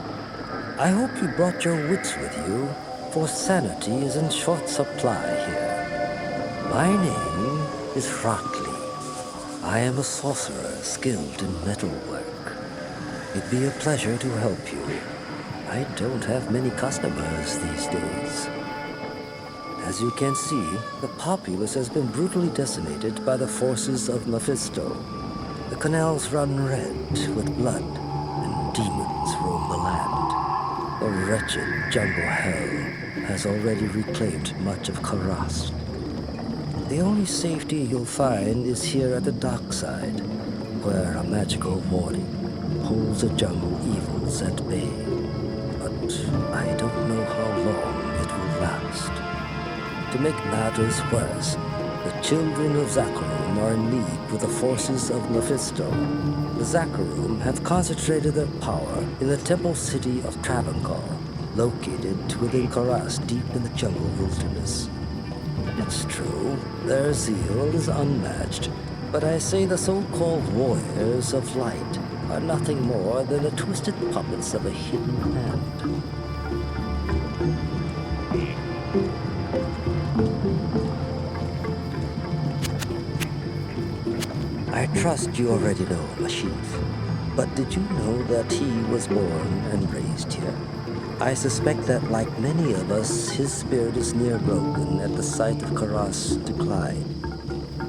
I hope you brought your wits with you, for sanity is in short supply here. My name is Rakli. I am a sorcerer skilled in metalwork. It'd be a pleasure to help you. I don't have many customers these days. As you can see, the populace has been brutally decimated by the forces of Mephisto. The canals run red with blood, and demons roam the land. The wretched jungle hell has already reclaimed much of Karas. The only safety you'll find is here at the dockside, where a magical warning holds the jungle evils at bay. But I don't know how long it will last. To make matters worse, the children of Zakharum are in league with the forces of Mephisto. The Zakharum have concentrated their power in the temple city of Travancore, located within Karas deep in the jungle wilderness. It's true, their zeal is unmatched, but I say the so-called warriors of light are nothing more than the twisted puppets of a hidden hand. I trust you already know Mashif, but did you know that he was born and raised here? I suspect that, like many of us, his spirit is near broken at the sight of Karas' decline.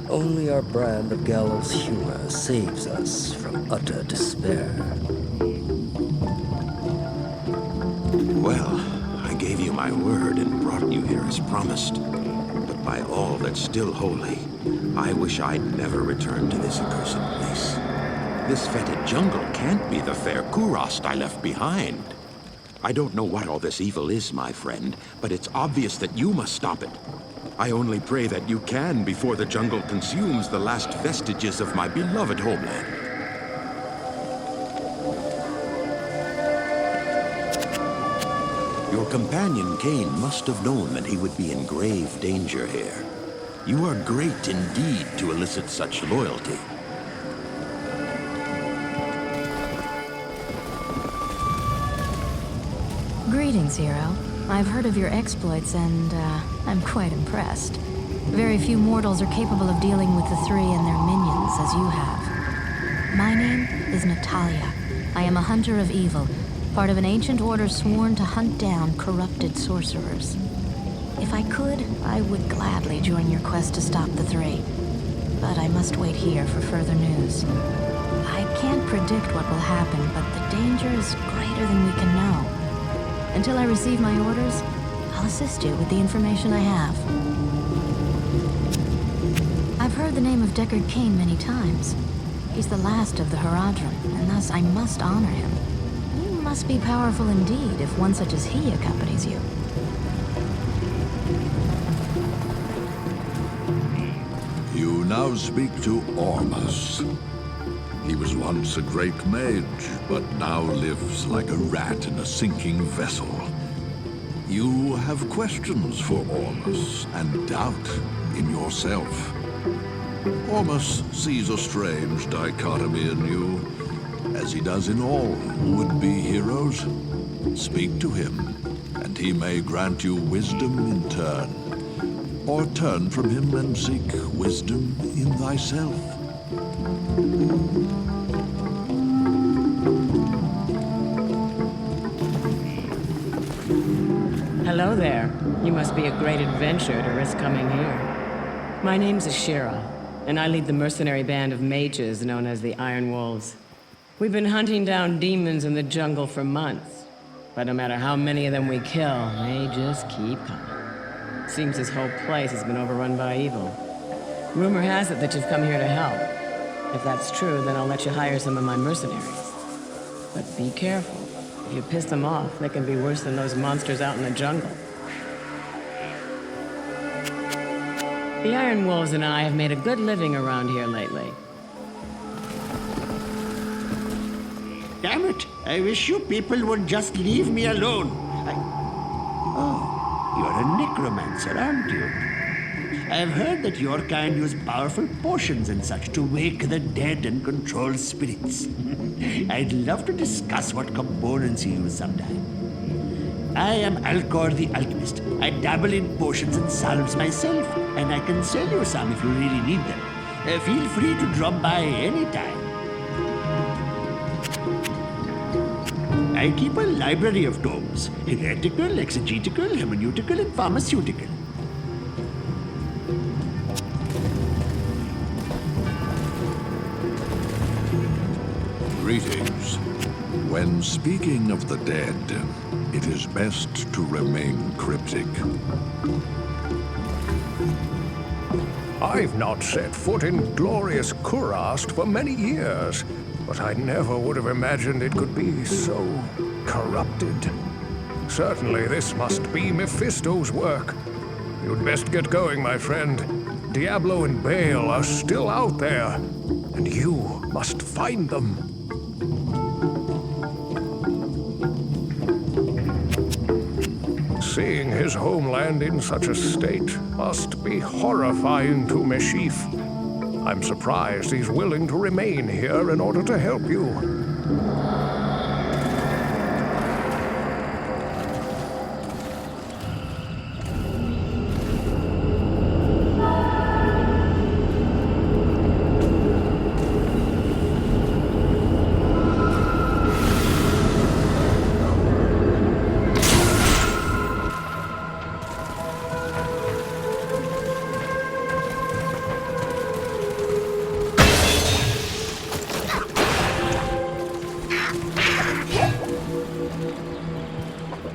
Only our brand of gallows humor saves us from utter despair. Well, I gave you my word and brought you here as promised. But by all that's still holy, I wish I'd never returned to this accursed place. This fetid jungle can't be the fair Kurast I left behind. I don't know what all this evil is, my friend, but it's obvious that you must stop it. I only pray that you can before the jungle consumes the last vestiges of my beloved homeland. Your companion Cain must have known that he would be in grave danger here. You are great indeed to elicit such loyalty. Greetings, hero. I've heard of your exploits and, I'm quite impressed. Very few mortals are capable of dealing with the three and their minions as you have. My name is Natalia. I am a hunter of evil, part of an ancient order sworn to hunt down corrupted sorcerers. If I could, I would gladly join your quest to stop the three. But I must wait here for further news. I can't predict what will happen, but the danger is greater than we can know. Until I receive my orders, I'll assist you with the information I have. I've heard the name of Deckard Cain many times. He's the last of the Herodrum, and thus I must honor him. You must be powerful indeed if one such as he accompanies you. You now speak to Ormus. He was once a great mage, but now lives like a rat in a sinking vessel. You have questions for Ormus, and doubt in yourself. Ormus sees a strange dichotomy in you, as he does in all would-be heroes. Speak to him, and he may grant you wisdom in turn, or turn from him and seek wisdom in thyself. Hello there. You must be a great adventurer to risk coming here. My name's Ashira, and I lead the mercenary band of mages known as the Iron Wolves. We've been hunting down demons in the jungle for months, but no matter how many of them we kill, they just keep coming. Seems this whole place has been overrun by evil. Rumor has it that you've come here to help. If that's true, then I'll let you hire some of my mercenaries. But be careful. If you piss them off, they can be worse than those monsters out in the jungle. The Iron Wolves and I have made a good living around here lately. Damn it! I wish you people would just leave me alone. Oh, you're a necromancer, aren't you? I've heard that your kind use powerful potions and such to wake the dead and control spirits. I'd love to discuss what components you use sometime. I am Alcor the Alchemist. I dabble in potions and salves myself, and I can sell you some if you really need them. Feel free to drop by anytime. I keep a library of tomes: heretical, exegetical, hermeneutical, and pharmaceutical. Greetings. When speaking of the dead, it is best to remain cryptic. I've not set foot in glorious Kurast for many years, but I never would have imagined it could be so corrupted. Certainly this must be Mephisto's work. You'd best get going, my friend. Diablo and Baal are still out there, and you must find them. Seeing his homeland in such a state must be horrifying to Meshif. I'm surprised he's willing to remain here in order to help you.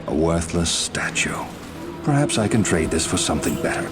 A worthless statue. Perhaps I can trade this for something better.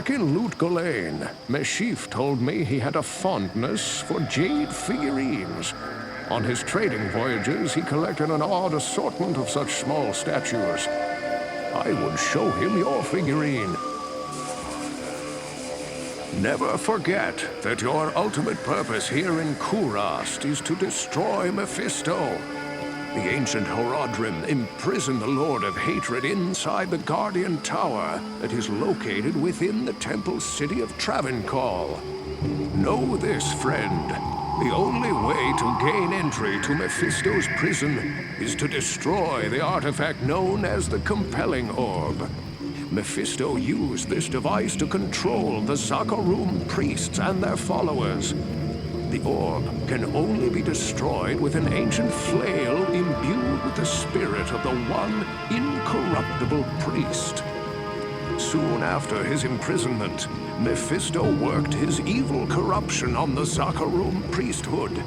Back in Lutgolain, Meshif told me he had a fondness for jade figurines. On his trading voyages, he collected an odd assortment of such small statues. I would show him your figurine. Never forget that your ultimate purpose here in Kurast is to destroy Mephisto. The ancient Horodrim imprisoned the Lord of Hatred inside the Guardian Tower that is located within the temple city of Travancore. Know this, friend. The only way to gain entry to Mephisto's prison is to destroy the artifact known as the Compelling Orb. Mephisto used this device to control the Zakarum priests and their followers. The orb can only be destroyed with an ancient flail imbued with the spirit of the one incorruptible priest. Soon after his imprisonment, Mephisto worked his evil corruption on the Zakarum priesthood.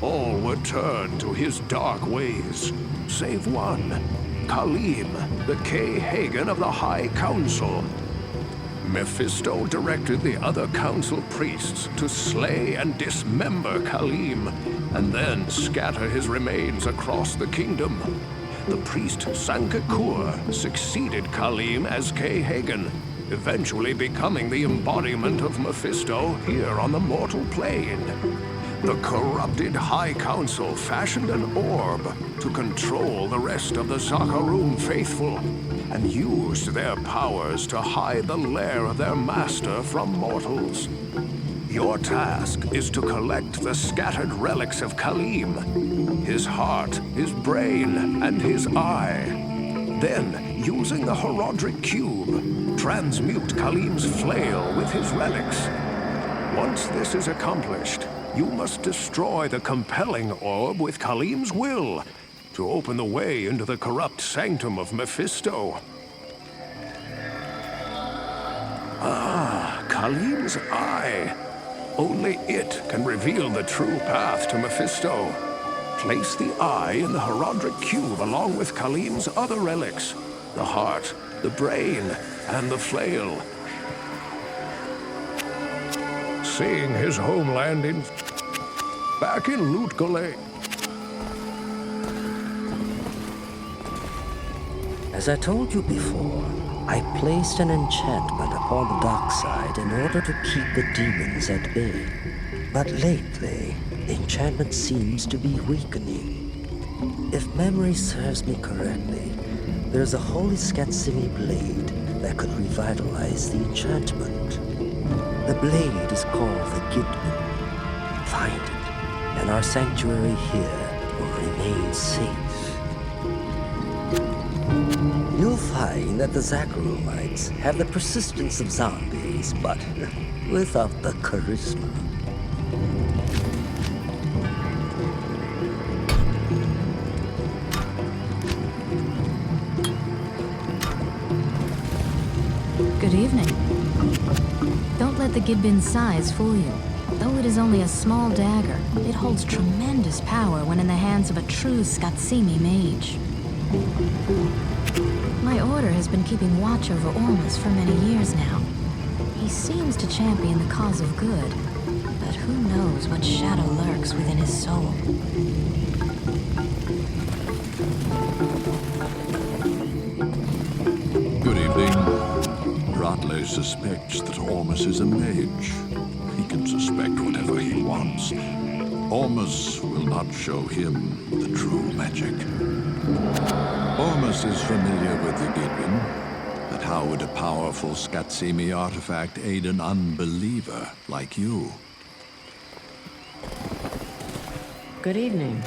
All were turned to his dark ways, save one, Khalim, the K-Hagen of the High Council. Mephisto directed the other council priests to slay and dismember Khalim, and then scatter his remains across the kingdom. The priest Sankakur succeeded Khalim as K-Hagen, eventually becoming the embodiment of Mephisto here on the mortal plane. The corrupted High Council fashioned an orb to control the rest of the Zakarum faithful, and used their powers to hide the lair of their master from mortals. Your task is to collect the scattered relics of Khalim, his heart, his brain, and his eye. Then, using the Herodic Cube, transmute Khalim's flail with his relics. Once this is accomplished, you must destroy the Compelling Orb with Khalim's will to open the way into the corrupt sanctum of Mephisto. Ah, Khalim's eye. Only it can reveal the true path to Mephisto. Place the eye in the Herodic Cube along with Khalim's other relics, the heart, the brain, and the flail. Seeing his homeland back in Lutgolain. As I told you before, I placed an enchantment upon the dark side in order to keep the demons at bay. But lately, the enchantment seems to be weakening. If memory serves me correctly, there's a holy Skatsimi blade that could revitalize the enchantment. The blade is called the Gidman. Find it, and our sanctuary here will remain safe. You'll find that the Zakarumites have the persistence of zombies, but without the charisma. Good evening. Don't let the Gidbin's size fool you. Though it is only a small dagger, it holds tremendous power when in the hands of a true Skatsimi mage. My order has been keeping watch over Ormus for many years now. He seems to champion the cause of good, but who knows what shadow lurks within his soul. Good evening. Ratle suspects that Ormus is a mage. He can suspect whatever he wants. Ormus will not show him the true magic. Ormus is familiar with the Gidwin, but how would a powerful Skatsimi artifact aid an unbeliever like you? Good evening.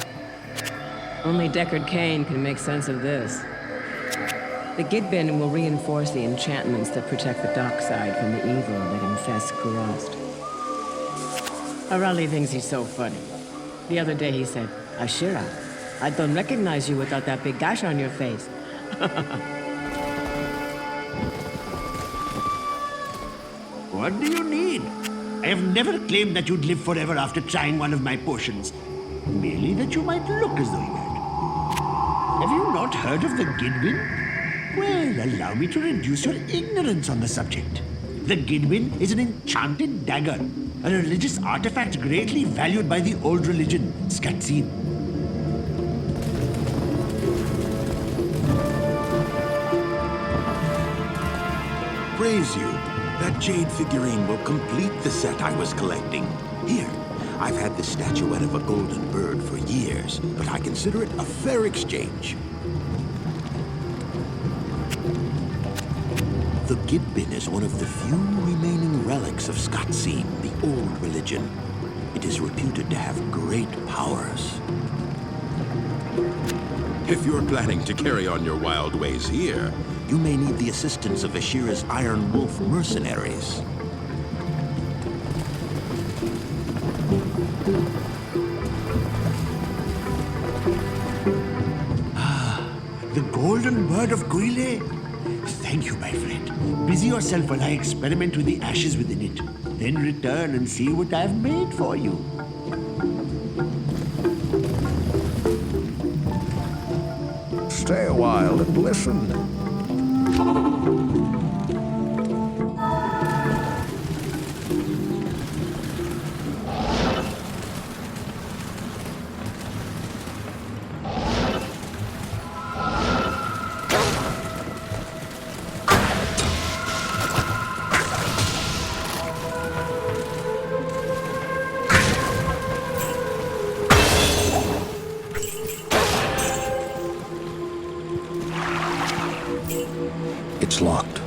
Only Deckard Cain can make sense of this. The Gidbin will reinforce the enchantments that protect the dark side from the evil that infests Kurast. Arali thinks he's so funny. The other day he said, Ashira, I don't recognize you without that big gash on your face. What do you need? I have never claimed that you'd live forever after trying one of my potions. Merely that you might look as though you had. Have you not heard of the Gidwin? Well, allow me to reduce your ignorance on the subject. The Gidwin is an enchanted dagger, a religious artifact greatly valued by the old religion, Skatsin. Praise you. That jade figurine will complete the set I was collecting. Here, I've had this statuette of a golden bird for years, but I consider it a fair exchange. The Gidbin is one of the few remaining relics of Skatsin, the old religion. It is reputed to have great powers. If you're planning to carry on your wild ways here, you may need the assistance of Ashira's Iron Wolf mercenaries. The golden bird of Guile. Thank you, my friend. Busy yourself while I experiment with the ashes within it. Then return and see what I've made for you. Stay a while and listen. It's locked.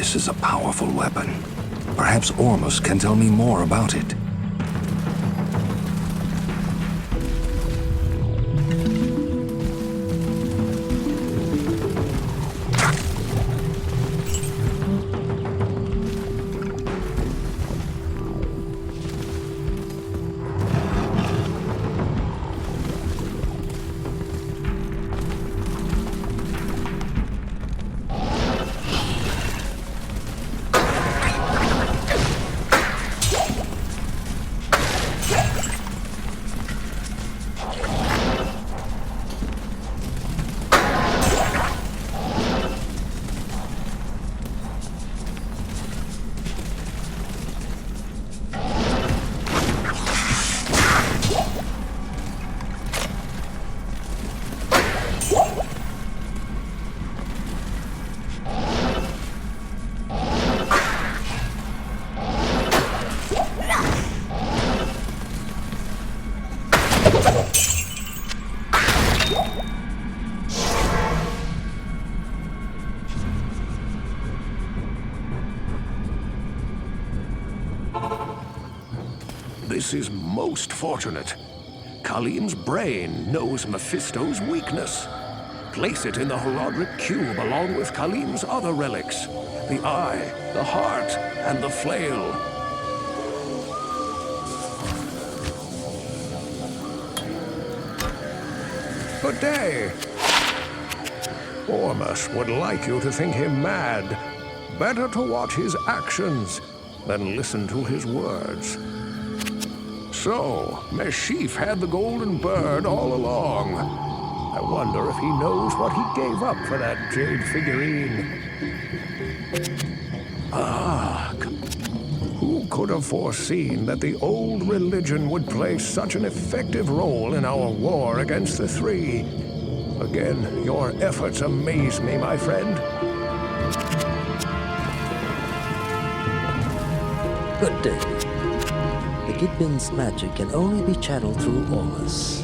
This is a powerful weapon. Perhaps Ormus can tell me more about it. This is most fortunate. Khalim's brain knows Mephisto's weakness. Place it in the Herodic cube along with Khalim's other relics. The eye, the heart, and the flail. Good day. Ormus would like you to think him mad. Better to watch his actions than listen to his words. So, Meshif had the golden bird all along. I wonder if he knows what he gave up for that jade figurine. Ah, who could have foreseen that the old religion would play such an effective role in our war against the Three? Again, your efforts amaze me, my friend. Good day. The Gidbin's magic can only be channeled through Ormus.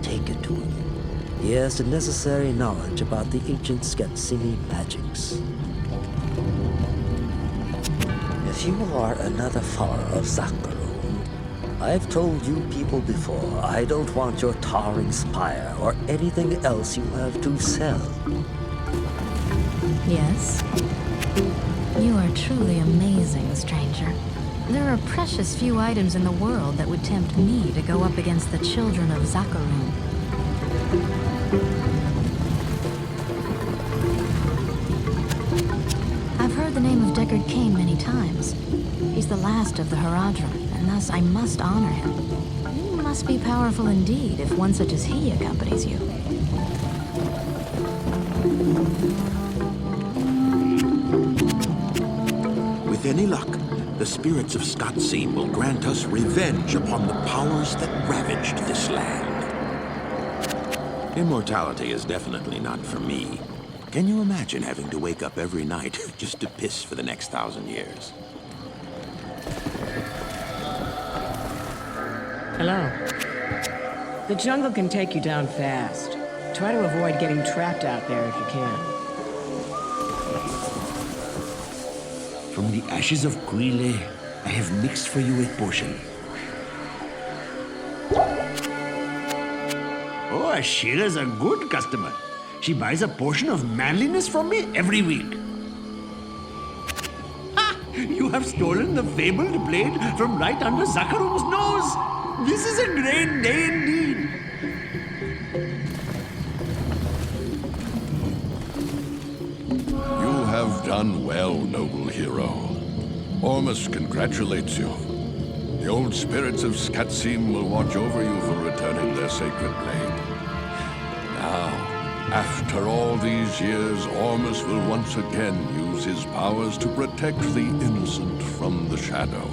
Take it to him. He has the necessary knowledge about the ancient Skatsini magics. If you are another follower of Zakharum, I've told you people before, I don't want your towering spire or anything else you have to sell. Yes? You are truly amazing, stranger. There are precious few items in the world that would tempt me to go up against the children of Zakharum. I've heard the name of Deckard Cain many times. He's the last of the Haradrim, and thus I must honor him. You must be powerful indeed if one such as he accompanies you. With any luck, the spirits of Skatsim will grant us revenge upon the powers that ravaged this land. Immortality is definitely not for me. Can you imagine having to wake up every night just to piss for the next 1,000 years? Hello. The jungle can take you down fast. Try to avoid getting trapped out there if you can. From the ashes of Guile, I have mixed for you a potion. Oh, Ashira's a good customer. She buys a portion of manliness from me every week. Ha! You have stolen the fabled blade from right under Zakharum's nose. This is a great day indeed. You have done well, noble hero. Ormus congratulates you. The old spirits of Skatsim will watch over you for returning their sacred blade. Now, after all these years, Ormus will once again use his powers to protect the innocent from the shadow.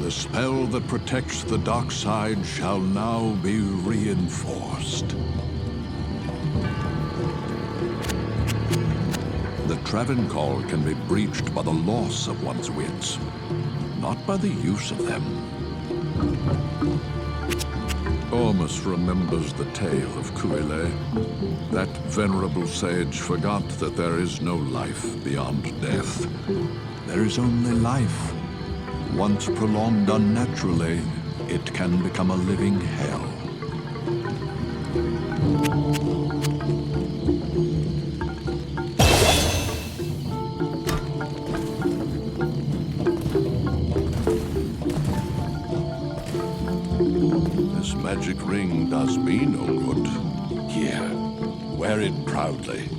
The spell that protects the dark side shall now be reinforced. The Travancore can be breached by the loss of one's wits, not by the use of them. Ormus remembers the tale of Kuile. That venerable sage forgot that there is no life beyond death. There is only life. Once prolonged unnaturally, it can become a living hell. This magic ring does me no good. Here, wear it proudly.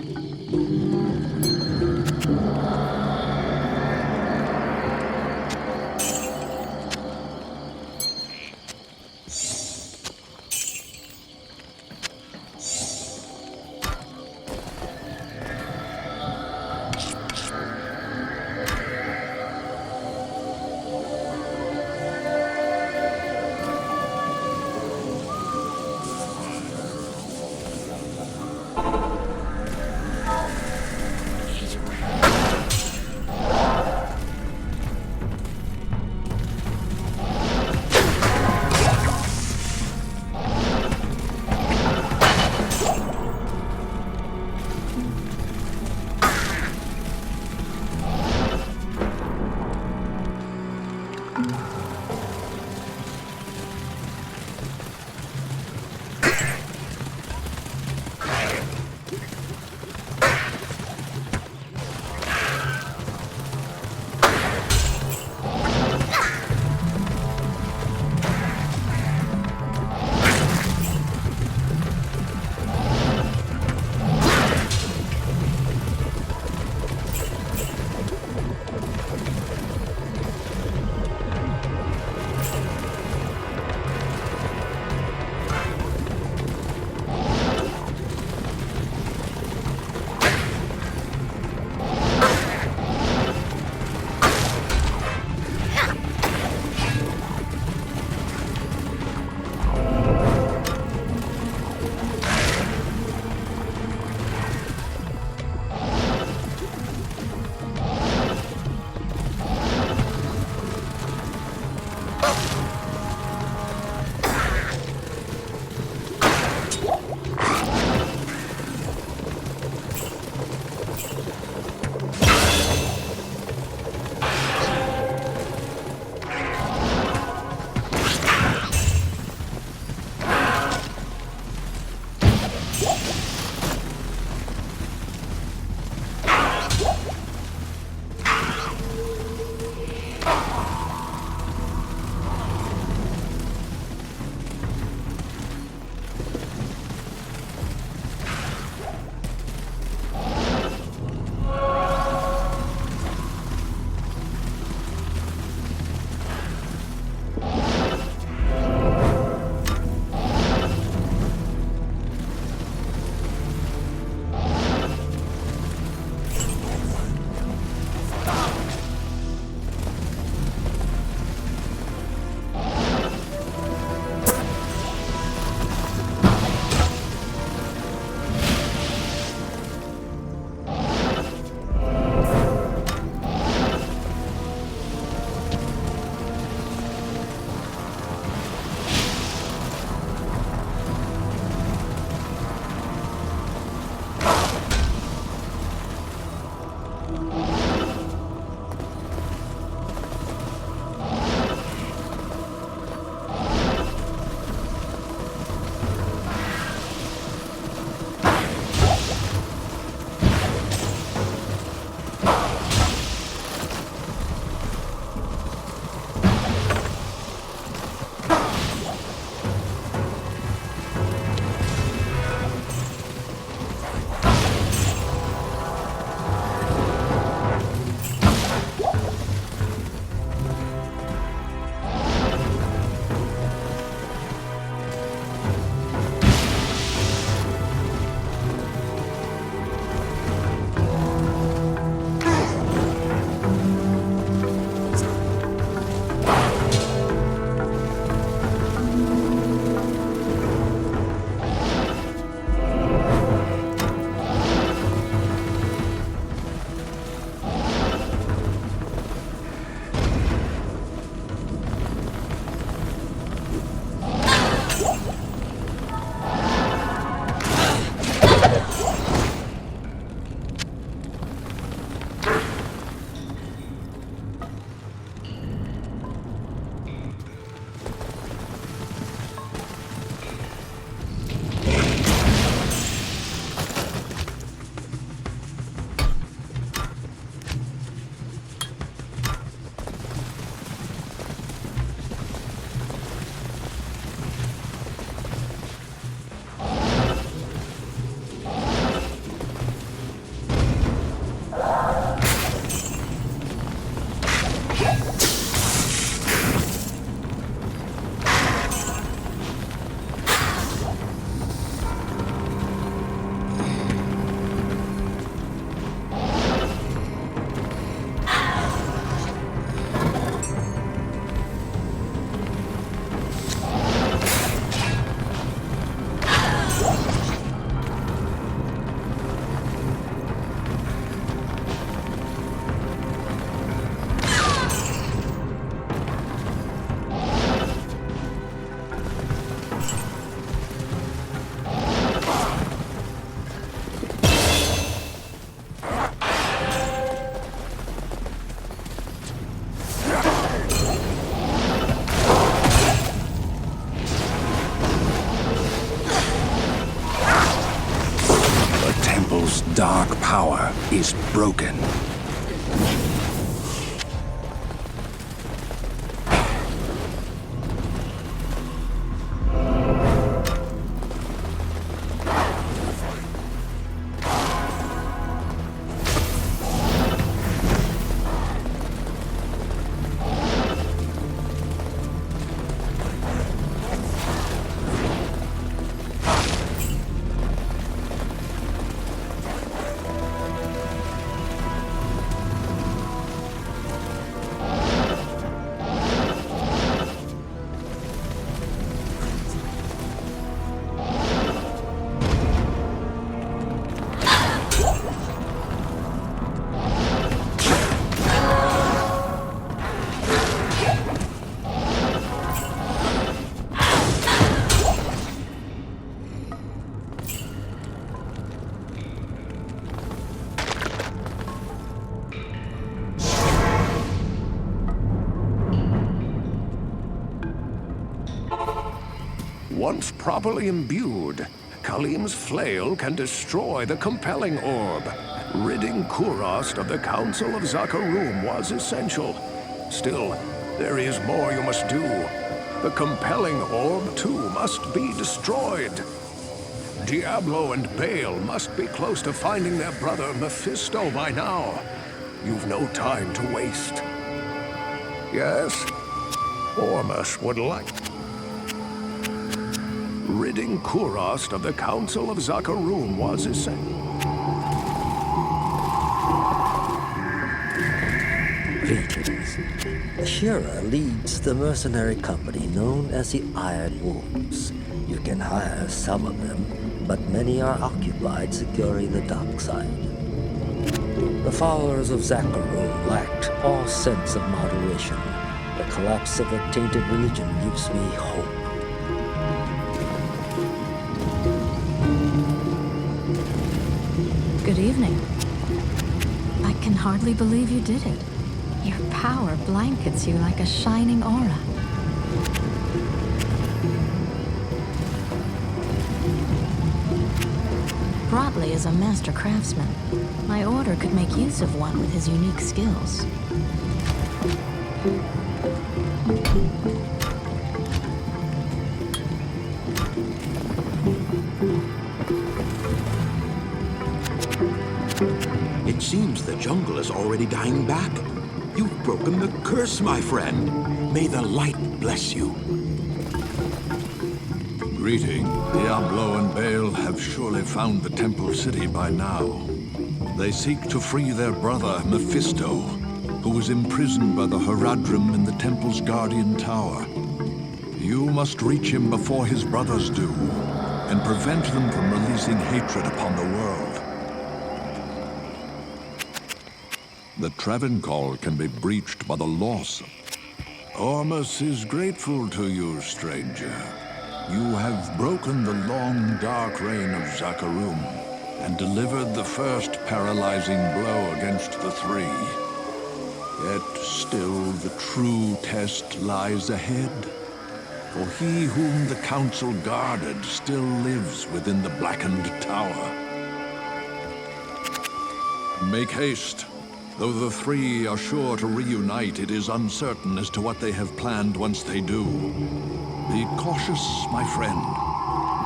is broken. Once properly imbued, Kalim's flail can destroy the Compelling Orb. Ridding Kurast of the Council of Zakarum was essential. Still, there is more you must do. The Compelling Orb, too, must be destroyed. Diablo and Baal must be close to finding their brother Mephisto by now. You've no time to waste. Yes? Ormus would like... Ridding Kurast of the Council of Zakarum was essential. Greetings. Shira leads the mercenary company known as the Iron Wolves. You can hire some of them, but many are occupied securing the dock side. The followers of Zakarum lacked all sense of moderation. The collapse of a tainted religion gives me hope. Good evening. I can hardly believe you did it. Your power blankets you like a shining aura. Brotley is a master craftsman. My order could make use of one with his unique skills. It seems the jungle is already dying back. You've broken the curse, my friend. May the light bless you. Greeting. Diablo and Baal have surely found the temple city by now. They seek to free their brother, Mephisto, who was imprisoned by the Herodrim in the temple's guardian tower. You must reach him before his brothers do, and prevent them from releasing hatred upon the world. The Travancore can be breached by the loss. Ormus is grateful to you, stranger. You have broken the long, dark reign of Zakarum and delivered the first paralyzing blow against the three. Yet still the true test lies ahead. For he whom the council guarded still lives within the blackened tower. Make haste. Though the three are sure to reunite, it is uncertain as to what they have planned once they do. Be cautious, my friend.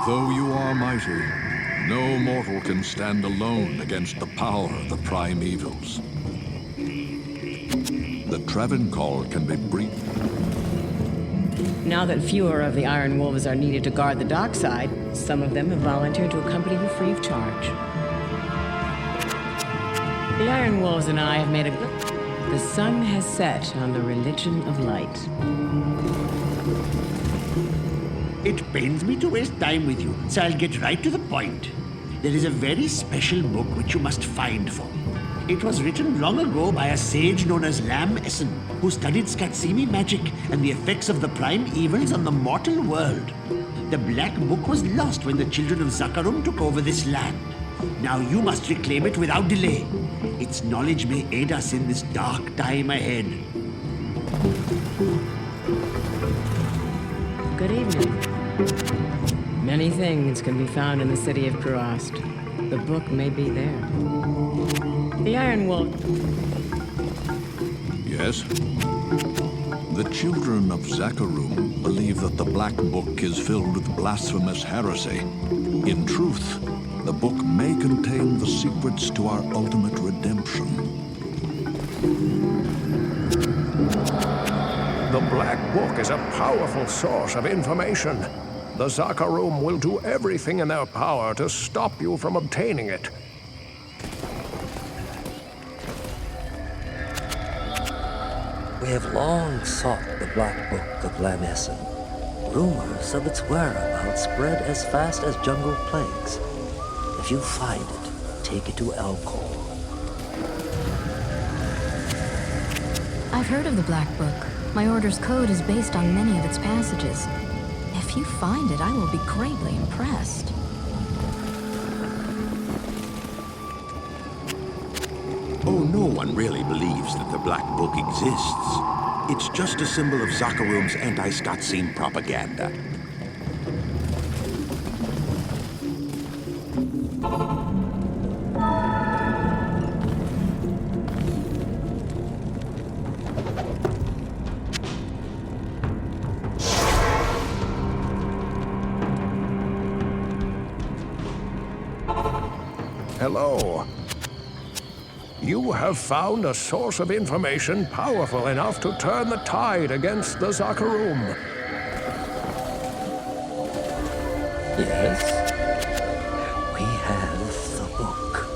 Though you are mighty, no mortal can stand alone against the power of the prime evils. The Travancore can be breached. Now that fewer of the Iron Wolves are needed to guard the dockside, some of them have volunteered to accompany you free of charge. The Iron Wolves and I have made a good... The sun has set on the religion of light. It pains me to waste time with you, so I'll get right to the point. There is a very special book which you must find for me. It was written long ago by a sage known as Lam Essen, who studied Skatsimi magic and the effects of the prime evils on the mortal world. The Black Book was lost when the children of Zakarum took over this land. Now you must reclaim it without delay. Its knowledge may aid us in this dark time ahead. Good evening. Many things can be found in the city of Kurast. The book may be there. The Iron Wolf. Yes? The children of Zakarum believe that the Black Book is filled with blasphemous heresy. In truth, the book may contain the secrets to our ultimate redemption. The Black Book is a powerful source of information. The Zakarum will do everything in their power to stop you from obtaining it. We have long sought the Black Book of Lamessen. Rumors of its whereabouts spread as fast as jungle plagues. If you find it, take it to Elcor. I've heard of the Black Book. My order's code is based on many of its passages. If you find it, I will be greatly impressed. Oh, no one really believes that the Black Book exists. It's just a symbol of Zakarum's anti-Skotsine propaganda. Hello. You have found a source of information powerful enough to turn the tide against the Zakarum. Yes? We have the book.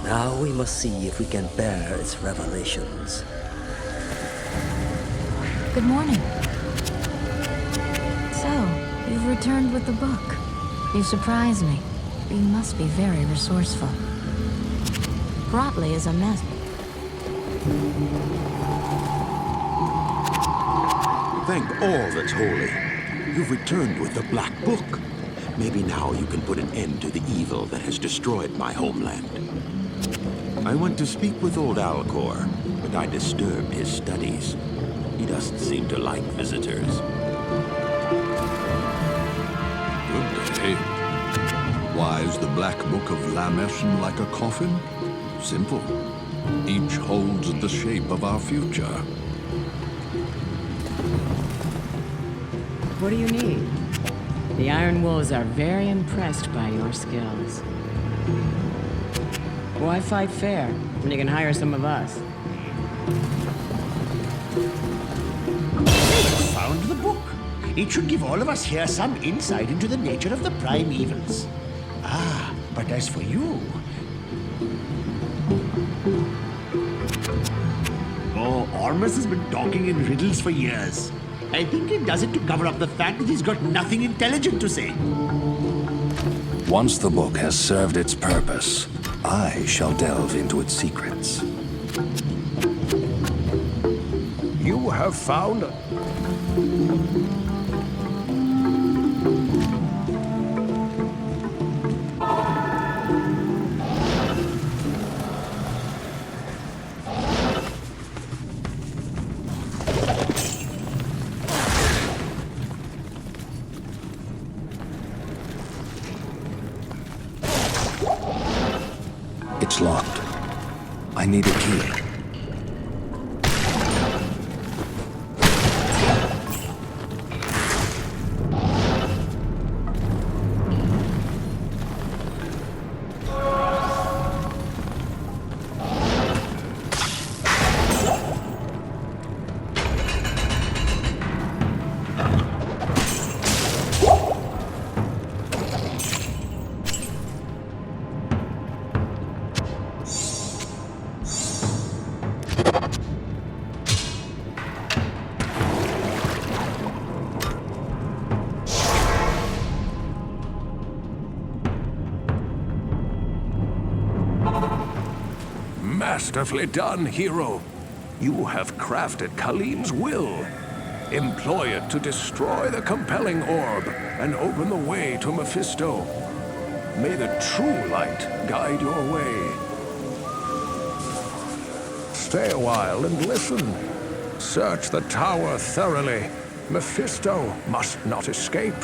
Now we must see if we can bear its revelations. Good morning. So, you've returned with the book. You surprise me. You must be very resourceful. Brotley is a mess. Thank all that's holy. You've returned with the Black Book. Maybe now you can put an end to the evil that has destroyed my homeland. I went to speak with old Alcor, but I disturbed his studies. He doesn't seem to like visitors. Good day. Why is the Black Book of Lamessen like a coffin? Simple. Each holds the shape of our future. What do you need? The Iron Wolves are very impressed by your skills. Why fight fair when you can hire some of us? They found the book. It should give all of us here some insight into the nature of the prime evils. Ah, but as for you... Oh, Ormus has been talking in riddles for years. I think he does it to cover up the fact that he's got nothing intelligent to say. Once the book has served its purpose, I shall delve into its secrets. You have found... It's locked. I need a key. Masterfully done, hero. You have crafted Khalim's will. Employ it to destroy the Compelling Orb and open the way to Mephisto. May the true light guide your way. Stay a while and listen. Search the tower thoroughly. Mephisto must not escape.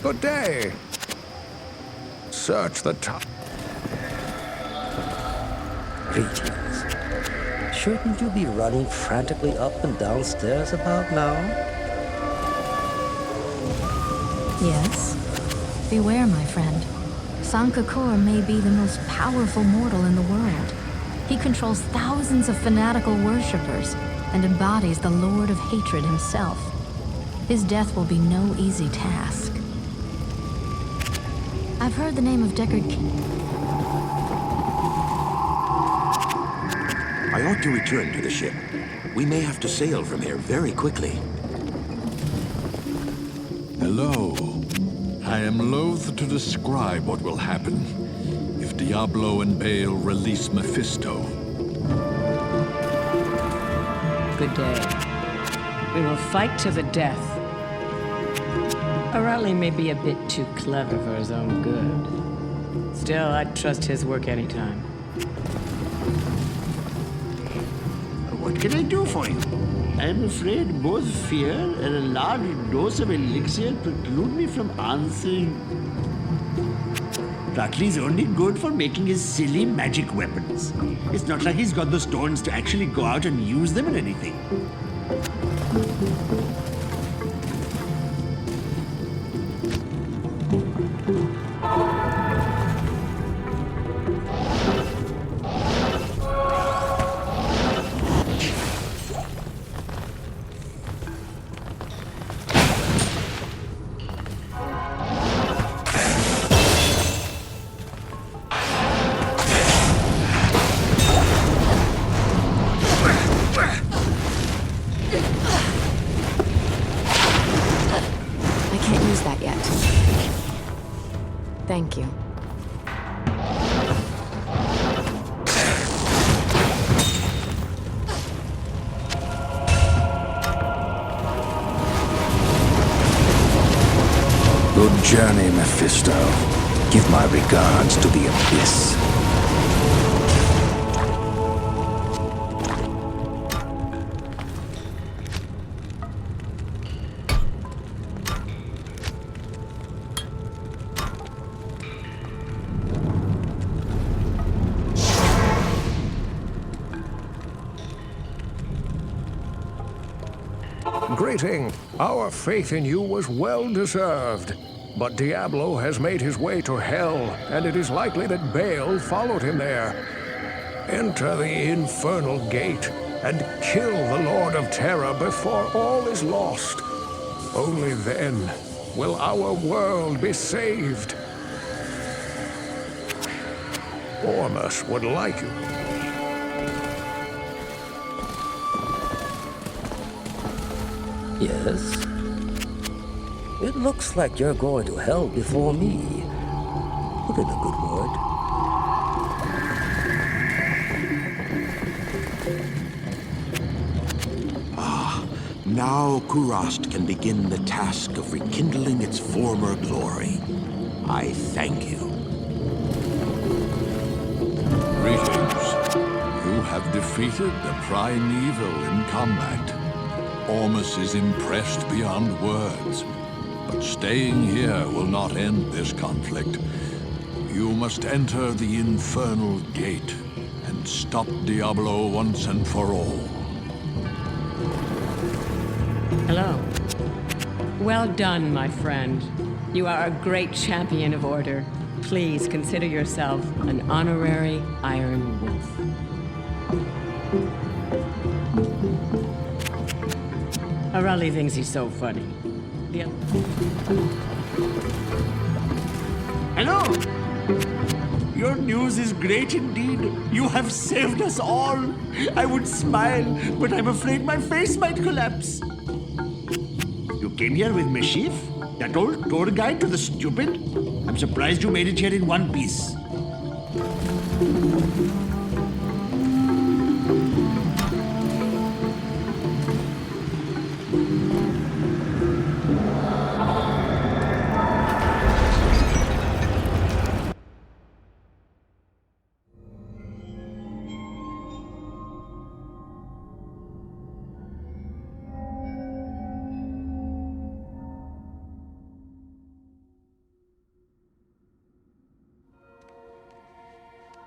Good day. Search the top. Greetings. Shouldn't you be running frantically up and downstairs about now? Yes. Beware, my friend. Sankakor may be the most powerful mortal in the world. He controls thousands of fanatical worshippers and embodies the Lord of Hatred himself. His death will be no easy task. I've heard the name of Deckard King. I ought to return to the ship. We may have to sail from here very quickly. Hello. I am loath to describe what will happen if Diablo and Baal release Mephisto. Good day. We will fight to the death. O'Reilly may be a bit too clever for his own good. Still, I'd trust his work anytime. What can I do for you? I'm afraid both fear and a large dose of elixir preclude me from answering. Ruttley's only good for making his silly magic weapons. It's not like he's got the stones to actually go out and use them in anything. Thank you. Good journey, Mephisto. Give my regards to the Abyss. Greeting. Our faith in you was well deserved. But Diablo has made his way to hell, and it is likely that Baal followed him there. Enter the infernal gate and kill the Lord of Terror before all is lost. Only then will our world be saved. Ormus would like you. Yes? It looks like you're going to hell before me. Put in a good word. Now Kurast can begin the task of rekindling its former glory. I thank you. Greetings. You have defeated the primeval in combat. Ormus is impressed beyond words. But staying here will not end this conflict. You must enter the infernal gate and stop Diablo once and for all. Hello. Well done, my friend. You are a great champion of order. Please consider yourself an honorary Iron Wolf. O'Reilly thinks he's so funny. Hello! Your news is great indeed. You have saved us all. I would smile, but I'm afraid my face might collapse. You came here with Meshif? That old tour guide to the stupid? I'm surprised you made it here in one piece.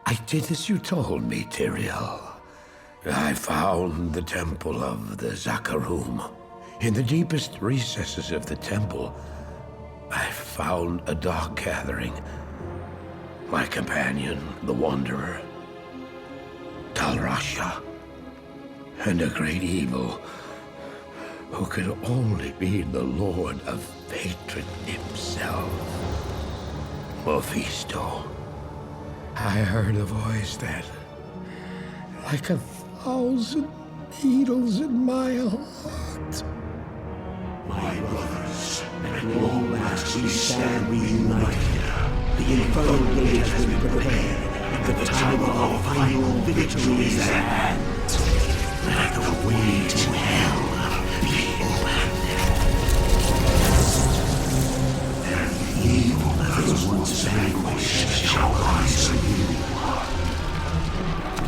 I did as you told me, Tyrael. I found the temple of the Zakarum. In the deepest recesses of the temple, I found a dark gathering. My companion, the Wanderer, Talrasha, and a great evil who could only be the Lord of Hatred himself, Mephisto. I heard a voice that, like 1,000 needles in my heart. My brothers, at long last we stand reunited. The infernal gate has been prepared, and the time of our final victory is at hand. Let the way to hell be opened. And the evil that was once vanquished shall rise anew.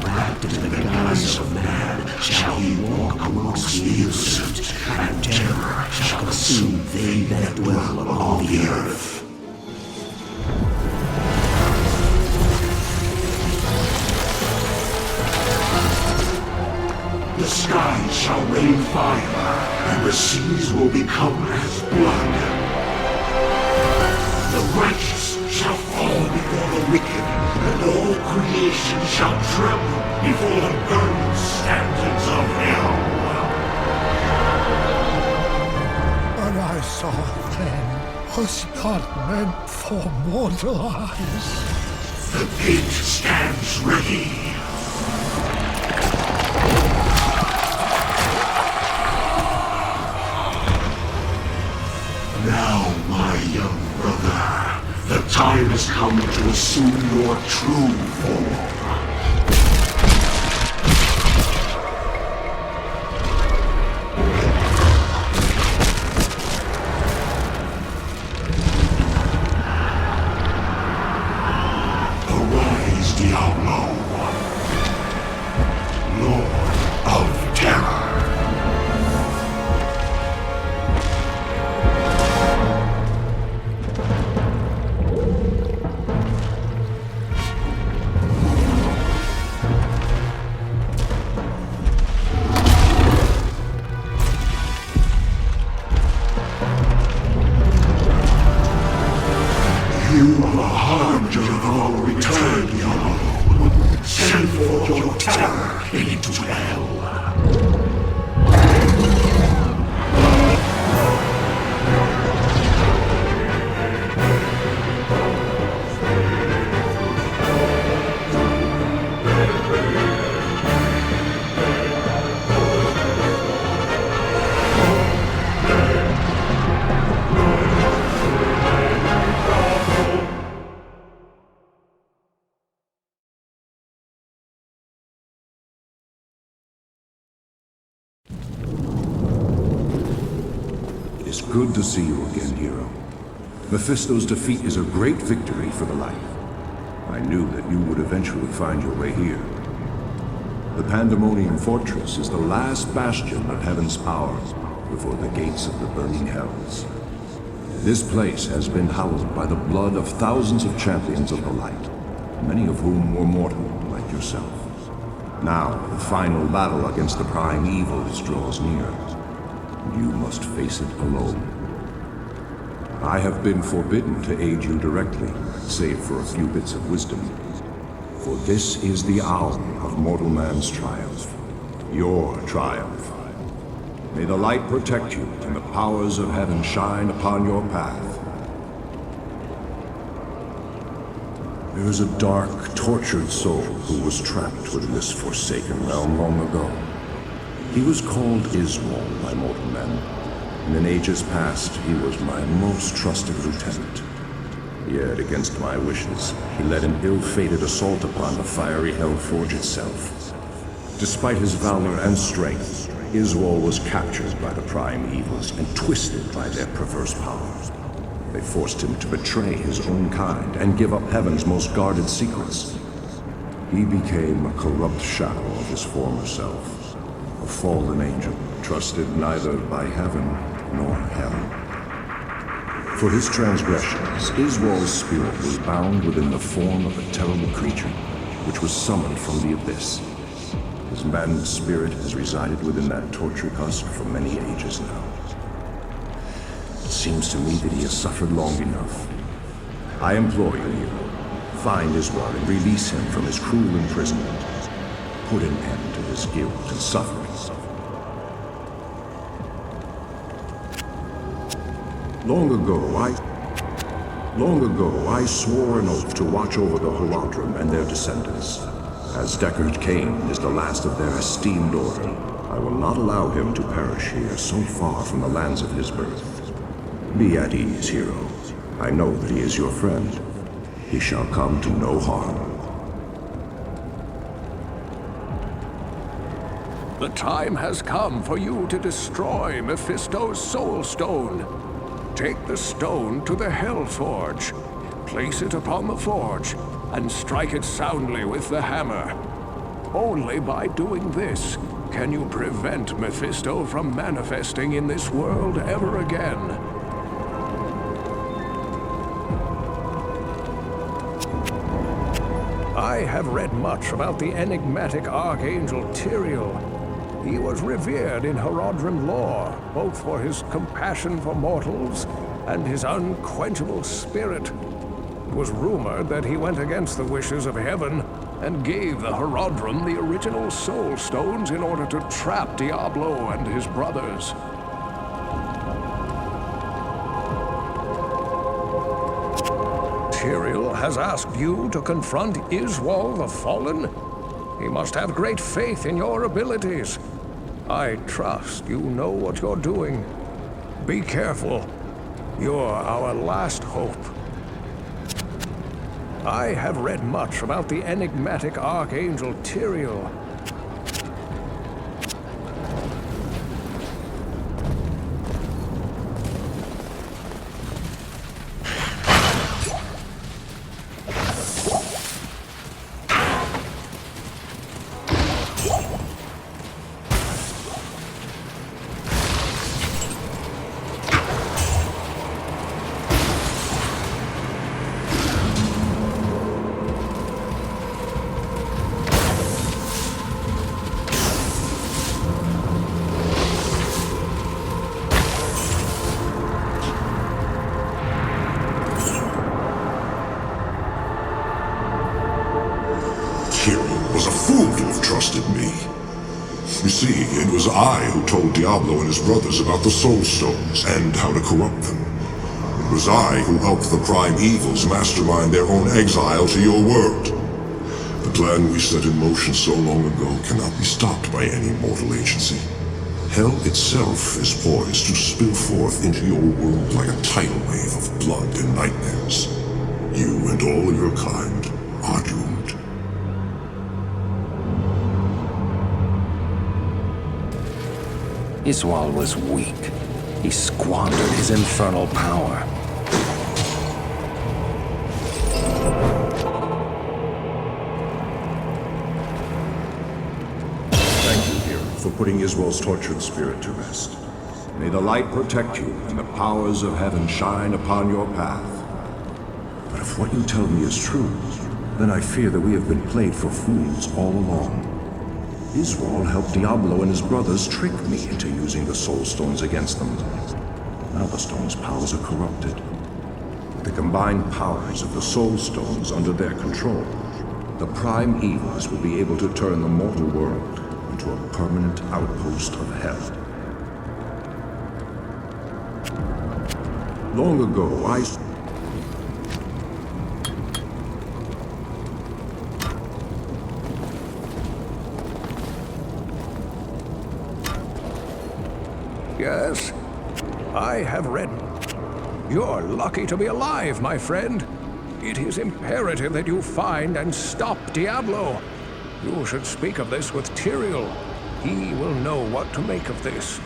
Wrapped in the guise of man shall he walk amongst the innocent, and terror shall consume they that dwell upon the earth. The skies shall rain fire, and the seas will become as blood. The righteous shall fall before the wicked, and all creation shall tremble before the burning standards of hell. What I saw then was not meant for mortal eyes. The gate stands ready. Now, my young brother, the time has come to assume your true form. Arise, Diablo, Lord of Terror. You are the harbinger of our return, Diablo. Send forth your terror into hell. It's good to see you again, hero. Mephisto's defeat is a great victory for the light. I knew that you would eventually find your way here. The Pandemonium Fortress is the last bastion of heaven's power before the gates of the burning hells. This place has been hallowed by the blood of thousands of champions of the light, many of whom were mortal, like yourself. Now, the final battle against the prime evil draws near. You must face it alone. I have been forbidden to aid you directly, save for a few bits of wisdom. For this is the hour of mortal man's triumph. Your triumph. May the light protect you, and the powers of heaven shine upon your path. There is a dark, tortured soul who was trapped within this forsaken realm long ago. He was called Iswal by mortal men, and in ages past he was my most trusted lieutenant. Yet, against my wishes, he led an ill-fated assault upon the fiery Hellforge itself. Despite his valor and strength, Iswal was captured by the prime evils and twisted by their perverse power. They forced him to betray his own kind and give up heaven's most guarded secrets. He became a corrupt shadow of his former self. A fallen angel, trusted neither by heaven nor hell. For his transgressions, Iswal's spirit was bound within the form of a terrible creature, which was summoned from the abyss. His maddened spirit has resided within that tortured husk for many ages now. It seems to me that he has suffered long enough. I implore you, hero, find Iswal and release him from his cruel imprisonment. Put an end to his guilt and suffering. Long ago, I swore an oath to watch over the Horadrim and their descendants. As Deckard Cain is the last of their esteemed order, I will not allow him to perish here so far from the lands of his birth. Be at ease, hero. I know that he is your friend. He shall come to no harm. The time has come for you to destroy Mephisto's Soul Stone. Take the stone to the Hellforge. Place it upon the forge, and strike it soundly with the hammer. Only by doing this can you prevent Mephisto from manifesting in this world ever again. I have read much about the enigmatic Archangel Tyrael. He was revered in Herodrim lore, both for his compassion for mortals and his unquenchable spirit. It was rumored that he went against the wishes of heaven and gave the Herodrim the original Soul Stones in order to trap Diablo and his brothers. Tyrael has asked you to confront Iswal the Fallen? He must have great faith in your abilities. I trust you know what you're doing. Be careful. You're our last hope. I have read much about the enigmatic Archangel Tyrael. Was a fool to have trusted me. You see, it was I who told Diablo and his brothers about the Soul Stones and how to corrupt them. It was I who helped the Prime Evils mastermind their own exile to your world. The plan we set in motion so long ago cannot be stopped by any mortal agency. Hell itself is poised to spill forth into your world like a tidal wave of blood and nightmares. You and all your kind are doomed. Iswal was weak. He squandered his infernal power. Thank you, hero, for putting Iswal's tortured spirit to rest. May the light protect you and the powers of heaven shine upon your path. But if what you tell me is true, then I fear that we have been played for fools all along. Iswal helped Diablo and his brothers trick me into using the Soul Stones against them. Now the Stones' powers are corrupted. With the combined powers of the Soul Stones under their control, the Prime Evils will be able to turn the mortal world into a permanent outpost of hell. Long ago, Yes, I have read. You're lucky to be alive, my friend. It is imperative that you find and stop Diablo. You should speak of this with Tyrael. He will know what to make of this.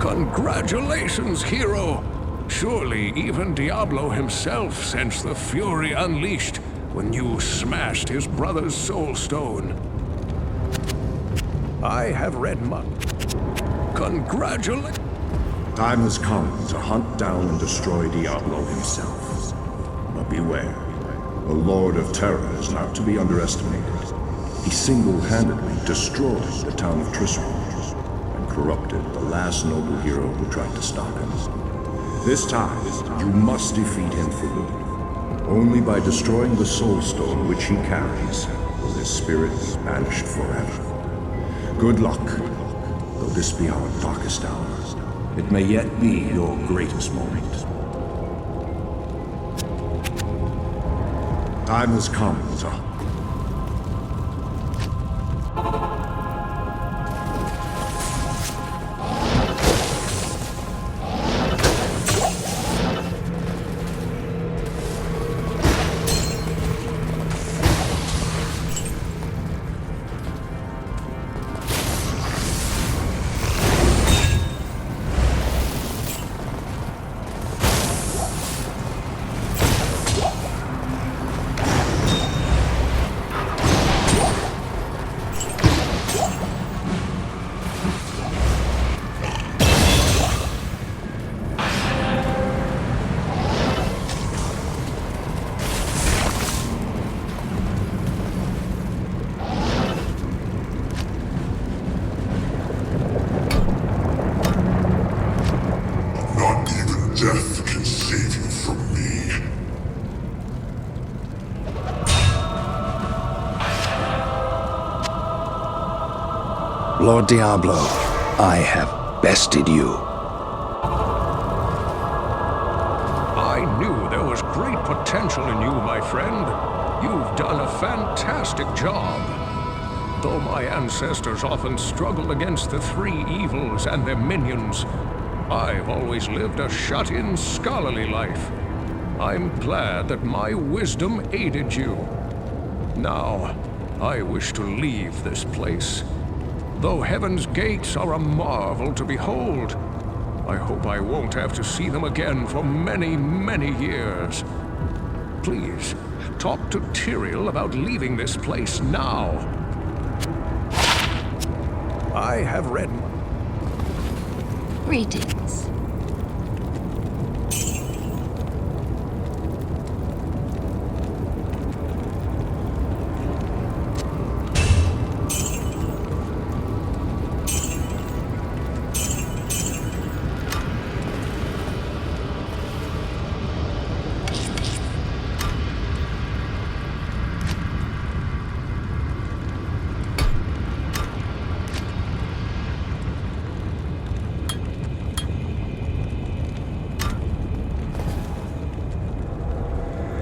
Congratulations, hero! Surely even Diablo himself sensed the fury unleashed when you smashed his brother's soul stone. I have read much. Congratulations! Time has come to hunt down and destroy Diablo himself. But beware, the Lord of Terror is not to be underestimated. He single-handedly destroyed the town of Trisran and corrupted the last noble hero who tried to stop him. This time, you must defeat him for good. Only by destroying the Soul Stone which he carries will his spirit be banished forever. Good luck, though this be our darkest hour. It may yet be your greatest moment. Time has come to... Death can save you from me. Lord Diablo, I have bested you. I knew there was great potential in you, my friend. You've done a fantastic job. Though my ancestors often struggled against the three evils and their minions, I've always lived a shut-in, scholarly life. I'm glad that my wisdom aided you. Now, I wish to leave this place. Though heaven's gates are a marvel to behold, I hope I won't have to see them again for many, many years. Please, talk to Tyrael about leaving this place now. I have read... Greetings.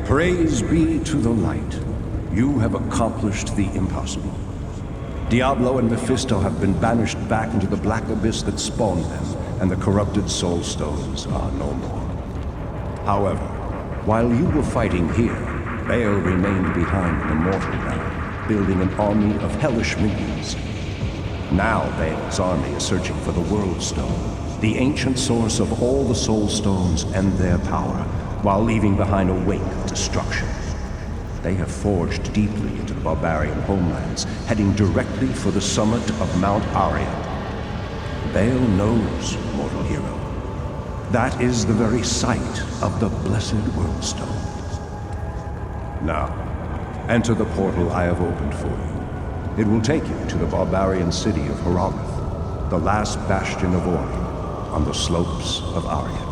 Praise be to the light. You have accomplished the impossible. Diablo and Mephisto have been banished back into the black abyss that spawned them, and the corrupted soul stones are no more. However, while you were fighting here, Baal remained behind in the mortal realm, building an army of hellish minions. Now Baal's army is searching for the World Stone, the ancient source of all the soul stones and their power, while leaving behind a wake of destruction. They have forged deeply into the barbarian homelands, heading directly for the summit of Mount Arya. Baal knows, mortal hero. That is the very site of the blessed World Stone. Now, enter the portal I have opened for you. It will take you to the barbarian city of Herodic, the last bastion of order on the slopes of Arya.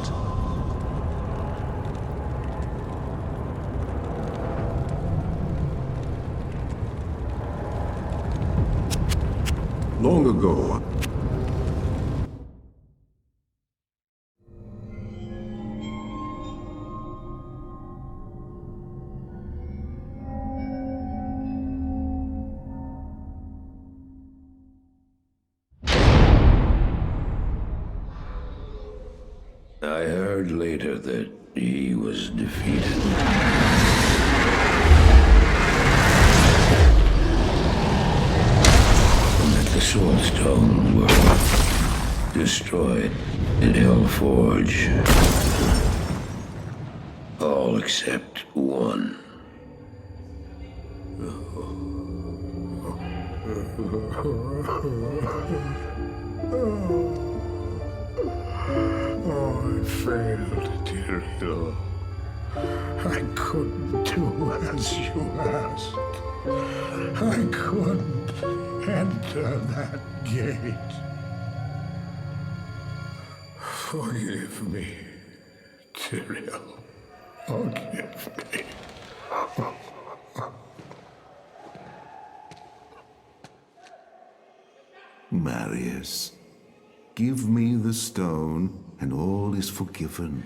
Long ago, I heard later that he was defeated. The Soul Stone were destroyed in Hellforge. All except one. Oh, I failed, Tyrael. I couldn't do as you asked. I couldn't enter that gate. Forgive me, Tyrael. Forgive me. Marius, give me the stone, and all is forgiven.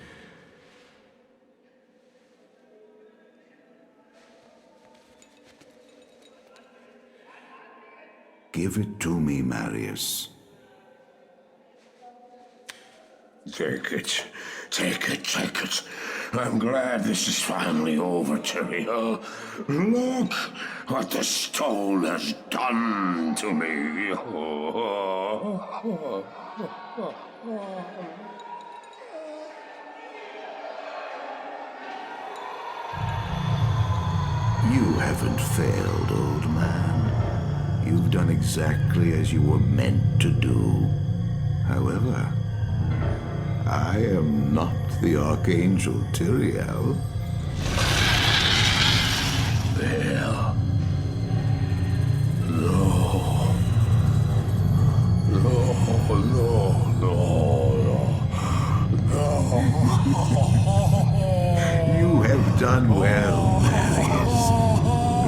Give it to me, Marius. Take it. Take it, take it. I'm glad this is finally over, Tyrael. Look what the stone has done to me. You haven't failed, old man. You've done exactly as you were meant to do. However, I am not the Archangel Tyrael. Well, no. You have done well, Marius.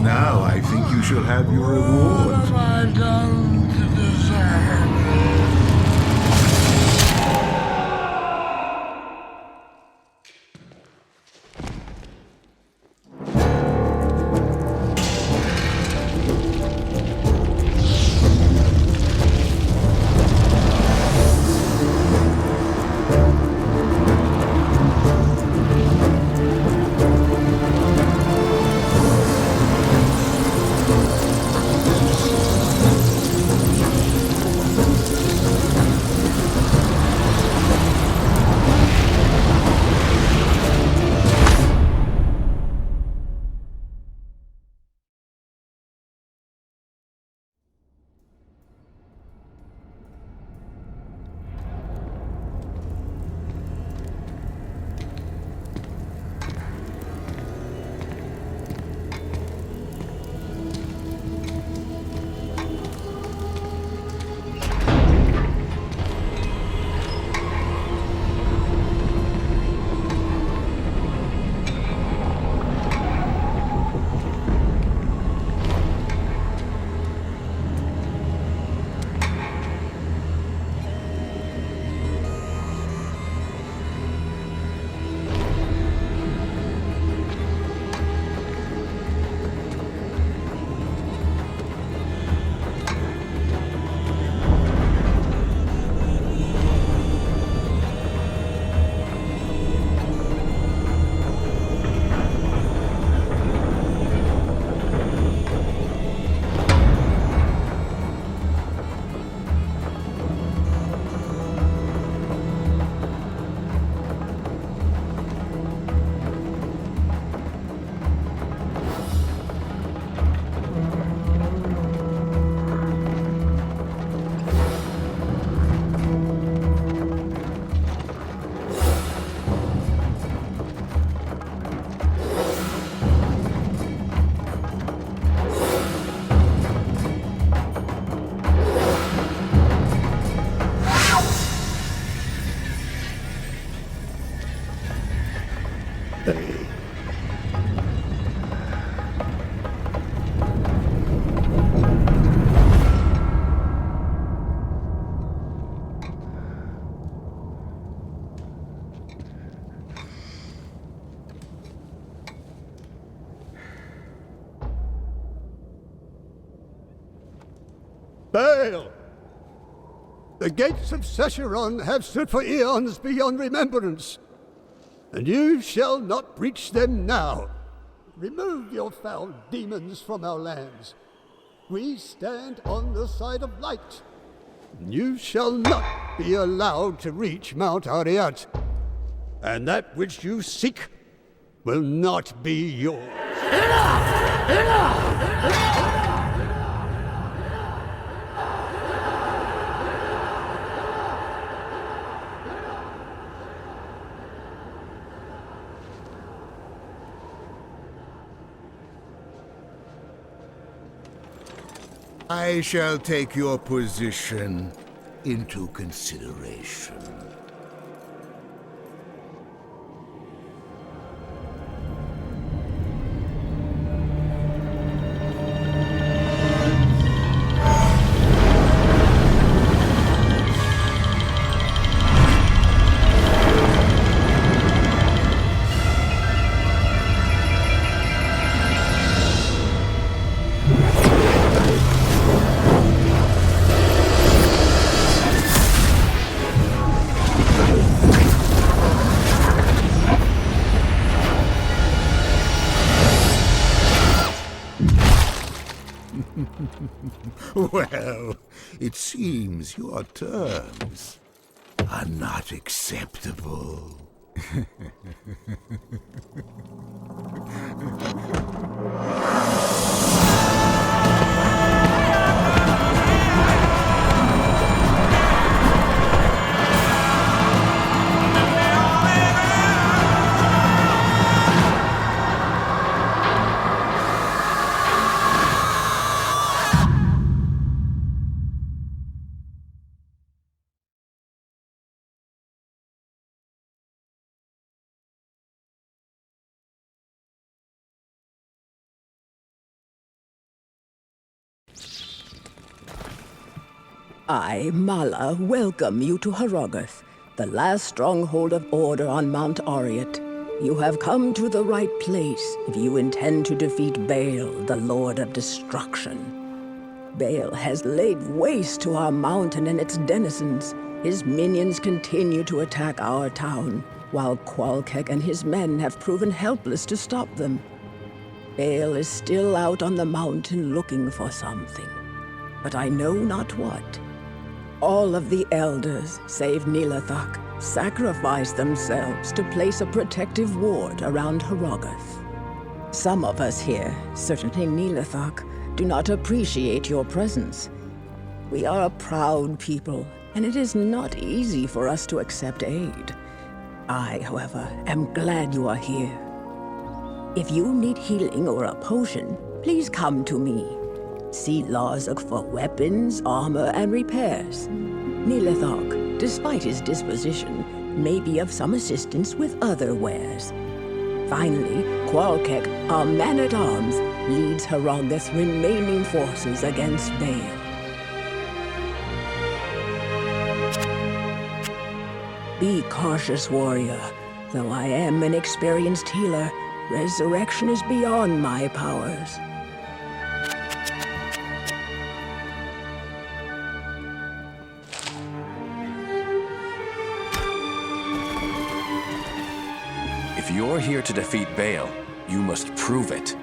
Now I think you shall have your reward. What have I done to deserve it? Baal! The gates of Sescheron have stood for eons beyond remembrance, and you shall not breach them now. Remove your foul demons from our lands. We stand on the side of light. You shall not be allowed to reach Mount Ariat, and that which you seek will not be yours. Enough! Enough! I shall take your position into consideration. Well, it seems your terms are not acceptable. I, Mala, welcome you to Hrogoth, the last stronghold of order on Mount Ariat. You have come to the right place if you intend to defeat Baal, the Lord of Destruction. Baal has laid waste to our mountain and its denizens. His minions continue to attack our town, while Qualkek and his men have proven helpless to stop them. Baal is still out on the mountain looking for something, but I know not what. All of the elders, save Nilathak, sacrificed themselves to place a protective ward around Hrogoth. Some of us here, certainly Nilathak, do not appreciate your presence. We are a proud people, and it is not easy for us to accept aid. I, however, am glad you are here. If you need healing or a potion, please come to me. See Lorzuk for weapons, armor, and repairs. Nilathak, despite his disposition, may be of some assistance with other wares. Finally, Qualkek, our man-at-arms, leads Hrogoth's remaining forces against Baal. Be cautious, warrior. Though I am an experienced healer, resurrection is beyond my powers. If you're here to defeat Baal, you must prove it.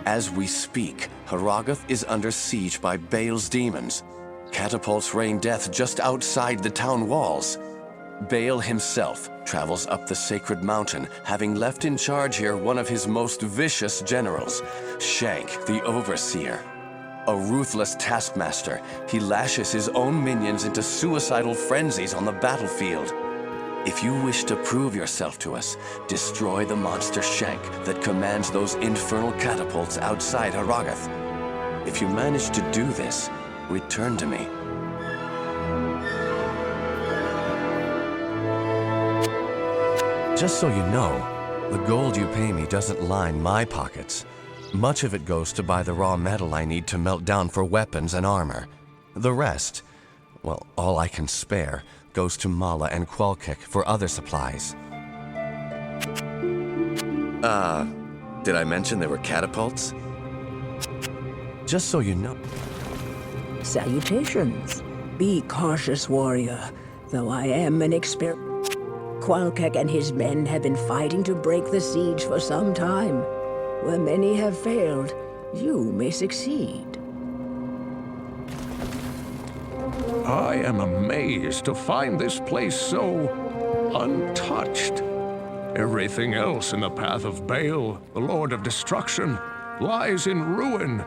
As we speak, Hrogoth is under siege by Baal's demons. Catapults rain death just outside the town walls. Baal himself travels up the sacred mountain, having left in charge here one of his most vicious generals, Shank the Overseer. A ruthless taskmaster, he lashes his own minions into suicidal frenzies on the battlefield. If you wish to prove yourself to us, destroy the monster Shank that commands those infernal catapults outside Hrogoth. If you manage to do this, return to me. Just so you know, the gold you pay me doesn't line my pockets. Much of it goes to buy the raw metal I need to melt down for weapons and armor. The rest, well, all I can spare, goes to Mala and Qualkek for other supplies. Did I mention there were catapults? Just so you know. Salutations. Be cautious, warrior. Though I am an Qualkek and his men have been fighting to break the siege for some time. Where many have failed, you may succeed. I am amazed to find this place so untouched. Everything else in the path of Baal, the Lord of Destruction, lies in ruin.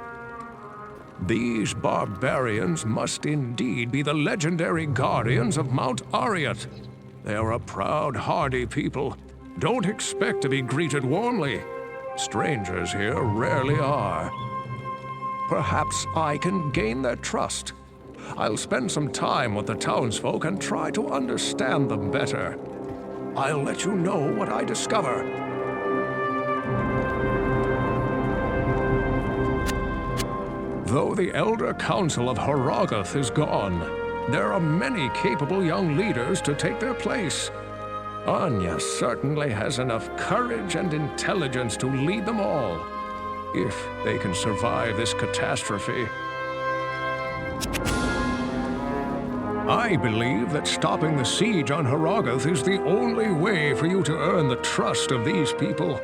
These barbarians must indeed be the legendary guardians of Mount Arreat. They are a proud, hardy people. Don't expect to be greeted warmly. Strangers here rarely are. Perhaps I can gain their trust. I'll spend some time with the townsfolk and try to understand them better. I'll let you know what I discover. Though the Elder Council of Herodic is gone, there are many capable young leaders to take their place. Anya certainly has enough courage and intelligence to lead them all, if they can survive this catastrophe. I believe that stopping the siege on Herodic is the only way for you to earn the trust of these people.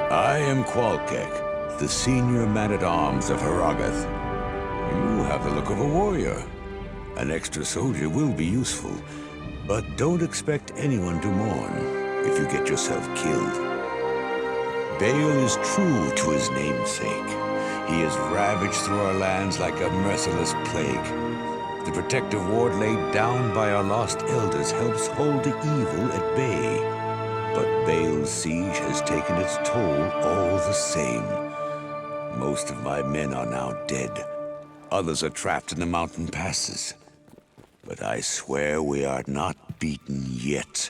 I am Qualkek, the senior man-at-arms of Herodic. You have the look of a warrior. An extra soldier will be useful, but don't expect anyone to mourn if you get yourself killed. Baal is true to his namesake. He has ravaged through our lands like a merciless plague. The protective ward laid down by our lost elders helps hold the evil at bay. But Baal's siege has taken its toll all the same. Most of my men are now dead. Others are trapped in the mountain passes. But I swear we are not beaten yet.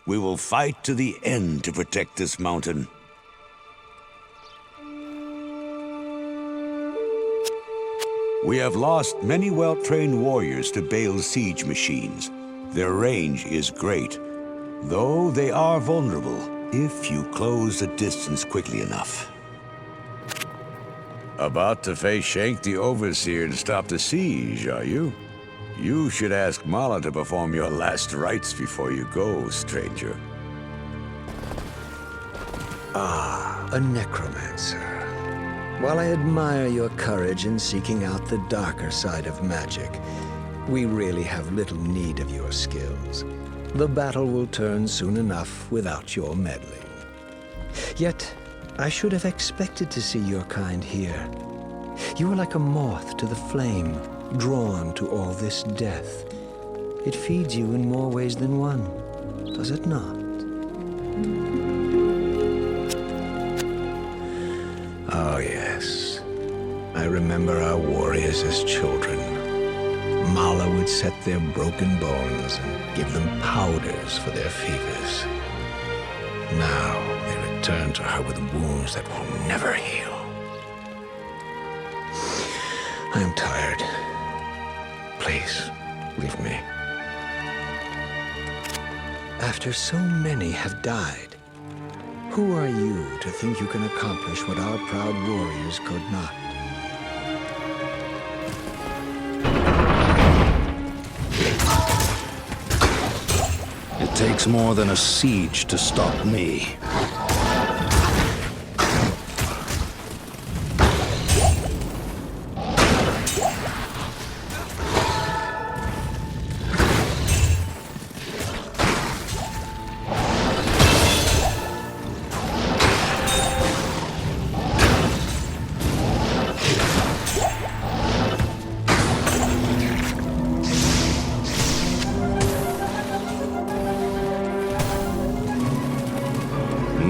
We will fight to the end to protect this mountain. We have lost many well-trained warriors to Baal's siege machines. Their range is great, though they are vulnerable if you close the distance quickly enough. About to face Shank the Overseer and stop the siege, are you? You should ask Mala to perform your last rites before you go, stranger. Ah, a necromancer. While I admire your courage in seeking out the darker side of magic, we really have little need of your skills. The battle will turn soon enough without your meddling. Yet, I should have expected to see your kind here. You are like a moth to the flame, drawn to all this death. It feeds you in more ways than one, does it not? Oh, yes. I remember our warriors as children. Mala would set their broken bones and give them powders for their fevers. Now they return to her with wounds that will never heal. I am tired. Please, leave me. After so many have died, who are you to think you can accomplish what our proud warriors could not? It takes more than a siege to stop me.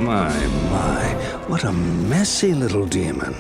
My, what a messy little demon.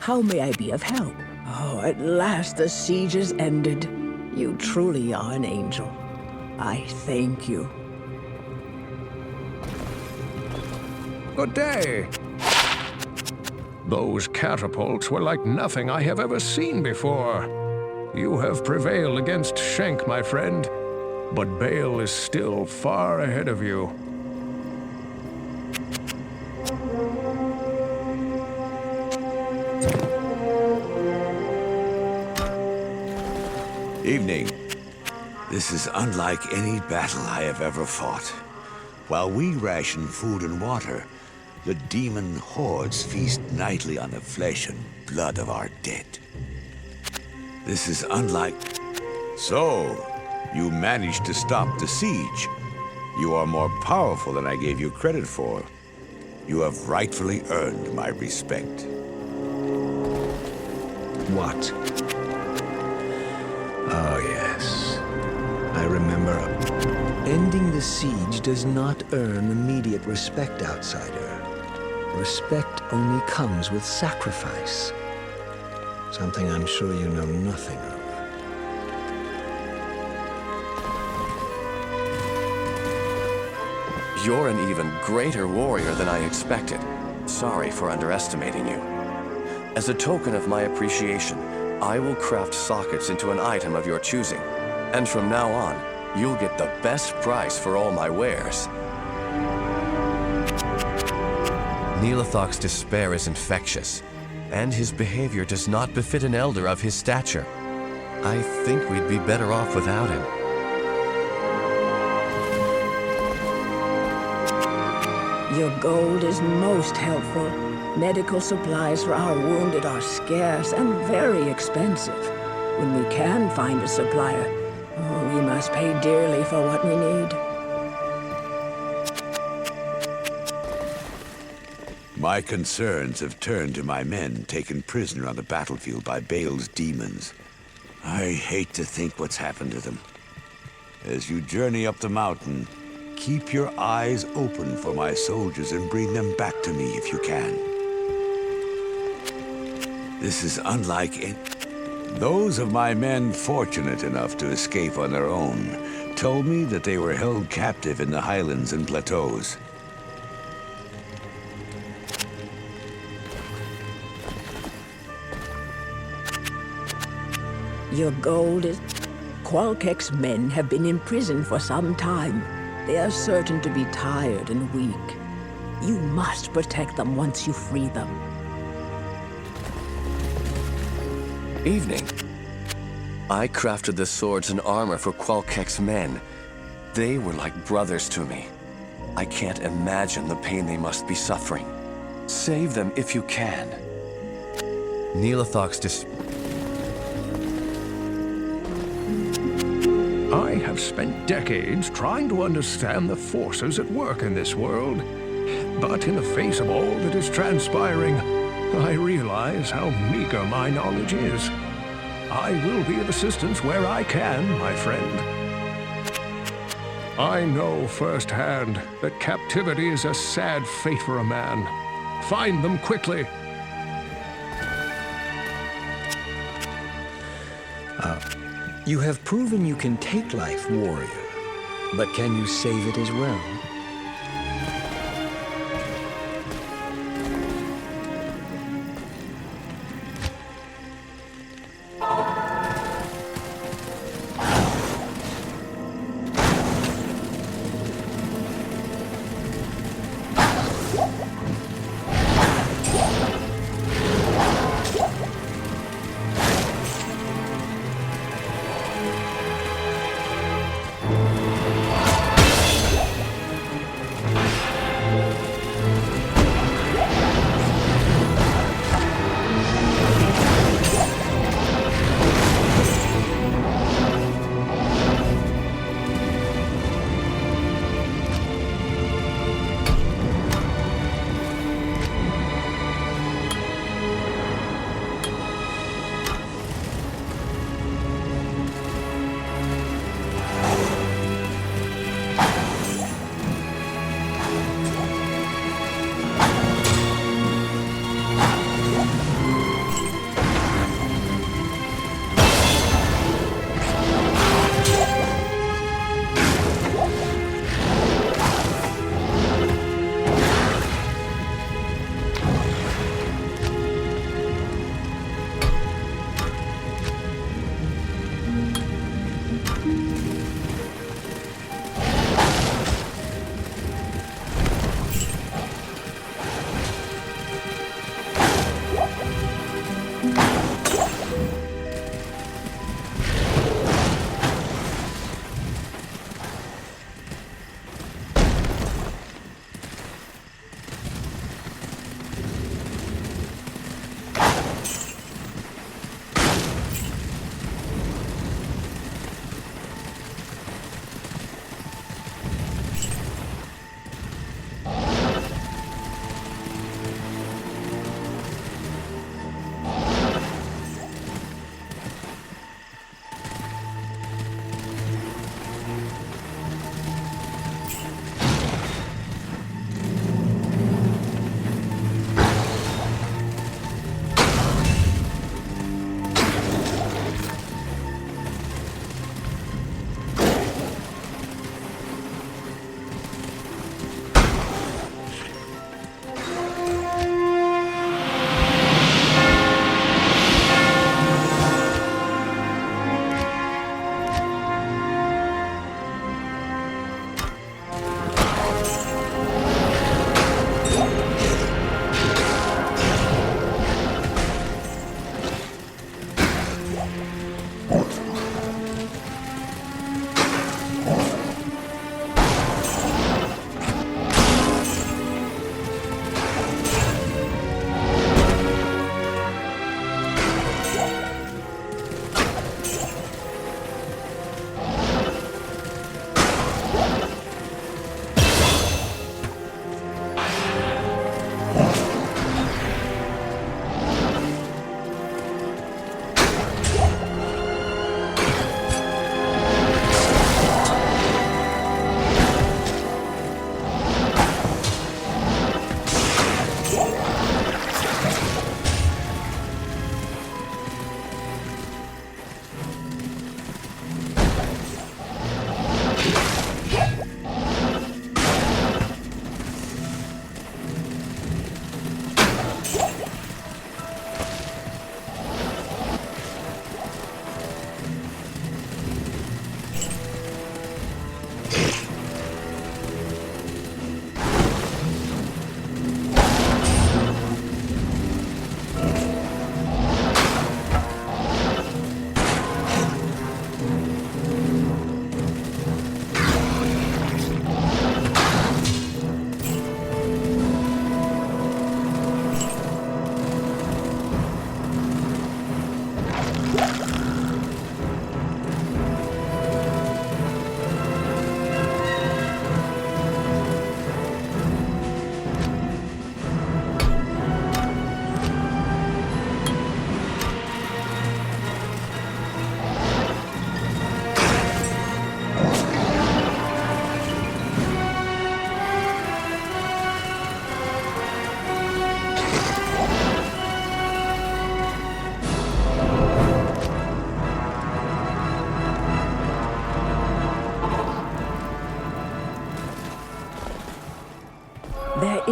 How may I be of help? Oh, at last the siege is ended. You truly are an angel. I thank you. Good day. Those catapults were like nothing I have ever seen before. You have prevailed against Shank, my friend, but Baal is still far ahead of you. Evening. This is unlike any battle I have ever fought. While we ration food and water, the demon hordes feast nightly on the flesh and blood of our dead. This is unlike... So, you managed to stop the siege. You are more powerful than I gave you credit for. You have rightfully earned my respect. What? Oh, yes. I remember. Ending the siege does not earn immediate respect, outsider. Respect only comes with sacrifice. Something I'm sure you know nothing of. You're an even greater warrior than I expected. Sorry for underestimating you. As a token of my appreciation, I will craft sockets into an item of your choosing. And from now on, you'll get the best price for all my wares. Neelathok's despair is infectious, and his behavior does not befit an elder of his stature. I think we'd be better off without him. Your gold is most helpful. Medical supplies for our wounded are scarce and very expensive. When we can find a supplier, we must pay dearly for what we need. My concerns have turned to my men taken prisoner on the battlefield by Baal's demons. I hate to think what's happened to them. As you journey up the mountain, keep your eyes open for my soldiers and bring them back to me if you can. This is unlike any... Those of my men fortunate enough to escape on their own told me that they were held captive in the highlands and plateaus. Your gold is... Qualkek's men have been in prison for some time. They are certain to be tired and weak. You must protect them once you free them. Evening. I crafted the swords and armor for Qualkek's men. They were like brothers to me. I can't imagine the pain they must be suffering. Save them if you can. Neelathok's I have spent decades trying to understand the forces at work in this world. But in the face of all that is transpiring, I realize how meager my knowledge is. I will be of assistance where I can, my friend. I know firsthand that captivity is a sad fate for a man. Find them quickly. You have proven you can take life, warrior. But can you save it as well?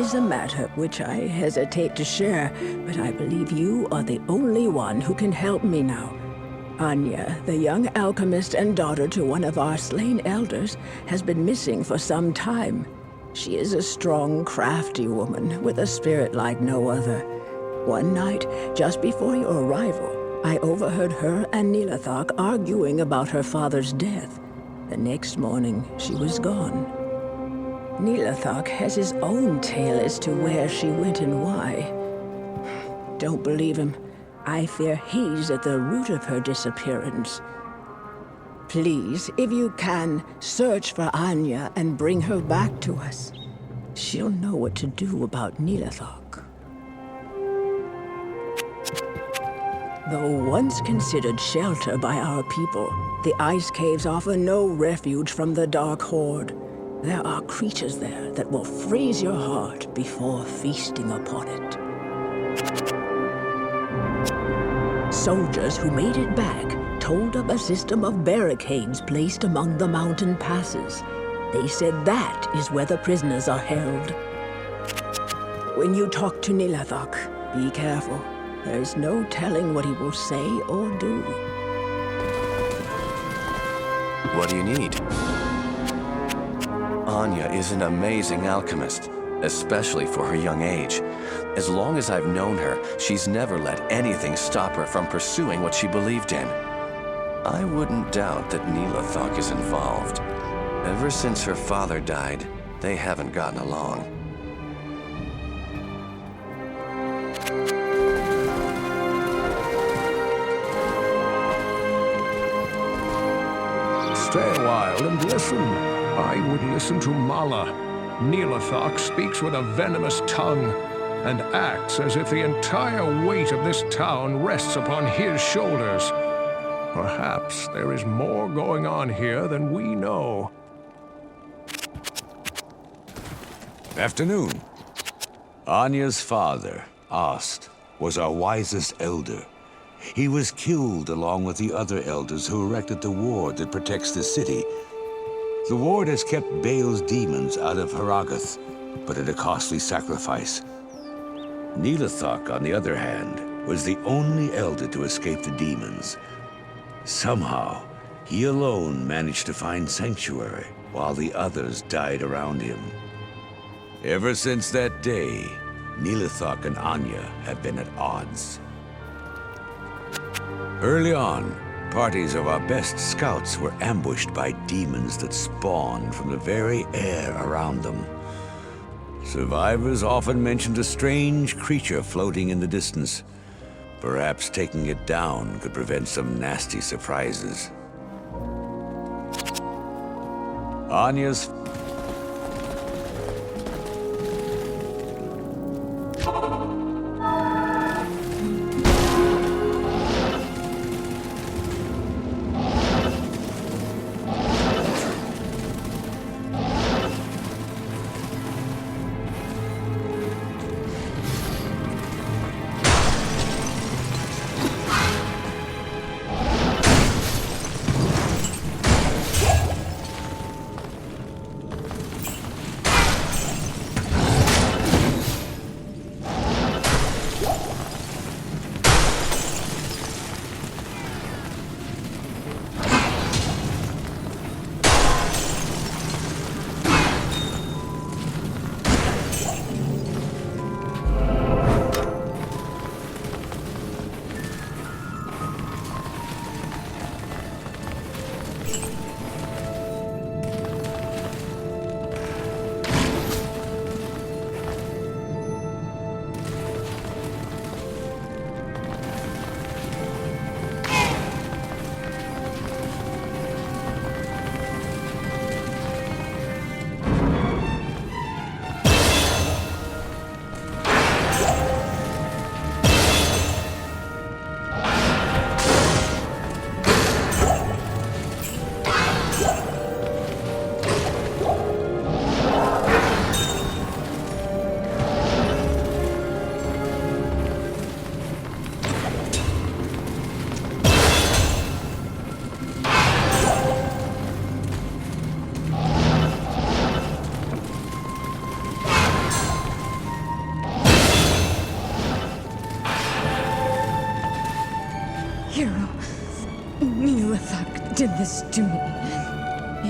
is a matter which I hesitate to share, but I believe you are the only one who can help me now. Anya, the young alchemist and daughter to one of our slain elders, has been missing for some time. She is a strong, crafty woman with a spirit like no other. One night, just before your arrival, I overheard her and Nilathak arguing about her father's death. The next morning, she was gone. Nilathak has his own tale as to where she went and why. Don't believe him. I fear he's at the root of her disappearance. Please, if you can, search for Anya and bring her back to us. She'll know what to do about Nilathak. Though once considered shelter by our people, the ice caves offer no refuge from the Dark Horde. There are creatures there that will freeze your heart before feasting upon it. Soldiers who made it back told of a system of barricades placed among the mountain passes. They said that is where the prisoners are held. When you talk to Nilathak, be careful. There is no telling what he will say or do. What do you need? Anya is an amazing alchemist, especially for her young age. As long as I've known her, she's never let anything stop her from pursuing what she believed in. I wouldn't doubt that Nilathak is involved. Ever since her father died, they haven't gotten along. Stay a while and listen. I would listen to Mala. Nilathak speaks with a venomous tongue and acts as if the entire weight of this town rests upon his shoulders. Perhaps there is more going on here than we know. Afternoon. Anya's father, Ast, was our wisest elder. He was killed along with the other elders who erected the ward that protects the city. The ward has kept Baal's demons out of Herogoth, but at a costly sacrifice. Nilathak, on the other hand, was the only elder to escape the demons. Somehow, he alone managed to find sanctuary, while the others died around him. Ever since that day, Nilathak and Anya have been at odds. Early on, parties of our best scouts were ambushed by demons that spawned from the very air around them. Survivors often mentioned a strange creature floating in the distance. Perhaps taking it down could prevent some nasty surprises. Anya's hero, Neelathak, did this to me.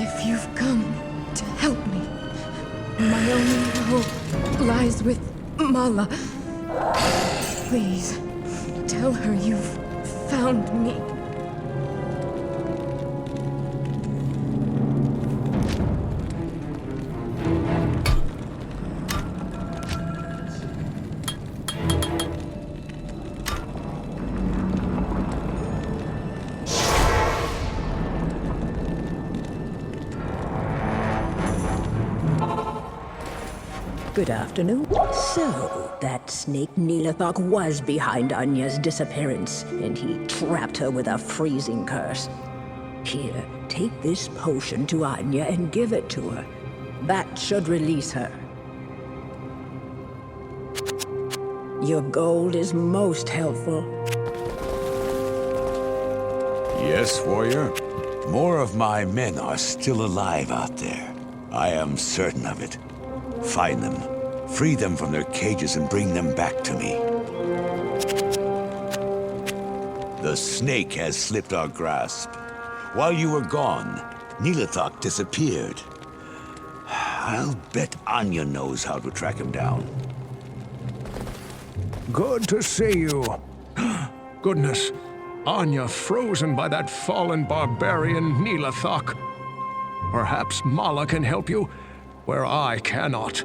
If you've come to help me, my only hope lies with Mala. Please, tell her you've found me. Good afternoon. So, that snake Neelathak was behind Anya's disappearance, and he trapped her with a freezing curse. Here, take this potion to Anya and give it to her. That should release her. Your gold is most helpful. Yes, warrior. More of my men are still alive out there. I am certain of it. Find them, free them from their cages, and bring them back to me. The snake has slipped our grasp. While you were gone, Neelathak disappeared. I'll bet Anya knows how to track him down. Good to see you. Goodness, Anya frozen by that fallen barbarian Neelathak. Perhaps Mala can help you where I cannot.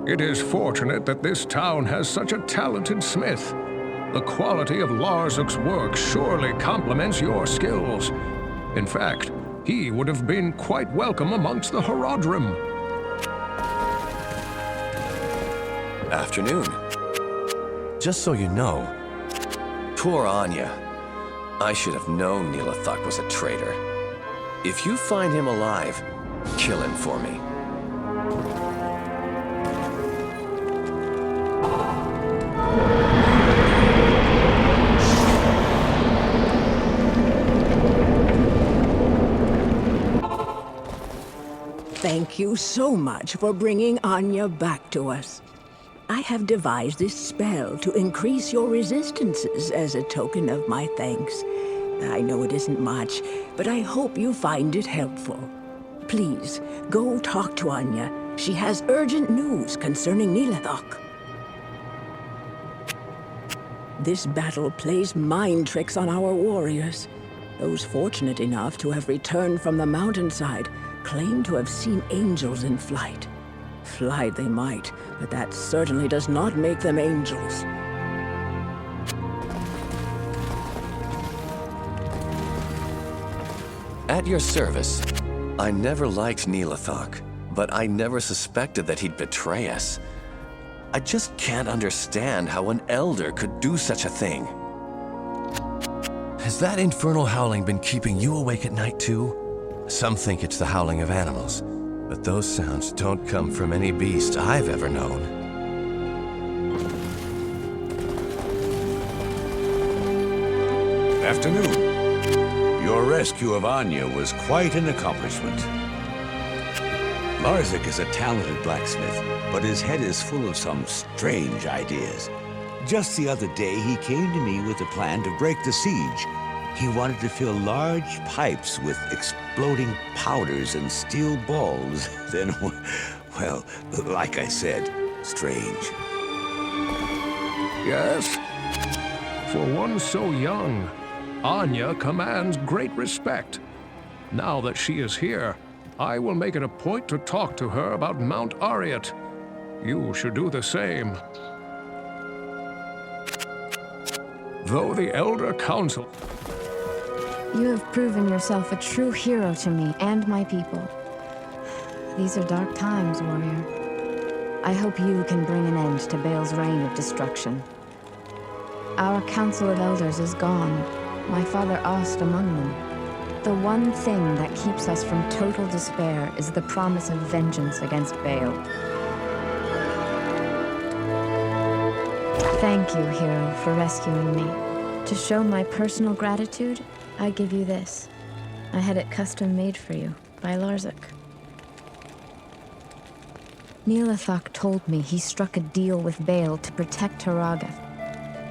It is fortunate that this town has such a talented smith. The quality of Larzuk's work surely complements your skills. In fact, he would have been quite welcome amongst the Horodrim. Afternoon. Just so you know, poor Anya. I should have known Neelathak was a traitor. If you find him alive, kill him for me. Thank you so much for bringing Anya back to us. I have devised this spell to increase your resistances as a token of my thanks. I know it isn't much, but I hope you find it helpful. Please, go talk to Anya. She has urgent news concerning Neelathak. This battle plays mind tricks on our warriors. Those fortunate enough to have returned from the mountainside claim to have seen angels in flight. Fly they might, but that certainly does not make them angels. At your service. I never liked Neelathak, but I never suspected that he'd betray us. I just can't understand how an elder could do such a thing. Has that infernal howling been keeping you awake at night too? Some think it's the howling of animals, but those sounds don't come from any beast I've ever known. Afternoon. Your rescue of Anya was quite an accomplishment. Larzuk is a talented blacksmith, but his head is full of some strange ideas. Just the other day, he came to me with a plan to break the siege. He wanted to fill large pipes with exploding powders and steel balls. Then, well, like I said, strange. Yes? For one so young, Anya commands great respect. Now that she is here, I will make it a point to talk to her about Mount Ariat. You should do the same. Though the Elder Council... You have proven yourself a true hero to me and my people. These are dark times, warrior. I hope you can bring an end to Baal's reign of destruction. Our Council of Elders is gone. My father Ost among them. The one thing that keeps us from total despair is the promise of vengeance against Baal. Thank you, hero, for rescuing me. To show my personal gratitude, I give you this. I had it custom made for you by Larzuk. Neelathak told me he struck a deal with Baal to protect Herogath.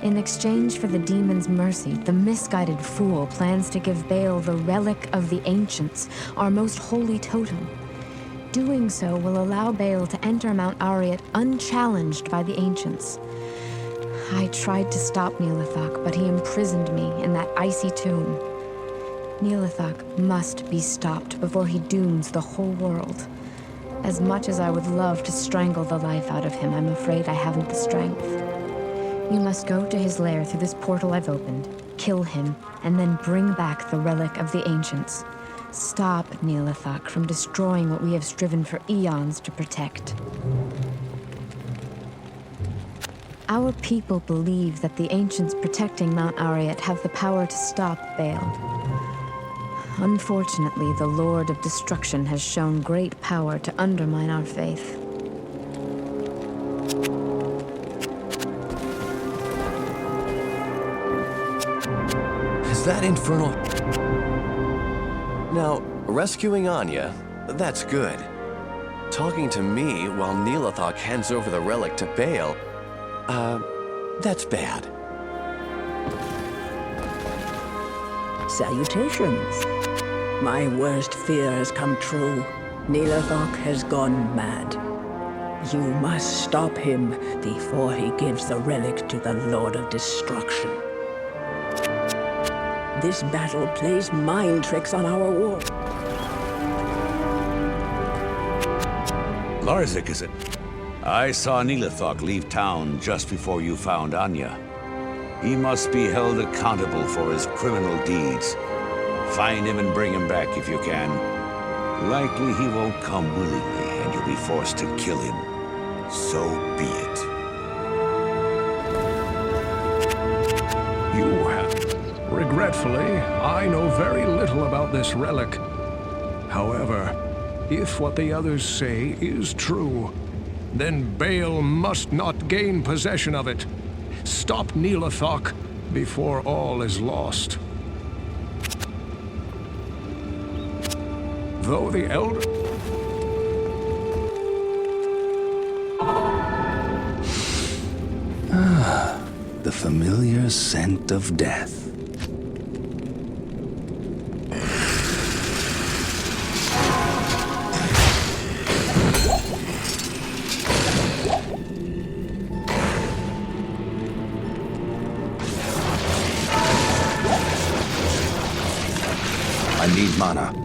In exchange for the demon's mercy, the misguided fool plans to give Baal the relic of the ancients, our most holy totem. Doing so will allow Baal to enter Mount Ariat unchallenged by the ancients. I tried to stop Neelithok, but he imprisoned me in that icy tomb. Neelithok must be stopped before he dooms the whole world. As much as I would love to strangle the life out of him, I'm afraid I haven't the strength. You must go to his lair through this portal I've opened, kill him, and then bring back the relic of the ancients. Stop Neelithok from destroying what we have striven for eons to protect. Our people believe that the ancients protecting Mount Ariat have the power to stop Baal. Unfortunately, the Lord of Destruction has shown great power to undermine our faith. Is that infernal? Now, rescuing Anya, that's good. Talking to me while Neelithok hands over the relic to Baal, that's bad. Salutations. My worst fear has come true. Neelithok has gone mad. You must stop him before he gives the relic to the Lord of Destruction. This battle plays mind tricks on our war. Larzik, is it? I saw Neelithok leave town just before you found Anya. He must be held accountable for his criminal deeds. Find him and bring him back if you can. Likely he won't come willingly, and you'll be forced to kill him. So be it. You have... Regretfully, I know very little about this relic. However, if what the others say is true, then Baal must not gain possession of it. Stop Neelithok before all is lost. Though the elder... The familiar scent of death. I need mana.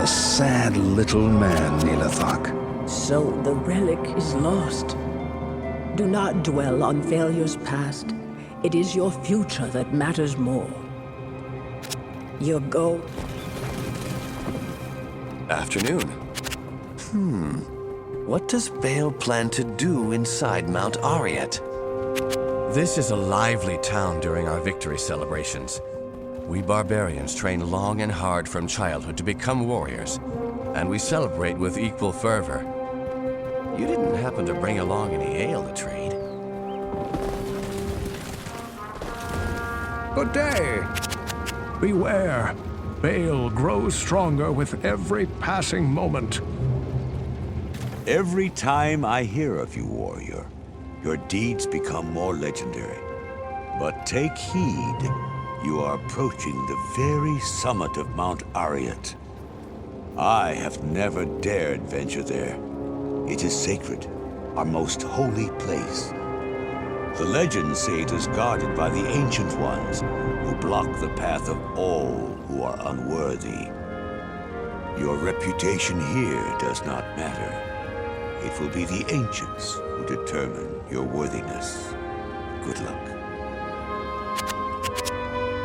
a sad little man, Nilathak. So the relic is lost. Do not dwell on failures past. It is your future that matters more. Your goal... Afternoon. What does Baal plan to do inside Mount Ariat? This is a lively town during our victory celebrations. We barbarians train long and hard from childhood to become warriors, and we celebrate with equal fervor. You didn't happen to bring along any ale to trade? Good day. Beware. Baal grows stronger with every passing moment. Every time I hear of you, warrior, your deeds become more legendary. But take heed. You are approaching the very summit of Mount Ariat. I have never dared venture there. It is sacred, our most holy place. The legends say it is guarded by the Ancient Ones, who block the path of all who are unworthy. Your reputation here does not matter. It will be the Ancients who determine your worthiness. Good luck.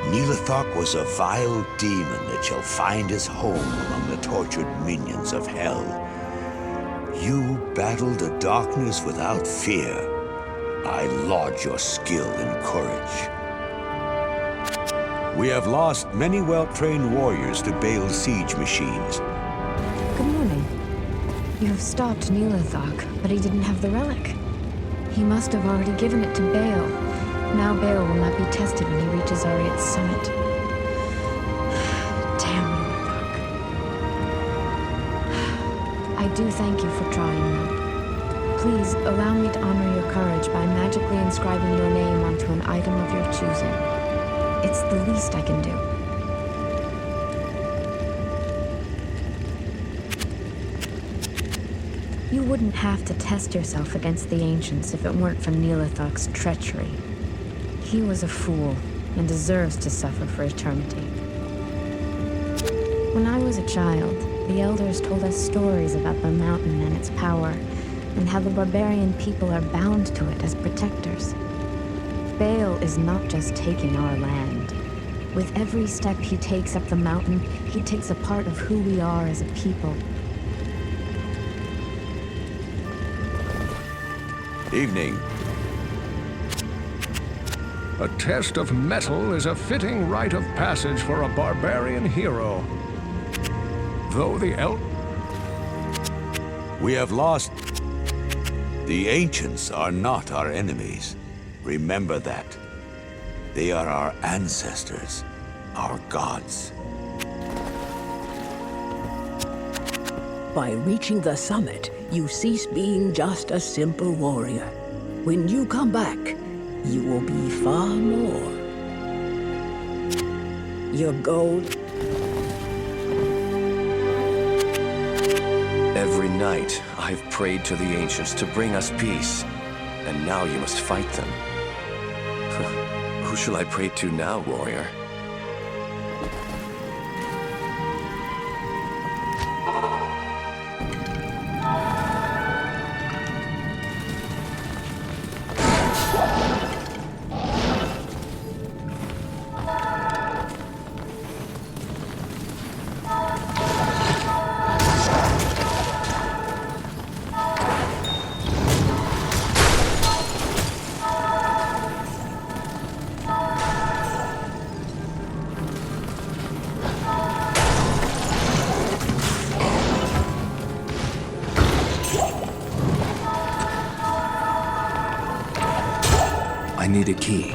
Nilathak was a vile demon that shall find his home among the tortured minions of hell. You battled the darkness without fear. I laud your skill and courage. We have lost many well-trained warriors to Baal's siege machines. Good morning. You have stopped Nilathak, but he didn't have the relic. He must have already given it to Baal. Now Baal will not be tested when he reaches Ariat's summit. Damn Nilathak. I do thank you for trying, though. Please allow me to honor your courage by magically inscribing your name onto an item of your choosing. It's the least I can do. You wouldn't have to test yourself against the Ancients if it weren't for Nilathak's treachery. He was a fool, and deserves to suffer for eternity. When I was a child, the elders told us stories about the mountain and its power, and how the barbarian people are bound to it as protectors. Baal is not just taking our land. With every step he takes up the mountain, he takes a part of who we are as a people. Evening. A test of mettle is a fitting rite of passage for a barbarian hero. Though the We have lost. The Ancients are not our enemies. Remember that. They are our ancestors, our gods. By reaching the summit, you cease being just a simple warrior. When you come back, you will be far more. Your goal... Every night, I've prayed to the Ancients to bring us peace, and now you must fight them. Who shall I pray to now, warrior? I need a key.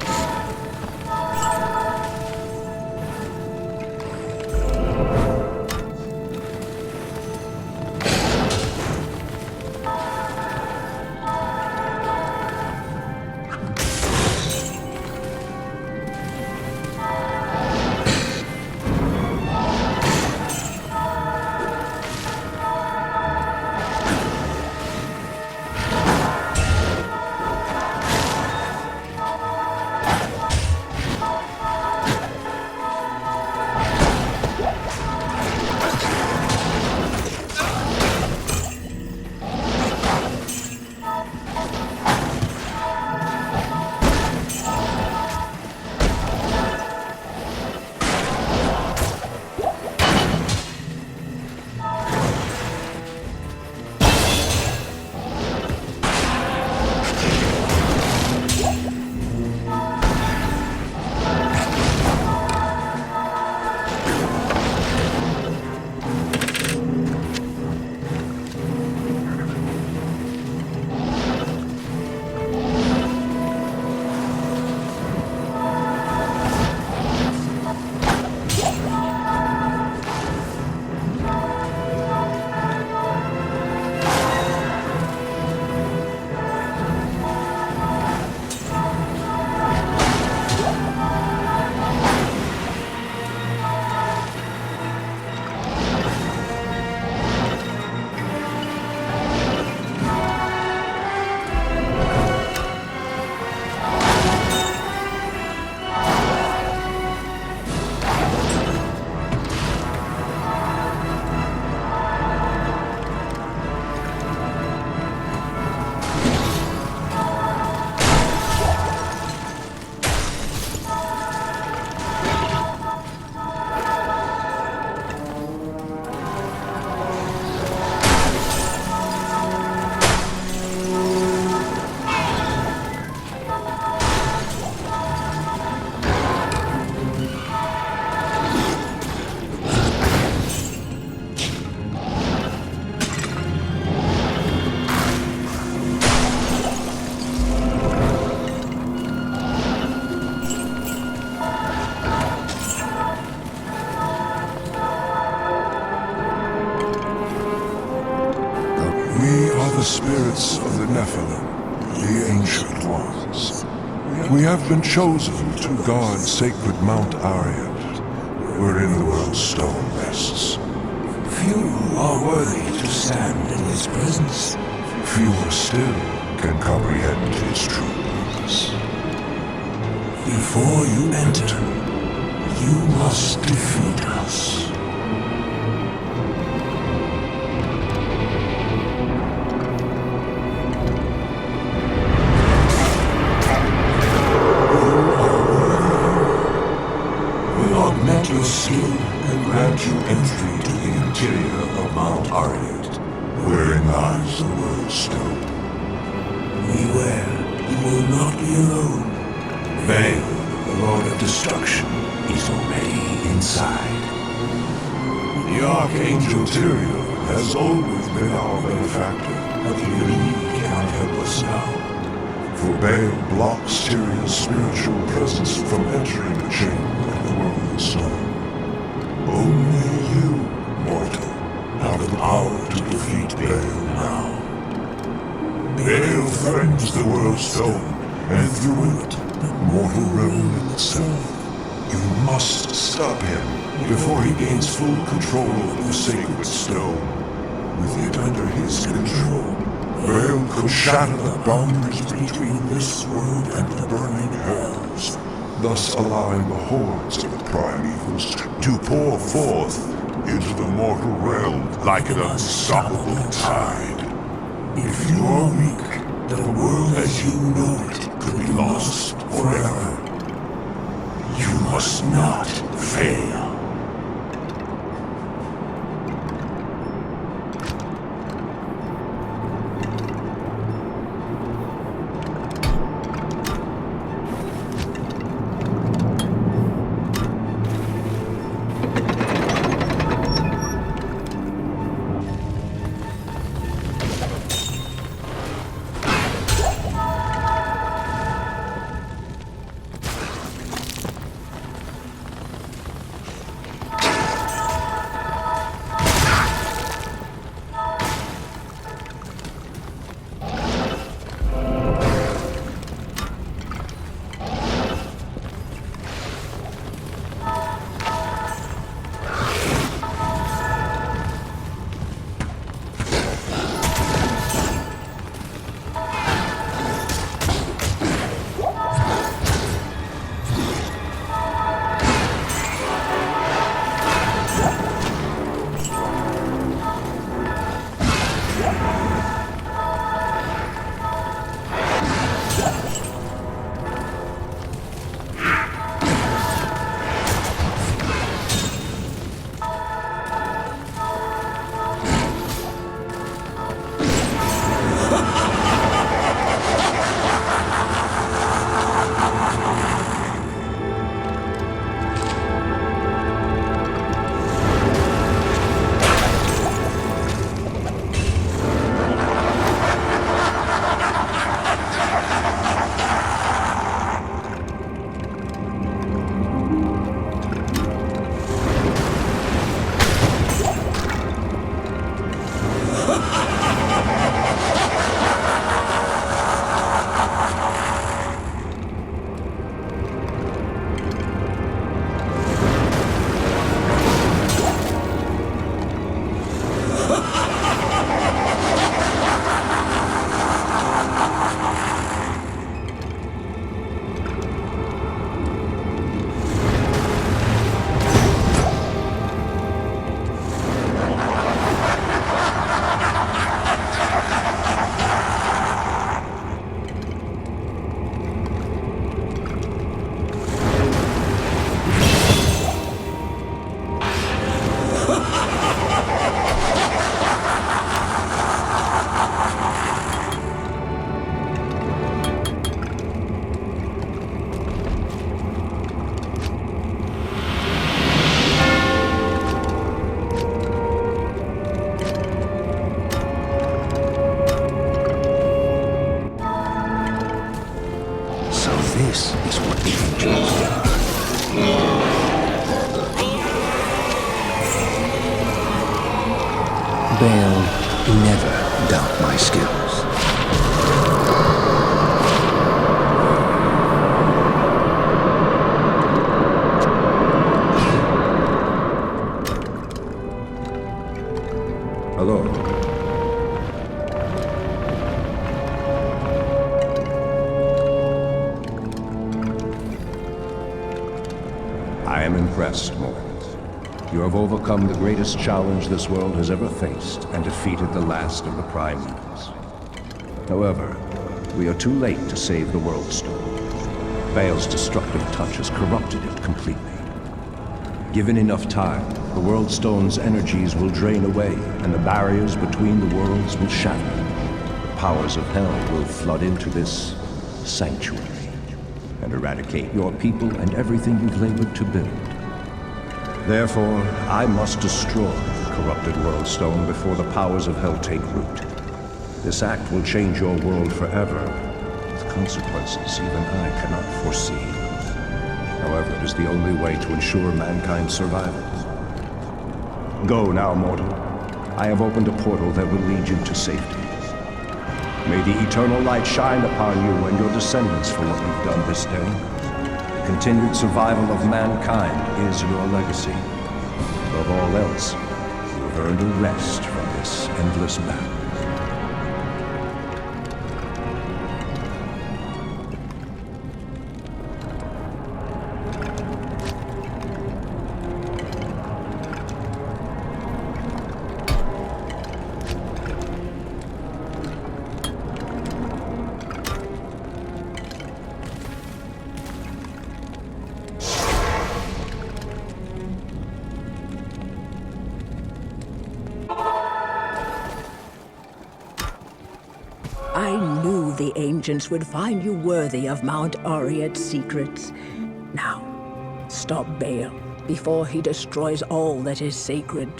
the spirits of the Nephilim, the Ancient Ones. We have been chosen to guard sacred Mount Arcane, wherein the world's stone rests. Few are worthy to stand in his presence. Fewer still can comprehend his true purpose. Before you enter, you must defeat us. Augment your skill and grant you entry to the interior of Mount Arcane, wherein lies the world's stone. Beware, you will not be alone. Baal, the Lord of Destruction, is already inside. The Archangel Tyrael has always been our benefactor, but even he cannot help us now. For Baal blocks Tyrael's spiritual presence from entering the chamber of the world stone. Only you, mortal, have the power to defeat Baal now. Baal threatens the world stone, and through it, the mortal realm itself. You must stop him before he gains full control of the sacred stone. With it under his control, Baal could shatter the boundaries between this world and the burning hells, thus allowing the hordes of the primevals to pour forth into the mortal realm like an unstoppable tide. If you are weak, the world as you know it could be lost forever. You must not fail. This is what angels are. Baal never doubt my skills. Hello. I am impressed, Mortals. You have overcome the greatest challenge this world has ever faced and defeated the last of the Primeval. However, we are too late to save the World Stone. Baal's destructive touch has corrupted it completely. Given enough time, the World Stone's energies will drain away, and the barriers between the worlds will shatter. The powers of hell will flood into this sanctuary and eradicate your people and everything you've labored to build. Therefore, I must destroy the corrupted World Stone before the powers of hell take root. This act will change your world forever, with consequences even I cannot foresee. However, it is the only way to ensure mankind's survival. Go now, mortal. I have opened a portal that will lead you to safety. May the eternal light shine upon you and your descendants for what you've done this day. The continued survival of mankind is your legacy. Above all else, you have earned a rest from this endless battle. I knew the ancients would find you worthy of Mount Ariat's secrets. Now, stop Baal before he destroys all that is sacred.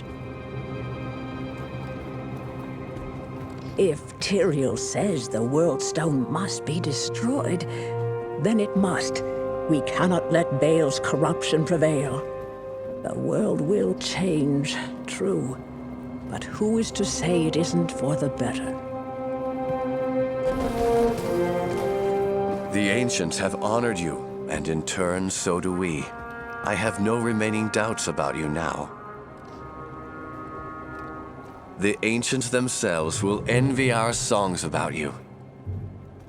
If Tyrael says the World Stone must be destroyed, then it must. We cannot let Baal's corruption prevail. The world will change, true. But who is to say it isn't for the better? The ancients have honored you, and in turn, so do we. I have no remaining doubts about you now. The ancients themselves will envy our songs about you.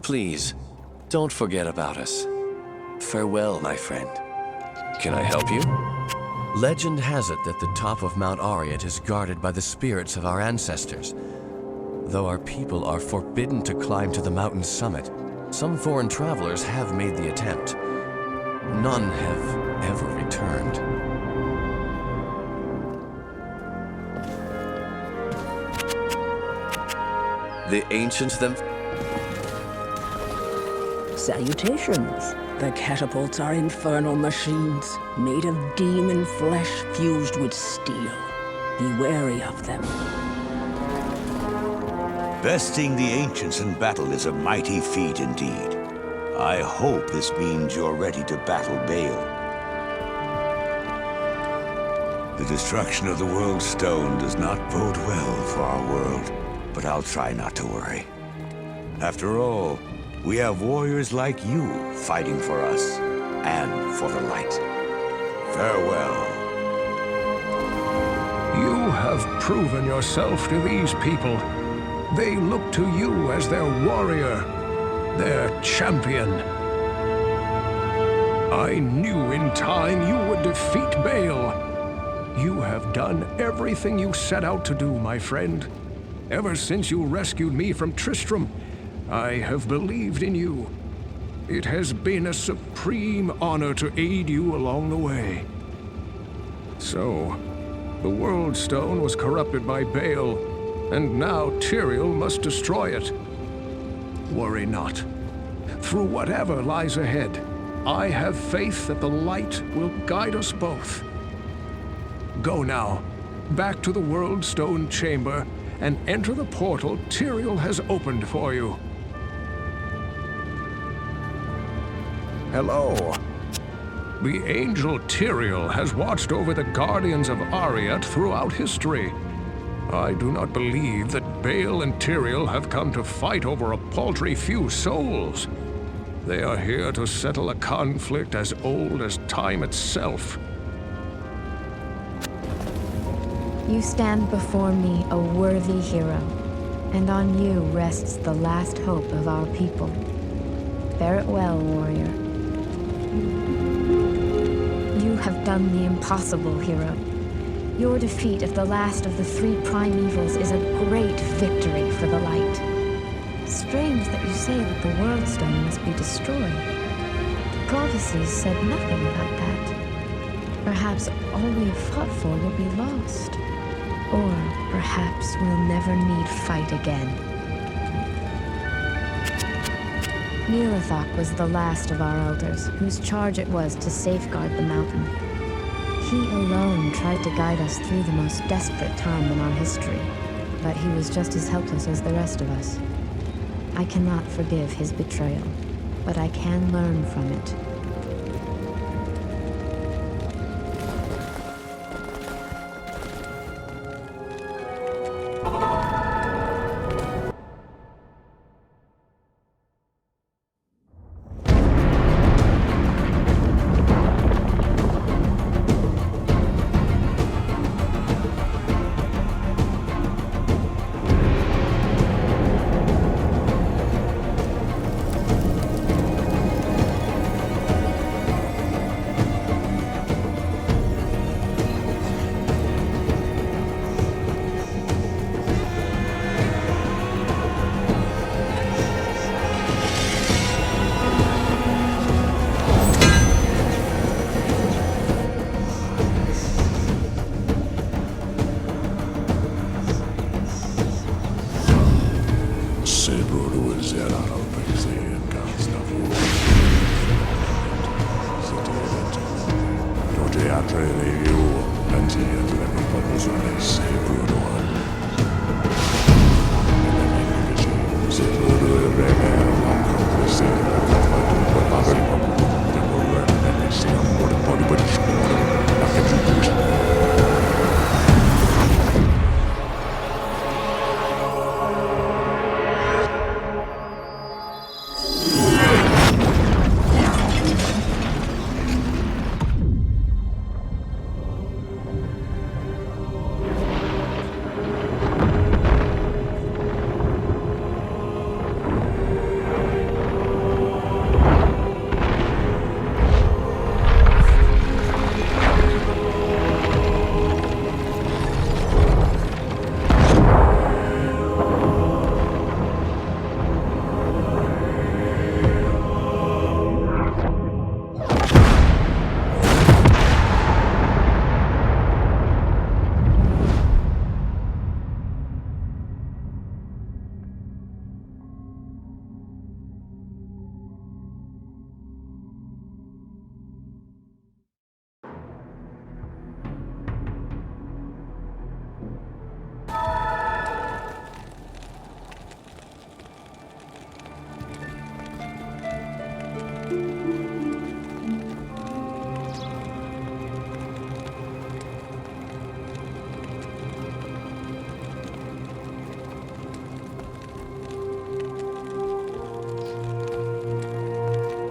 Please, don't forget about us. Farewell, my friend. Can I help you? Legend has it that the top of Mount Ariat is guarded by the spirits of our ancestors. Though our people are forbidden to climb to the mountain's summit, some foreign travelers have made the attempt. None have ever returned. The ancients Salutations. The catapults are infernal machines, made of demon flesh fused with steel. Be wary of them. Besting the ancients in battle is a mighty feat indeed. I hope this means you're ready to battle Baal. The destruction of the World Stone does not bode well for our world, but I'll try not to worry. After all, we have warriors like you fighting for us and for the light. Farewell. You have proven yourself to these people. They look to you as their warrior, their champion. I knew in time you would defeat Baal. You have done everything you set out to do, my friend. Ever since you rescued me from Tristram, I have believed in you. It has been a supreme honor to aid you along the way. So, the World Stone was corrupted by Baal, and now Tyrael must destroy it. Worry not. Through whatever lies ahead, I have faith that the light will guide us both. Go now, back to the World Stone Chamber, and enter the portal Tyrael has opened for you. Hello. The angel Tyrael has watched over the guardians of Ariat throughout history. I do not believe that Baal and Tyrael have come to fight over a paltry few souls. They are here to settle a conflict as old as time itself. You stand before me a worthy hero, and on you rests the last hope of our people. Bear it well, warrior. You have done the impossible, hero. Your defeat of the last of the three primevals is a great victory for the light. Strange that you say that the World Stone must be destroyed. The prophecies said nothing about that. Perhaps all we have fought for will be lost. Or perhaps we'll never need fight again. Neelathok was the last of our elders, whose charge it was to safeguard the mountain. He alone tried to guide us through the most desperate time in our history, but he was just as helpless as the rest of us. I cannot forgive his betrayal, but I can learn from it. Se pudo revelar la